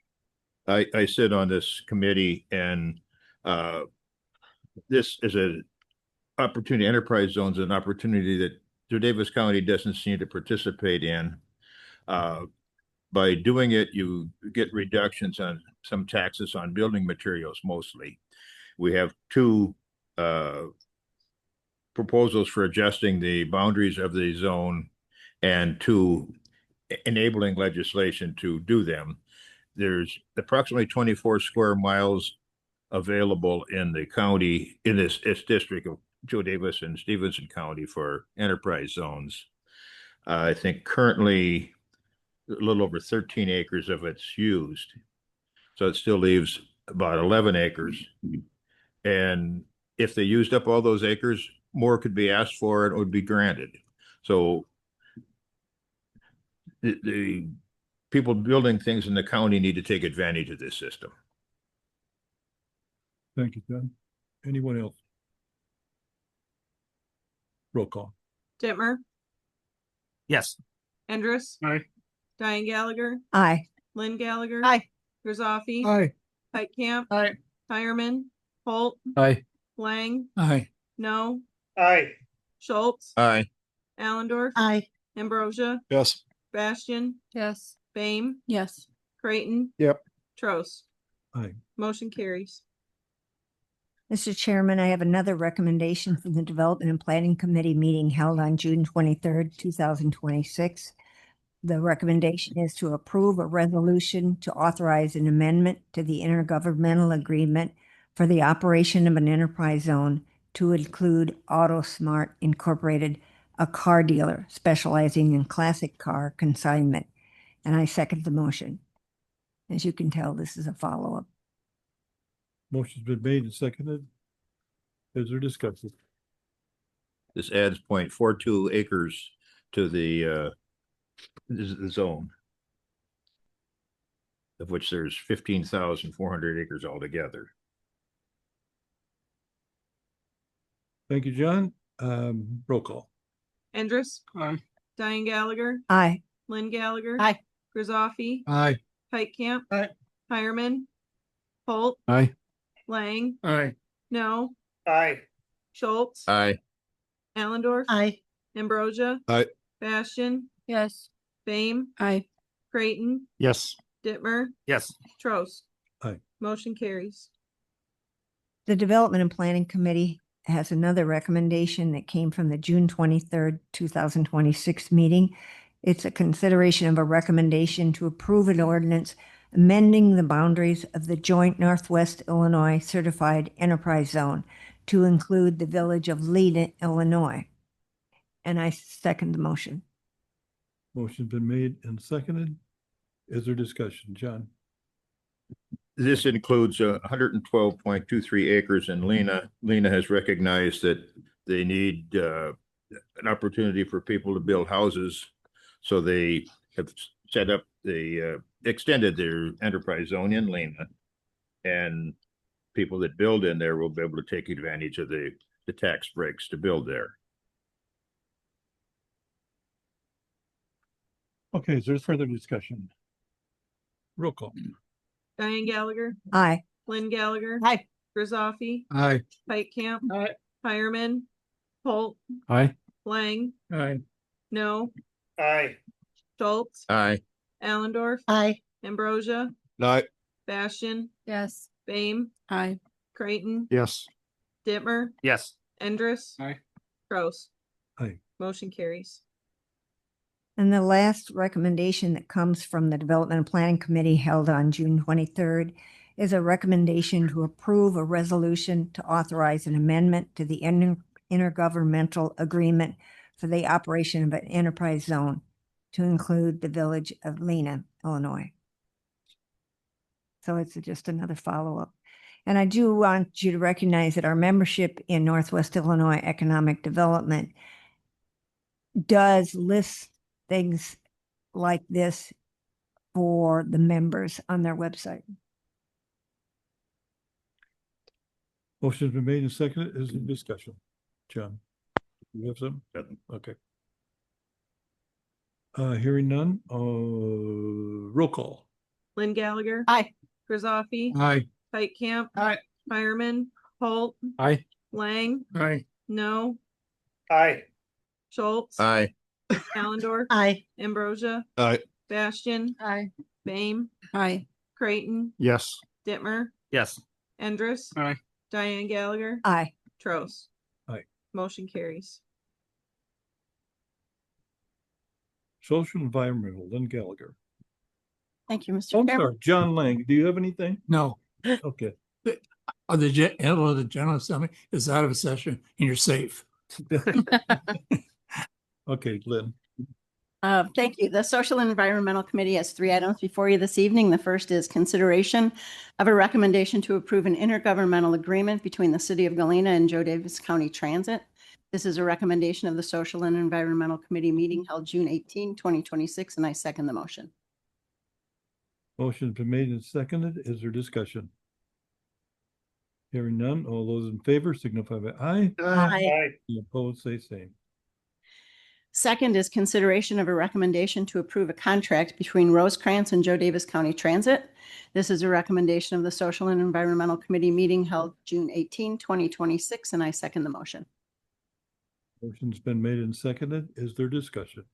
I sit on this committee, and this is an opportunity. Enterprise zones, an opportunity that Davis County doesn't seem to participate in. By doing it, you get reductions on some taxes on building materials mostly. We have two proposals for adjusting the boundaries of the zone and two enabling legislation to do them. There's approximately 24 square miles available in the county, in this district of Joe Davis and Stevenson County for enterprise zones. I think currently a little over 13 acres of it's used. So it still leaves about 11 acres. And if they used up all those acres, more could be asked for and it would be granted. So the people building things in the county need to take advantage of this system. Thank you, John. Anyone else? Roll call. Dittmer, Yes. Endres, Aye. Diane Gallagher, Aye. Lynn Gallagher. Aye. Griswold. Aye. Pike Camp. Aye. Hireman, Holt, Aye. Lang, Aye. No, Aye. Schultz, Aye. Allendorf, Aye. Ambrosia, Yes. Bastian, Yes. Bame, Yes. Creighton. Yep. Trost. Aye. Motion carries. Mr. Chairman, I have another recommendation from the Development and Planning Committee meeting held on June 23rd, 2026. The recommendation is to approve a resolution to authorize an amendment to the intergovernmental agreement for the operation of an enterprise zone to include AutoSmart Incorporated, a car dealer specializing in classic car consignment. And I second the motion. As you can tell, this is a follow-up. Motion's been made and seconded. Is there discussion? This adds 0.42 acres to the zone, of which there's 15,400 acres altogether. Thank you, John. Roll call. Endres, Aye. Diane Gallagher, Aye. Lynn Gallagher. Aye. Griswold. Aye. Pike Camp. Aye. Hireman, Holt, Aye. Lang, Aye. No, Aye. Schultz, Aye. Allendorf, Aye. Ambrosia, Aye. Bastian, Yes. Bame, Aye. Creighton, Yes. Dittmer, Yes. Trost. Aye. Motion carries. The Development and Planning Committee has another recommendation that came from the June 23rd, 2026 meeting. It's a consideration of a recommendation to approve an ordinance amending the boundaries of the joint Northwest Illinois Certified Enterprise Zone to include the village of Lena, Illinois. And I second the motion. Motion's been made and seconded. Is there discussion, John? This includes 112.23 acres in Lena. Lena has recognized that they need an opportunity for people to build houses. So they have set up extended their enterprise zone in Lena, and people that build in there will be able to take advantage of the tax breaks to build there. Okay, is there further discussion? Roll call. Diane Gallagher, Aye. Lynn Gallagher. Aye. Griswold. Aye. Pike Camp. Aye. Hireman, Holt, Aye. Lang, Aye. No, Aye. Schultz, Aye. Allendorf, Aye. Ambrosia, Aye. Bastian, Yes. Bame, Aye. Creighton, Yes. Dittmer, Yes. Endres. Aye. Trost. Aye. Motion carries. And the last recommendation that comes from the Development and Planning Committee held on June 23rd is a recommendation to approve a resolution to authorize an amendment to the intergovernmental agreement for the operation of an enterprise zone to include the village of Lena, Illinois. So it's just another follow-up. And I do want you to recognize that our membership in Northwest Illinois Economic Development does list things like this for the members on their website. Motion's been made and seconded. Is there discussion? John, you have something? Okay. Hearing none, roll call. Lynn Gallagher. Aye. Griswold. Aye. Camp. Aye. Fireman. Holt. Aye. Lang. Aye. No. Aye. Schultz. Aye. Allendorf. Aye. Ambrosia. Aye. Bastian. Aye. Bame. Aye. Creighton. Yes. Dittmer. Yes. Endres. Aye. Diane Gallagher. Aye. Trost. Aye. Motion carries. Social Environmental, Lynn Gallagher. Thank you, Oh, Mr. I'm Chairman. sorry, John Lang. Do you have anything? No. Okay. The General Assembly is out of session and you're safe. Okay, Lynn. Thank you. The Social and Environmental Committee has 3 items before you this evening. The first is consideration of a recommendation to approve an intergovernmental agreement between the City of Galena and Joe Davis County Transit. This is a recommendation of the Social and Environmental Committee meeting held June 18, 2026, and I second the motion. Motion's been made and seconded. Is there discussion? Hearing none, all those in favor signify by aye. Aye. Any opposed, say same. Second is consideration of a recommendation to approve a contract between Rosecrans and Joe Davis County Transit. This is a recommendation of the Social and Environmental Committee meeting held June 18, 2026, and I second the motion. Motion's been made and seconded. Is there discussion?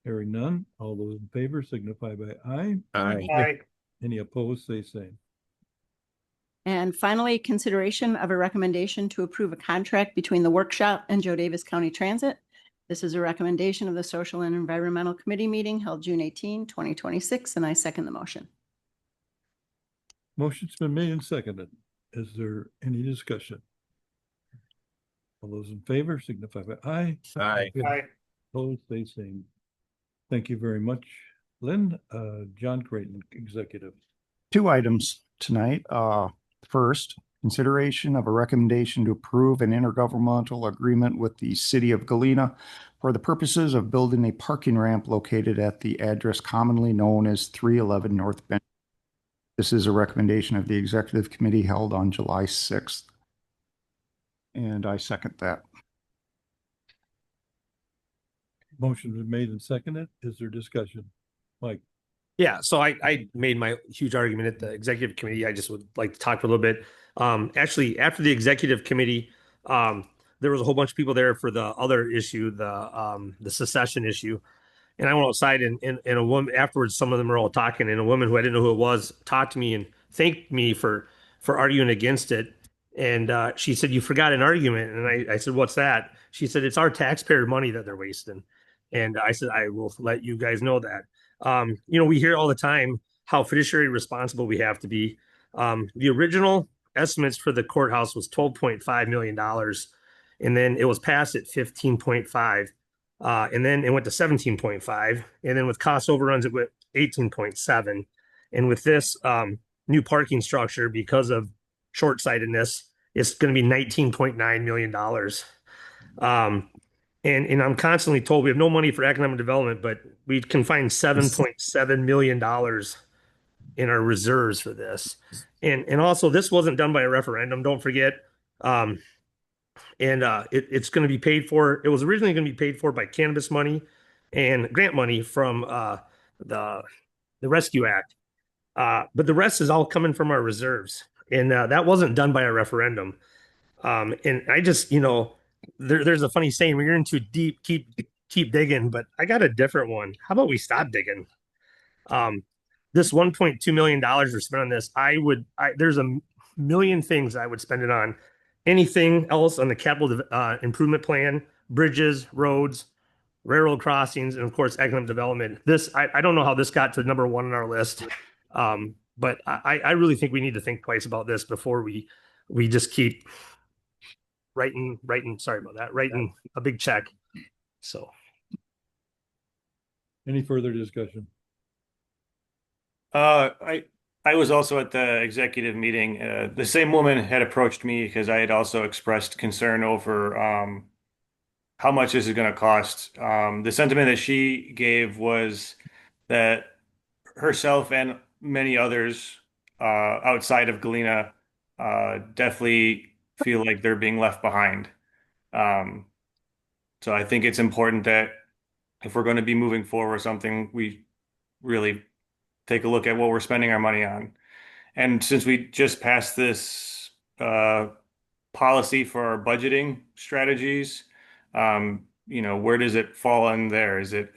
Hearing none, all those in favor signify by aye. Aye. Any opposed, say same. And finally, consideration of a recommendation to approve a contract between the workshop and Joe Davis County Transit. This is a recommendation of the Social and Environmental Committee meeting held June 18, 2026, and I second the motion. Motion's been made and seconded. Is there any discussion? All those in favor signify by aye. Aye. Aye. Opposed, say same. Thank you very much, Lynn. John Creighton, Executive. 2 items tonight. First, consideration of a recommendation to approve an intergovernmental agreement with the City of Galena for the purposes of building a parking ramp located at the address commonly known as 311 North Bench. This is a recommendation of the Executive Committee held on July 6th. And I second that. Motion been made and seconded. Is there discussion? Mike? Yeah, so I made my huge argument at the executive committee. I just would like to talk for a little bit. Actually, after the executive committee, there was a whole bunch of people there for the other issue, the secession issue. And I went outside and a woman afterwards, some of them were all talking, and a woman who I didn't know who it was talked to me and thanked me for arguing against it. And she said, "You forgot an argument." And I said, "What's that?" She said, "It's our taxpayer money that they're wasting." And I said, "I will let you guys know that." We hear all the time how fiduciary responsible we have to be. The original estimates for the courthouse was $12.5 million. And then it was passed at 15.5. And then it went to 17.5. And then with cost overruns, it went 18.7. And with this new parking structure, because of short-sightedness, it's going to be $19.9 million. And I'm constantly told we have no money for economic development, but we can find $7.7 million in our reserves for this. And also, this wasn't done by a referendum, don't forget. It's going to be paid for. It was originally going to be paid for by cannabis money and grant money from the Rescue Act. But the rest is all coming from our reserves. And that wasn't done by a referendum. And I just, there's a funny saying, when you're in too deep, keep digging, but I got a different one. How about we stop digging? This $1.2 million we're spent on this, there's a million things I would spend it on. Anything else on the capital improvement plan, bridges, roads, railroad crossings, and of course, economic development. This, I don't know how this got to number 1 on our list. But I really think we need to think twice about this before we just keep sorry about that, writing a big check. So. Any further discussion? I was also at the executive meeting. The same woman had approached me because I had also expressed concern over how much this is going to cost. The sentiment that she gave was that herself and many others outside of Galena definitely feel like they're being left behind. So I think it's important that if we're going to be moving forward with something, we really take a look at what we're spending our money on. And since we just passed this policy for our budgeting strategies, where does it fall in there? Is it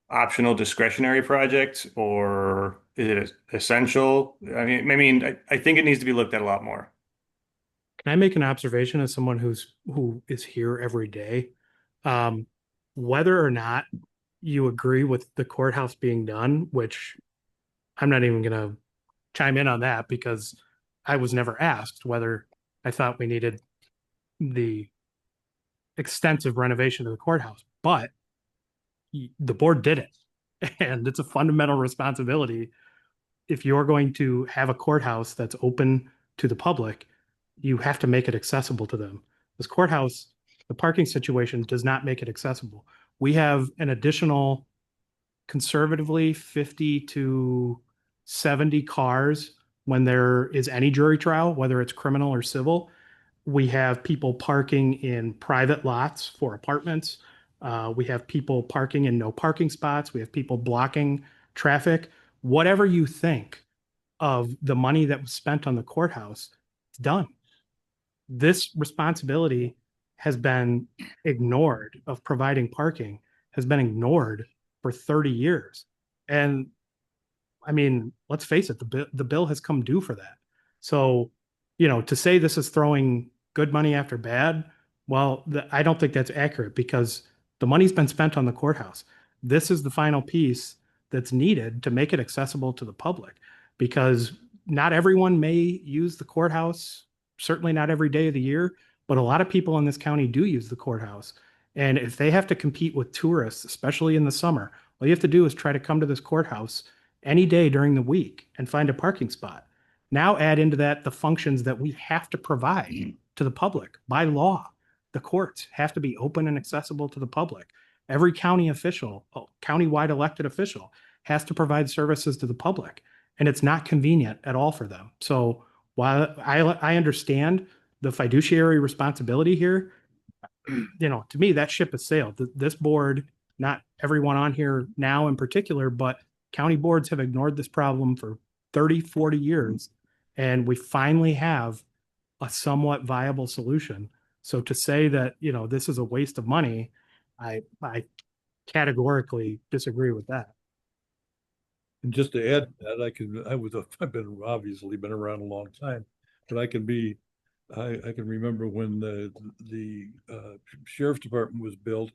optional discretionary project or is it essential? I think it needs to be looked at a lot more. Can I make an observation as someone who is here every day? Whether or not you agree with the courthouse being done, which I'm not even going to chime in on that because I was never asked whether I thought we needed the extensive renovation of the courthouse, but the board did it. And it's a fundamental responsibility. If you're going to have a courthouse that's open to the public, you have to make it accessible to them. This courthouse, the parking situation does not make it accessible. We have an additional conservatively 50 to 70 cars when there is any jury trial, whether it's criminal or civil. We have people parking in private lots for apartments. We have people parking in no parking spots. We have people blocking traffic. Whatever you think of the money that was spent on the courthouse, it's done. This responsibility has been ignored of providing parking, has been ignored for 30 years. And I mean, let's face it, the bill has come due for that. So, to say this is throwing good money after bad, well, I don't think that's accurate because the money's been spent on the courthouse. This is the final piece that's needed to make it accessible to the public because not everyone may use the courthouse, certainly not every day of the year, but a lot of people in this county do use the courthouse. And if they have to compete with tourists, especially in the summer, all you have to do is try to come to this courthouse any day during the week and find a parking spot. Now add into that the functions that we have to provide to the public by law. The courts have to be open and accessible to the public. Every county official, countywide elected official, has to provide services to the public, and it's not convenient at all for them. So while I understand the fiduciary responsibility here, to me, that ship has sailed. This board, not everyone on here now in particular, but county boards have ignored this problem for 30, 40 years, and we finally have a somewhat viable solution. So to say that, this is a waste of money, I categorically disagree with that. And just to add to that, I've been obviously been around a long time, but I can remember when the sheriff's department was built,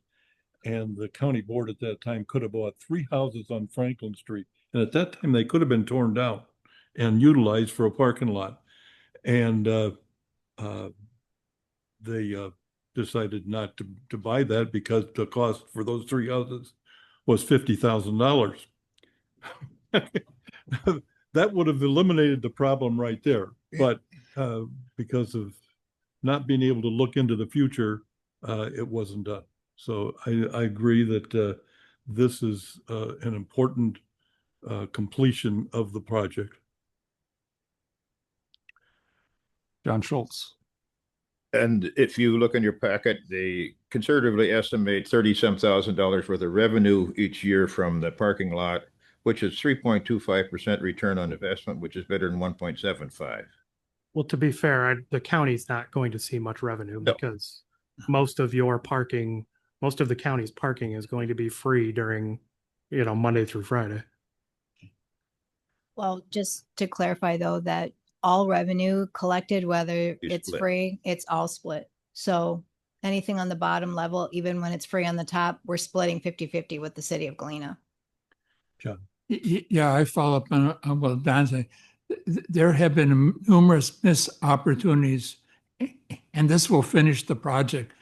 and the county board at that time could have bought 3 houses on Franklin Street, and at that time they could have been torn down and utilized for a parking lot, and they decided not to buy that because the cost for those 3 houses was $50,000. That would have eliminated the problem right there, but because of not being able to look into the future, it wasn't done. So I agree that this is an important completion of the project. John Schultz. And if you look in your packet, they conservatively estimate $30-some thousand worth of revenue each year from the parking lot, which is 3.25% return on investment, which is better than 1.75. Well, to be fair, the county's not going to see much revenue because most of the county's parking is going to be free during, Monday through Friday. Well, just to clarify though, that all revenue collected, whether it's split. free, it's all split. So anything on the bottom level, even when it's free on the top, we're splitting 50-50 with the city of Galena. John. Yeah, I follow up on what Don said. There have been numerous missed opportunities and this will finish the project.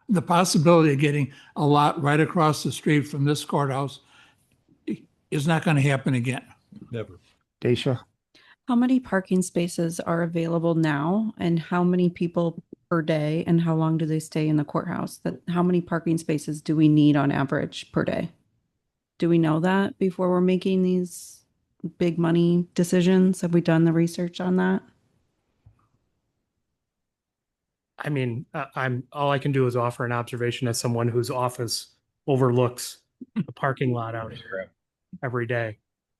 The possibility of getting a lot right across the street from this courthouse is not going to happen again. Never. Dacia? How many parking spaces are available now and how many people per day and how long do they stay in the courthouse? How many parking spaces do we need on average per day? Do we know that before we're making these big money decisions? Have we done the research on that? I mean, all I can do is offer an observation as someone whose office overlooks the parking lot out here every day.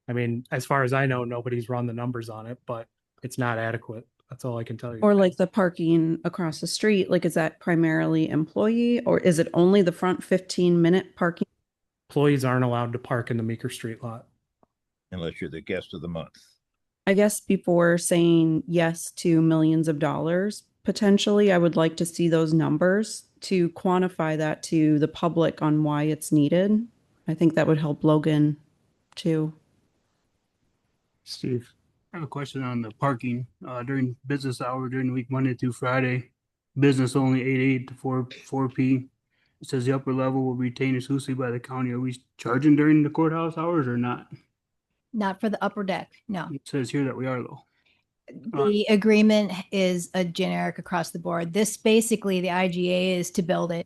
I mean, as far as I know, nobody's run the numbers on it, but it's not adequate. That's all I can tell you. Or like the parking across the street, like is that primarily employee or is it only the front 15-minute parking? Employees aren't allowed to park in the Meeker Street lot. Unless you're the guest of the month. I guess before saying yes to millions of dollars, potentially, I would like to see those numbers to quantify that to the public on why it's needed. I think that would help Logan too. Steve, I have a question on the parking during business hour during the week, Monday through Friday. Business only 8 to 4 p. It says the upper level will be retained exclusively by the county. Are we charging during the courthouse hours or not? Not for the upper deck, no. It says here that we are though. The agreement is a generic across the board. This basically, the IGA is to build it.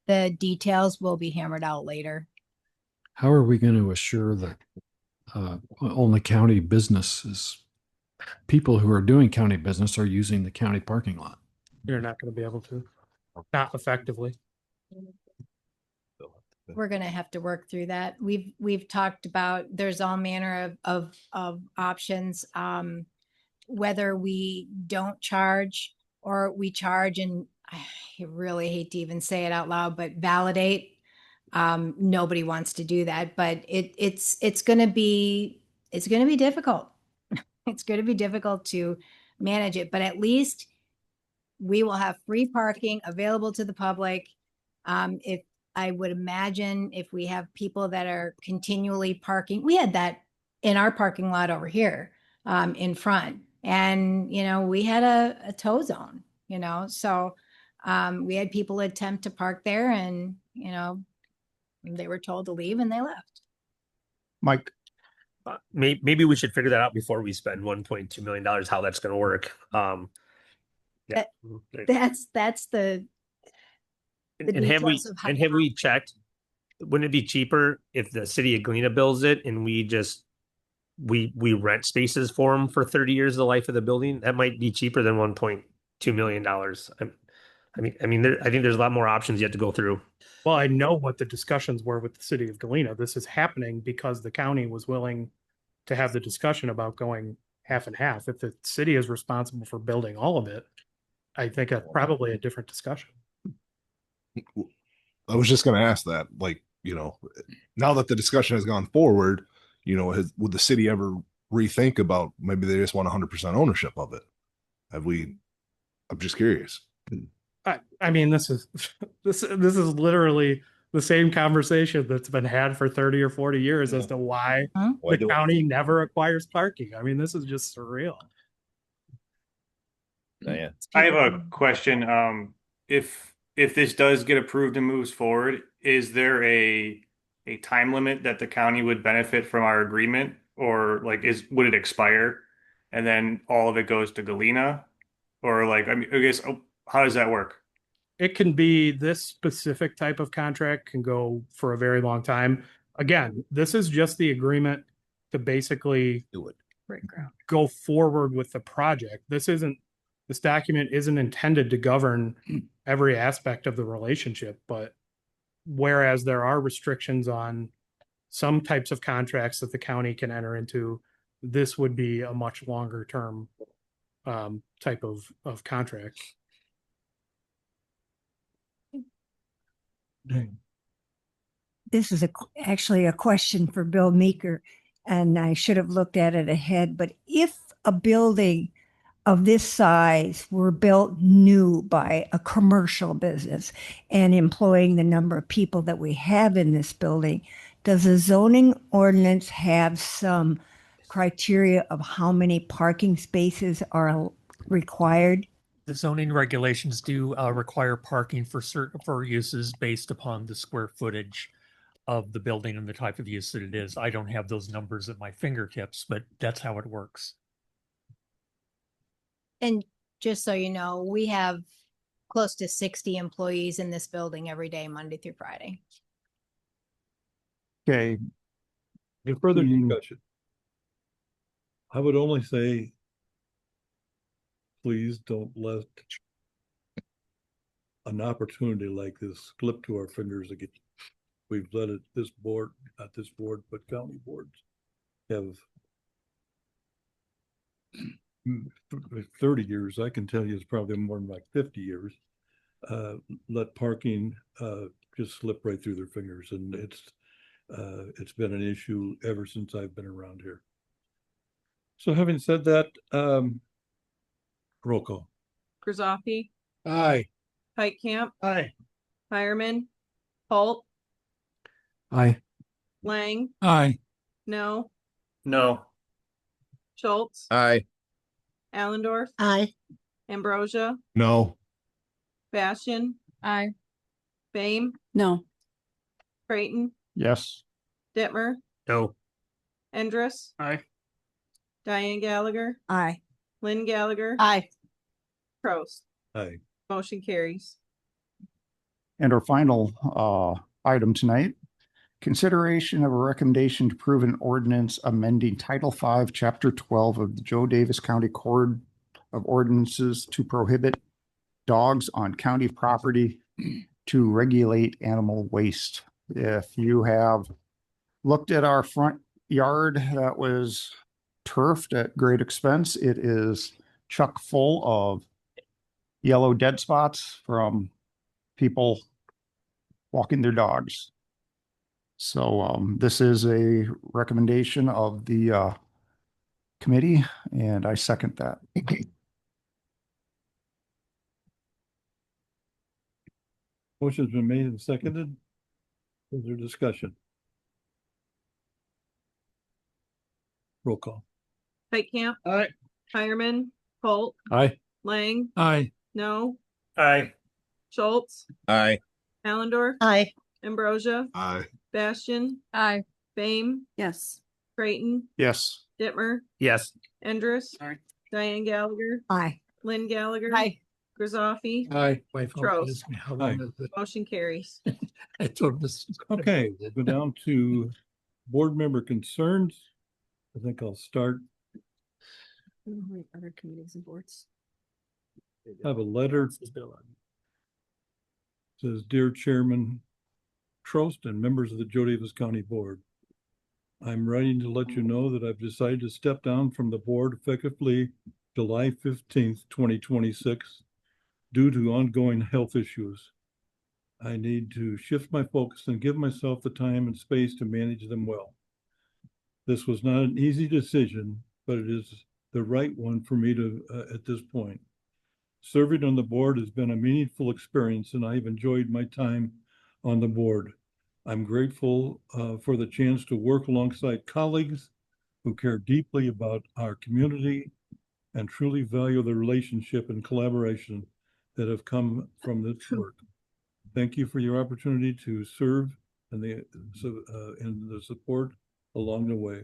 The details will be hammered out later. How are we going to assure that only county businesses, people who are doing county business are using the county parking lot? You're not going to be able to, not effectively. We're going to have to work through that. We've talked about, there's all manner of options. Whether we don't charge or we charge, and I really hate to even say it out loud, but validate. Nobody wants to do that, but it's going to be difficult. It's going to be difficult to manage it, but at least we will have free parking available to the public. If I would imagine if we have people that are continually parking, we had that in our parking lot over here in front. And, we had a tow zone, so we had people attempt to park there and, they were told to leave and they left. Mike? Maybe we should figure that out before we spend $1.2 million, how that's going to work. Yeah. That's the And have we checked, wouldn't it be cheaper if the city of Galena builds it and we rent spaces for them for 30 years of the life of the building? That might be cheaper than $1.2 million. I think there's a lot more options yet to go through. Well, I know what the discussions were with the city of Galena. This is happening because the county was willing to have the discussion about going half and half. If the city is responsible for building all of it, I think that's probably a different discussion. I was just going to ask that, now that the discussion has gone forward, would the city ever rethink about maybe they just want 100% ownership of it? I'm just curious. I mean, this is literally the same conversation that's been had for 30 or 40 years as to why the county never acquires parking. I mean, this is just surreal. Yeah. I have a question. If this does get approved and moves forward, is there a time limit that the county would benefit from our agreement, or would it expire and then all of it goes to Galena, or I guess how does that work? It can be this specific type of contract can go for a very long time. Again, this is just the agreement to basically go forward with the project. This document isn't intended to govern every aspect of the relationship, but whereas there are restrictions on some types of contracts that the county can enter into, this would be a much longer term type of contract. This is actually a question for Bill Meeker, and I should have looked at it ahead, but if a building of this size were built new by a commercial business and employing the number of people that we have in this building, does the zoning ordinance have some criteria of how many parking spaces are required? The zoning regulations do require parking for certain uses based upon the square footage of the building and the type of use that it is. I don't have those numbers at my fingertips, but that's how it works. And just so you know, we have close to 60 employees in this building every day, Monday through Friday. Okay, Any further discussion? I would only say, please don't let an opportunity like this slip to our fingers again. We've let it, this board, not this board, but county boards have 30 years. I can tell you it's probably more than like 50 years. Let parking just slip right through their fingers, and it's been an issue ever since I've been around here. So having said that, roll call. Griswold, Aye. Heitkamp, Aye. Hireman, Holt, Aye. Lang, Aye. no, No. Schultz, Aye. Allendorf, Aye. Ambrosia, No. Bastian, Aye. Bame, No. Creighton, yes. Dittmer, No. Endress, Aye. Diane Gallagher, Aye. Lynn Gallagher, Aye. Prost. Aye. Motion carries. And our final item tonight, consideration of a recommendation to approve an ordinance amending Title V, Chapter 12 of the Joe Davis County Code of Ordinances to prohibit dogs on county property to regulate animal waste. If you have looked at our front yard that was turfed at great expense, it is chock full of yellow dead spots from people walking their dogs. So this is a recommendation of the committee, and I second that. Motion's been made and seconded. Is there discussion? Roll call. Heitkamp, Aye. Hireman, Holt, Aye. Lang, Aye. no, Aye. Schultz, Aye. Allendorf, Aye. Ambrosia, Aye. Bastian, Aye. Bame, Yes. Creighton, Yes. Dittmer, Yes. Endress, Aye. Diane Gallagher, Aye. Lynn Gallagher, Aye. Griswold, Aye. Trost. How Aye. long is it? Motion carries. I told this. Okay, we'll go down to board member concerns. I think I'll start. Other committees and boards. I have a letter. Says, Dear Chairman Trost and members of the Joe Davis County Board, I'm writing to let you know that I've decided to step down from the board effectively July 15th, 2026, due to ongoing health issues. I need to shift my focus and give myself the time and space to manage them well. This was not an easy decision, but it is the right one for me to at this point. Serving on the board has been a meaningful experience, and I've enjoyed my time on the board. I'm grateful for the chance to work alongside colleagues who care deeply about our community and truly value the relationship and collaboration that have come from this work. Thank you for your opportunity to serve and the support along the way.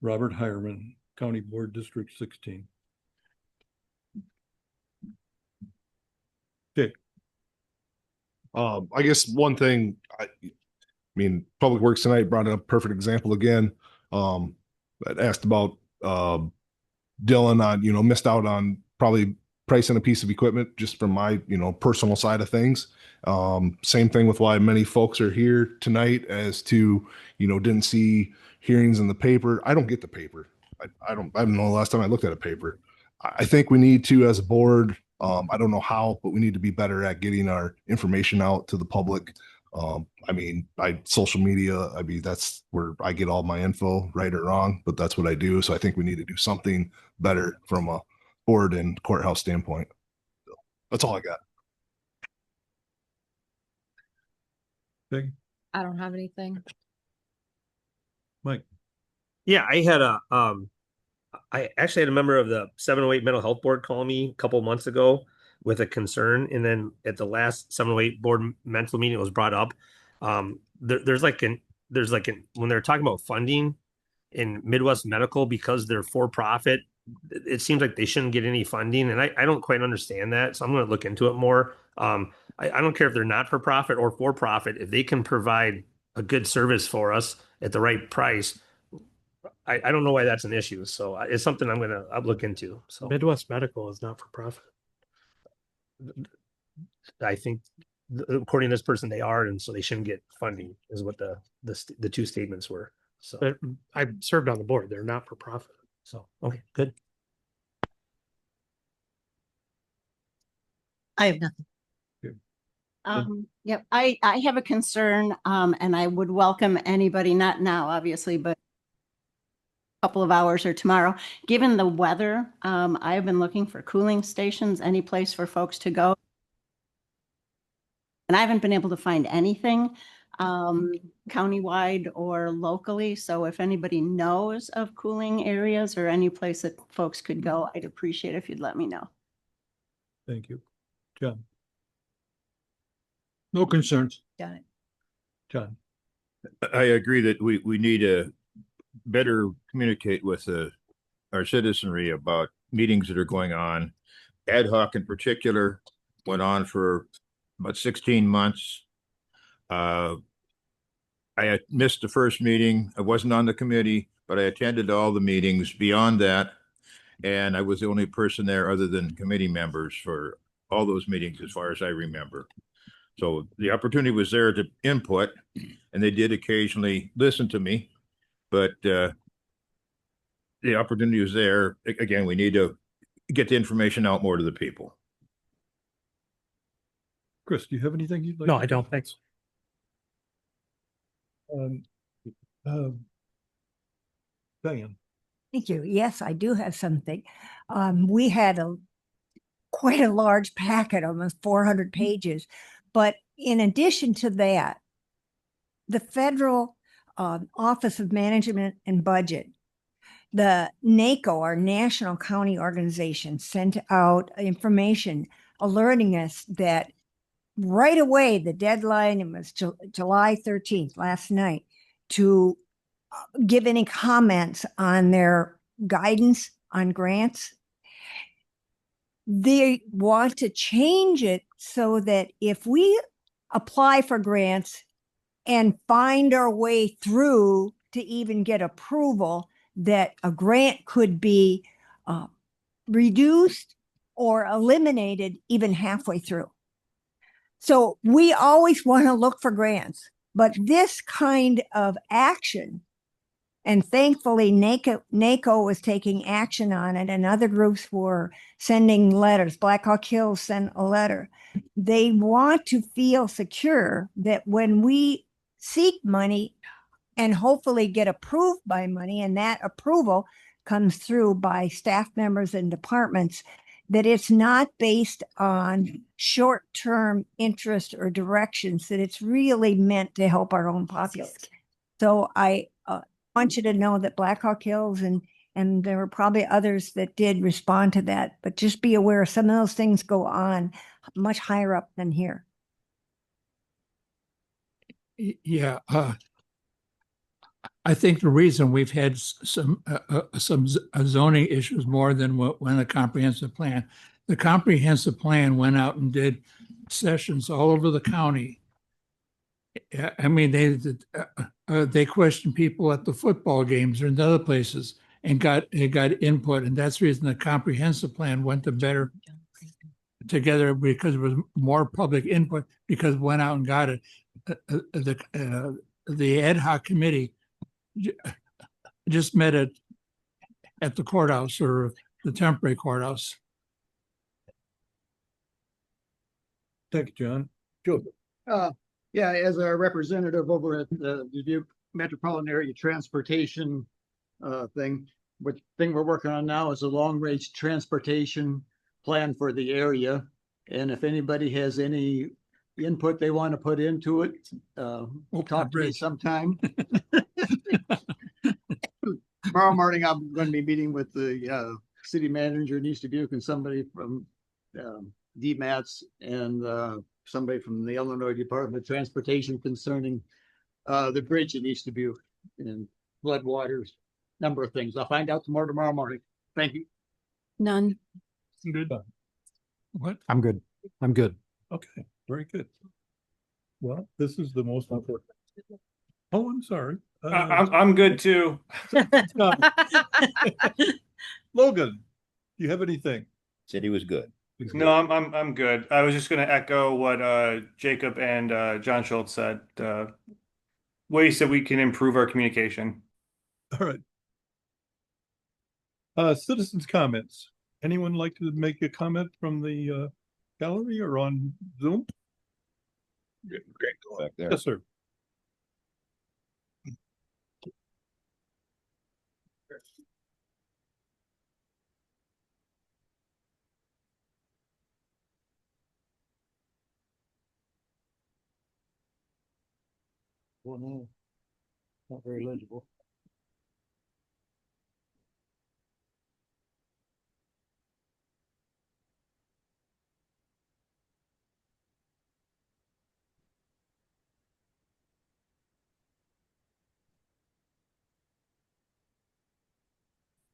Robert Hireman, County Board, District 16. Okay. I guess one thing, I mean, Public Works tonight brought up a perfect example again. I asked about Dylan on, missed out on probably pricing a piece of equipment just from my, personal side of things. Same thing with why many folks are here tonight as to, didn't see hearings in the paper. I don't get the paper. I don't know the last time I looked at a paper. I think we need to, as a board, I don't know how, but we need to be better at getting our information out to the public. Social media, that's where I get all my info, right or wrong, but that's what I do. So I think we need to do something better from a board and courthouse standpoint. So that's all I got. I don't have anything. Mike. Yeah, I had I actually had a member of the 708 Mental Health Board call me a couple of months ago with a concern, and then at the last 708 board mental meeting, it was brought up. There's like when they're talking about funding in Midwest Medical, because they're for profit, it seems like they shouldn't get any funding, and I don't quite understand that, so I'm going to look into it more. I don't care if they're not for profit or for profit, if they can provide a good service for us at the right price. I don't know why that's an issue. So it's something I'll look into. So Midwest Medical is not for profit. I think according to this person, they are, and so they shouldn't get funding is what the two statements were. So But I served on the board. They're not for profit. so okay, good. I have nothing. Yep, I have a concern, and I would welcome anybody, not now, obviously, but a couple of hours or tomorrow. Given the weather, I've been looking for cooling stations, any place for folks to go. And I haven't been able to find anything countywide or locally. So if anybody knows of cooling areas or any place that folks could go, I'd appreciate it if you'd let me know. Thank you. John. No concerns. Got it. John. I agree that we need to better communicate with our citizenry about meetings that are going on. Ad hoc in particular went on for about 16 months. I had missed the first meeting. I wasn't on the committee, but I attended all the meetings beyond that. And I was the only person there other than committee members for all those meetings, as far as I remember. So the opportunity was there to input, and they did occasionally listen to me, but the opportunity was there. Again, we need to get the information out more to the people. Chris, do you have anything you'd like? No, I don't. Thanks. Diane. Thank you. Yes, I do have something. We had quite a large packet, almost 400 pages. But in addition to that, the Federal Office of Management and Budget, the NACO, our National County Organization, sent out information alerting us that right away, the deadline, it was July 13th, last night, to give any comments on their guidance on grants. They want to change it so that if we apply for grants and find our way through to even get approval, that a grant could be reduced or eliminated even halfway through. So we always want to look for grants, but this kind of action, and thankfully NACO was taking action on it, and other groups were sending letters. Black Hawk Hills sent a letter. They want to feel secure that when we seek money and hopefully get approved by money, and that approval comes through by staff members and departments, that it's not based on short-term interest or directions, that it's really meant to help our own populace. So I want you to know that Black Hawk Hills and there were probably others that did respond to that, but just be aware some of those things go on much higher up than here. Yeah, I think the reason we've had some zoning issues more than when the comprehensive plan. The comprehensive plan went out and did sessions all over the county. I mean, they questioned people at the football games or in other places and got input, and that's the reason the comprehensive plan went to better together, because there was more public input, because it went out and got it. The ad hoc committee just met at the courthouse, or the temporary courthouse. Thank you, John. Joe. Yeah, as a representative over at the Dubuque Metropolitan Area Transportation thing, thing we're working on now is a long-range transportation plan for the area. And if anybody has any input they want to put into it, we'll talk to me sometime. tomorrow morning, I'm going to be meeting with the city manager in East Dubuque and somebody from DMATS and somebody from the Illinois Department of Transportation concerning the bridge in East Dubuque and floodwaters, number of things. I'll find out tomorrow morning. Thank you. None. Good. What? I'm good. I'm good. Okay, very good. Well, this is the most important. Oh, I'm sorry. I'm good too. Logan, do you have anything? Said he was good. No, I'm good. I was just going to echo what Jacob and John Schultz said. Ways that we can improve our communication. All right. Citizens' comments. Anyone like to make a comment from the gallery or on Zoom? Great, go back there. Yes, sir. Well, no, not very legible.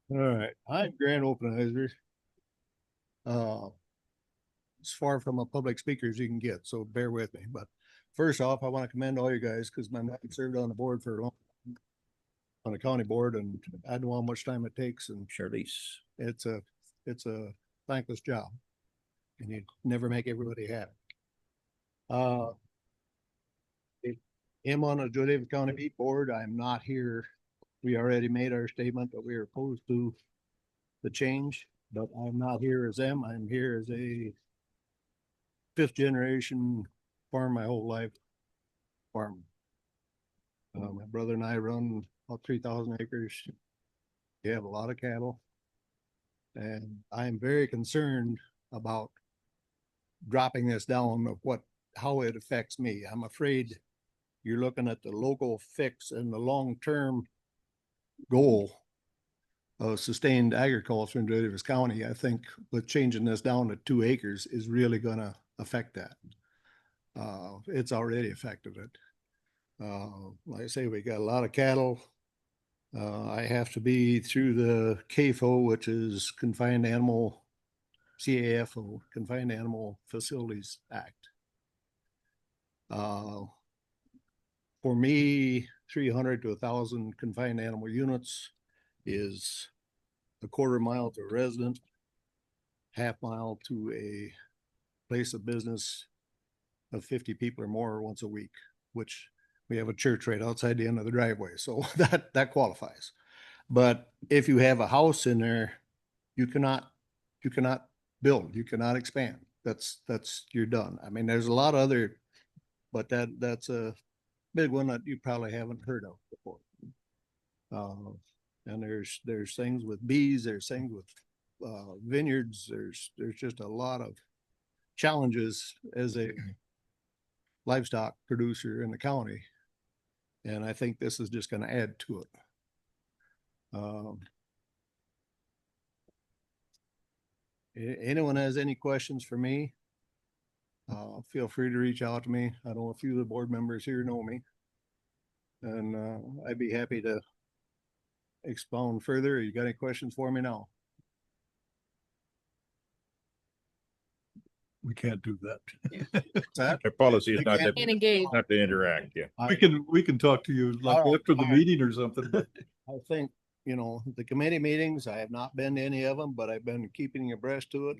All right, I'm Grant Openizer. As far from a public speaker as you can get, so bear with me. But first off, I want to commend all you guys because my mom served on the board for a long time, on the county board, and I know how much time it takes. And Charlize, it's a thankless job, and you never make everybody happy. Him on the Joe Davis County Beat Board. I'm not here. We already made our statement that we are opposed to the change, but I'm not here as them. I'm here as a fifth generation farm my whole life farm. My brother and I run about 3,000 acres. We have a lot of cattle, and I'm very concerned about dropping this down of how it affects me. I'm afraid you're looking at the local fix and the long-term goal of sustained agriculture in Davis County. I think with changing this down to 2 acres is really going to affect that. It's already affected it. Like I say, we got a lot of cattle. I have to be through the CAFO, which is Confined Animal, CAFO, Confined Animal Facilities Act. For me, 300 to 1,000 confined animal units is a quarter mile to a resident, half mile to a place of business of 50 people or more once a week, which we have a church right outside the end of the driveway. So that qualifies. But if you have a house in there, you cannot build, you cannot expand. That's you're done. I mean, there's a lot of other, but that's a big one that you probably haven't heard of before. And there's things with bees, there's things with vineyards, there's just a lot of challenges as a livestock producer in the county. And I think this is just going to add to it. Anyone has any questions for me? Feel free to reach out to me. I know a few of the board members here know me. And I'd be happy to expound further. You got any questions for me now? We can't do that. Our policy is not Can't engage. not to interact. Yeah. We can talk to you like after the meeting or something. I think, the committee meetings, I have not been to any of them, but I've been keeping abreast to it.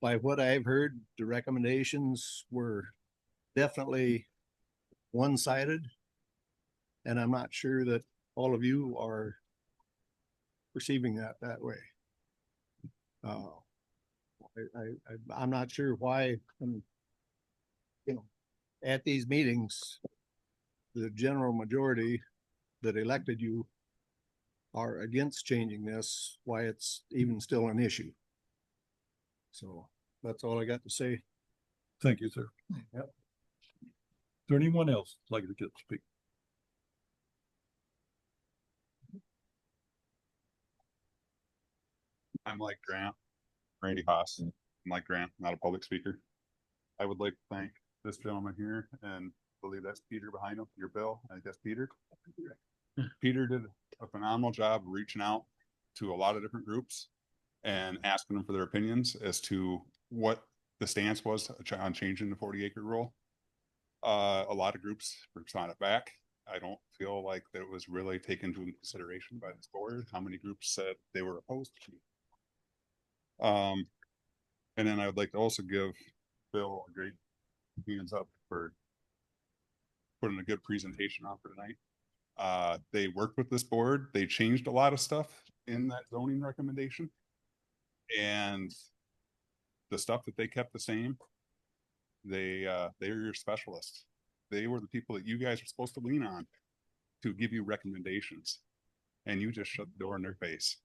By what I've heard, the recommendations were definitely one-sided. And I'm not sure that all of you are perceiving that way. I'm not sure why, at these meetings, the general majority that elected you are against changing this, why it's even still an issue. So that's all I got to say. Thank you, sir. Yep. Is there anyone else like to get to speak? I'm like Grant, Randy Haas. I'm like Grant, not a public speaker. I would like to thank this gentleman here, and I believe that's Peter behind him, your Bill. I think that's Peter. Peter did a phenomenal job reaching out to a lot of different groups and asking them for their opinions as to what the stance was on changing the 40-acre rule. A lot of groups on it back. I don't feel like that it was really taken into consideration by this board. How many groups said they were opposed to it? And then I would like to also give Bill a great hands up for putting a good presentation on for tonight. They worked with this board. They changed a lot of stuff in that zoning recommendation, and the stuff that they kept the same. They're your specialists. They were the people that you guys are supposed to lean on to give you recommendations, and you just shut the door in their face.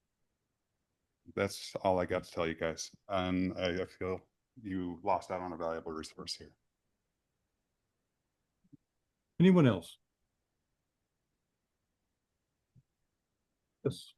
That's all I got to tell you guys, and I feel you lost out on a valuable resource here. Anyone else? Yes.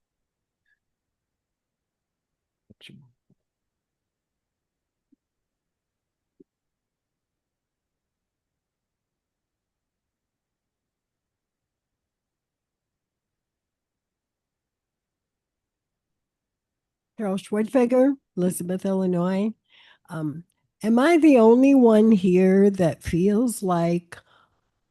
Carol Schweitfeger, Elizabeth, Illinois. Am I the only one here that feels like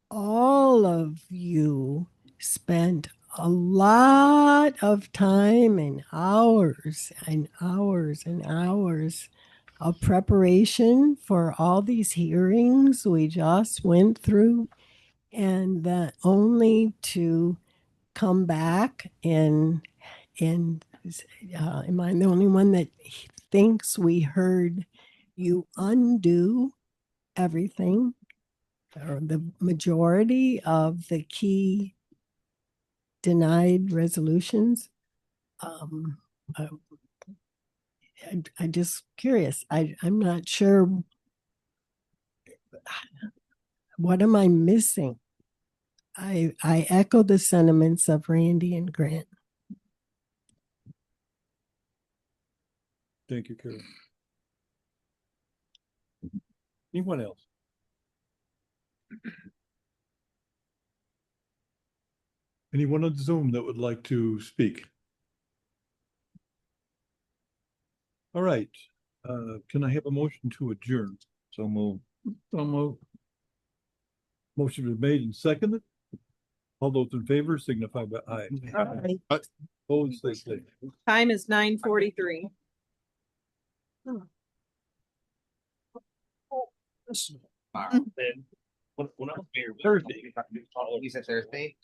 all of you spent a lot of time and hours and hours and hours of preparation for all these hearings we just went through, and that only to come back and am I the only one that thinks we heard you undo everything, or the majority of the key denied resolutions? I'm just curious. I'm not sure. What am I missing? I echo the sentiments of Randy and Grant. Thank you, Carol. Anyone else? Anyone on Zoom that would like to speak? All right. Can I have a motion to adjourn? So move. So move. Motion was made and seconded. All those in favor signify by aye. Aye. Opposed, say nay. Time is 9:43. When I was mayor, Thursday. You said Thursday?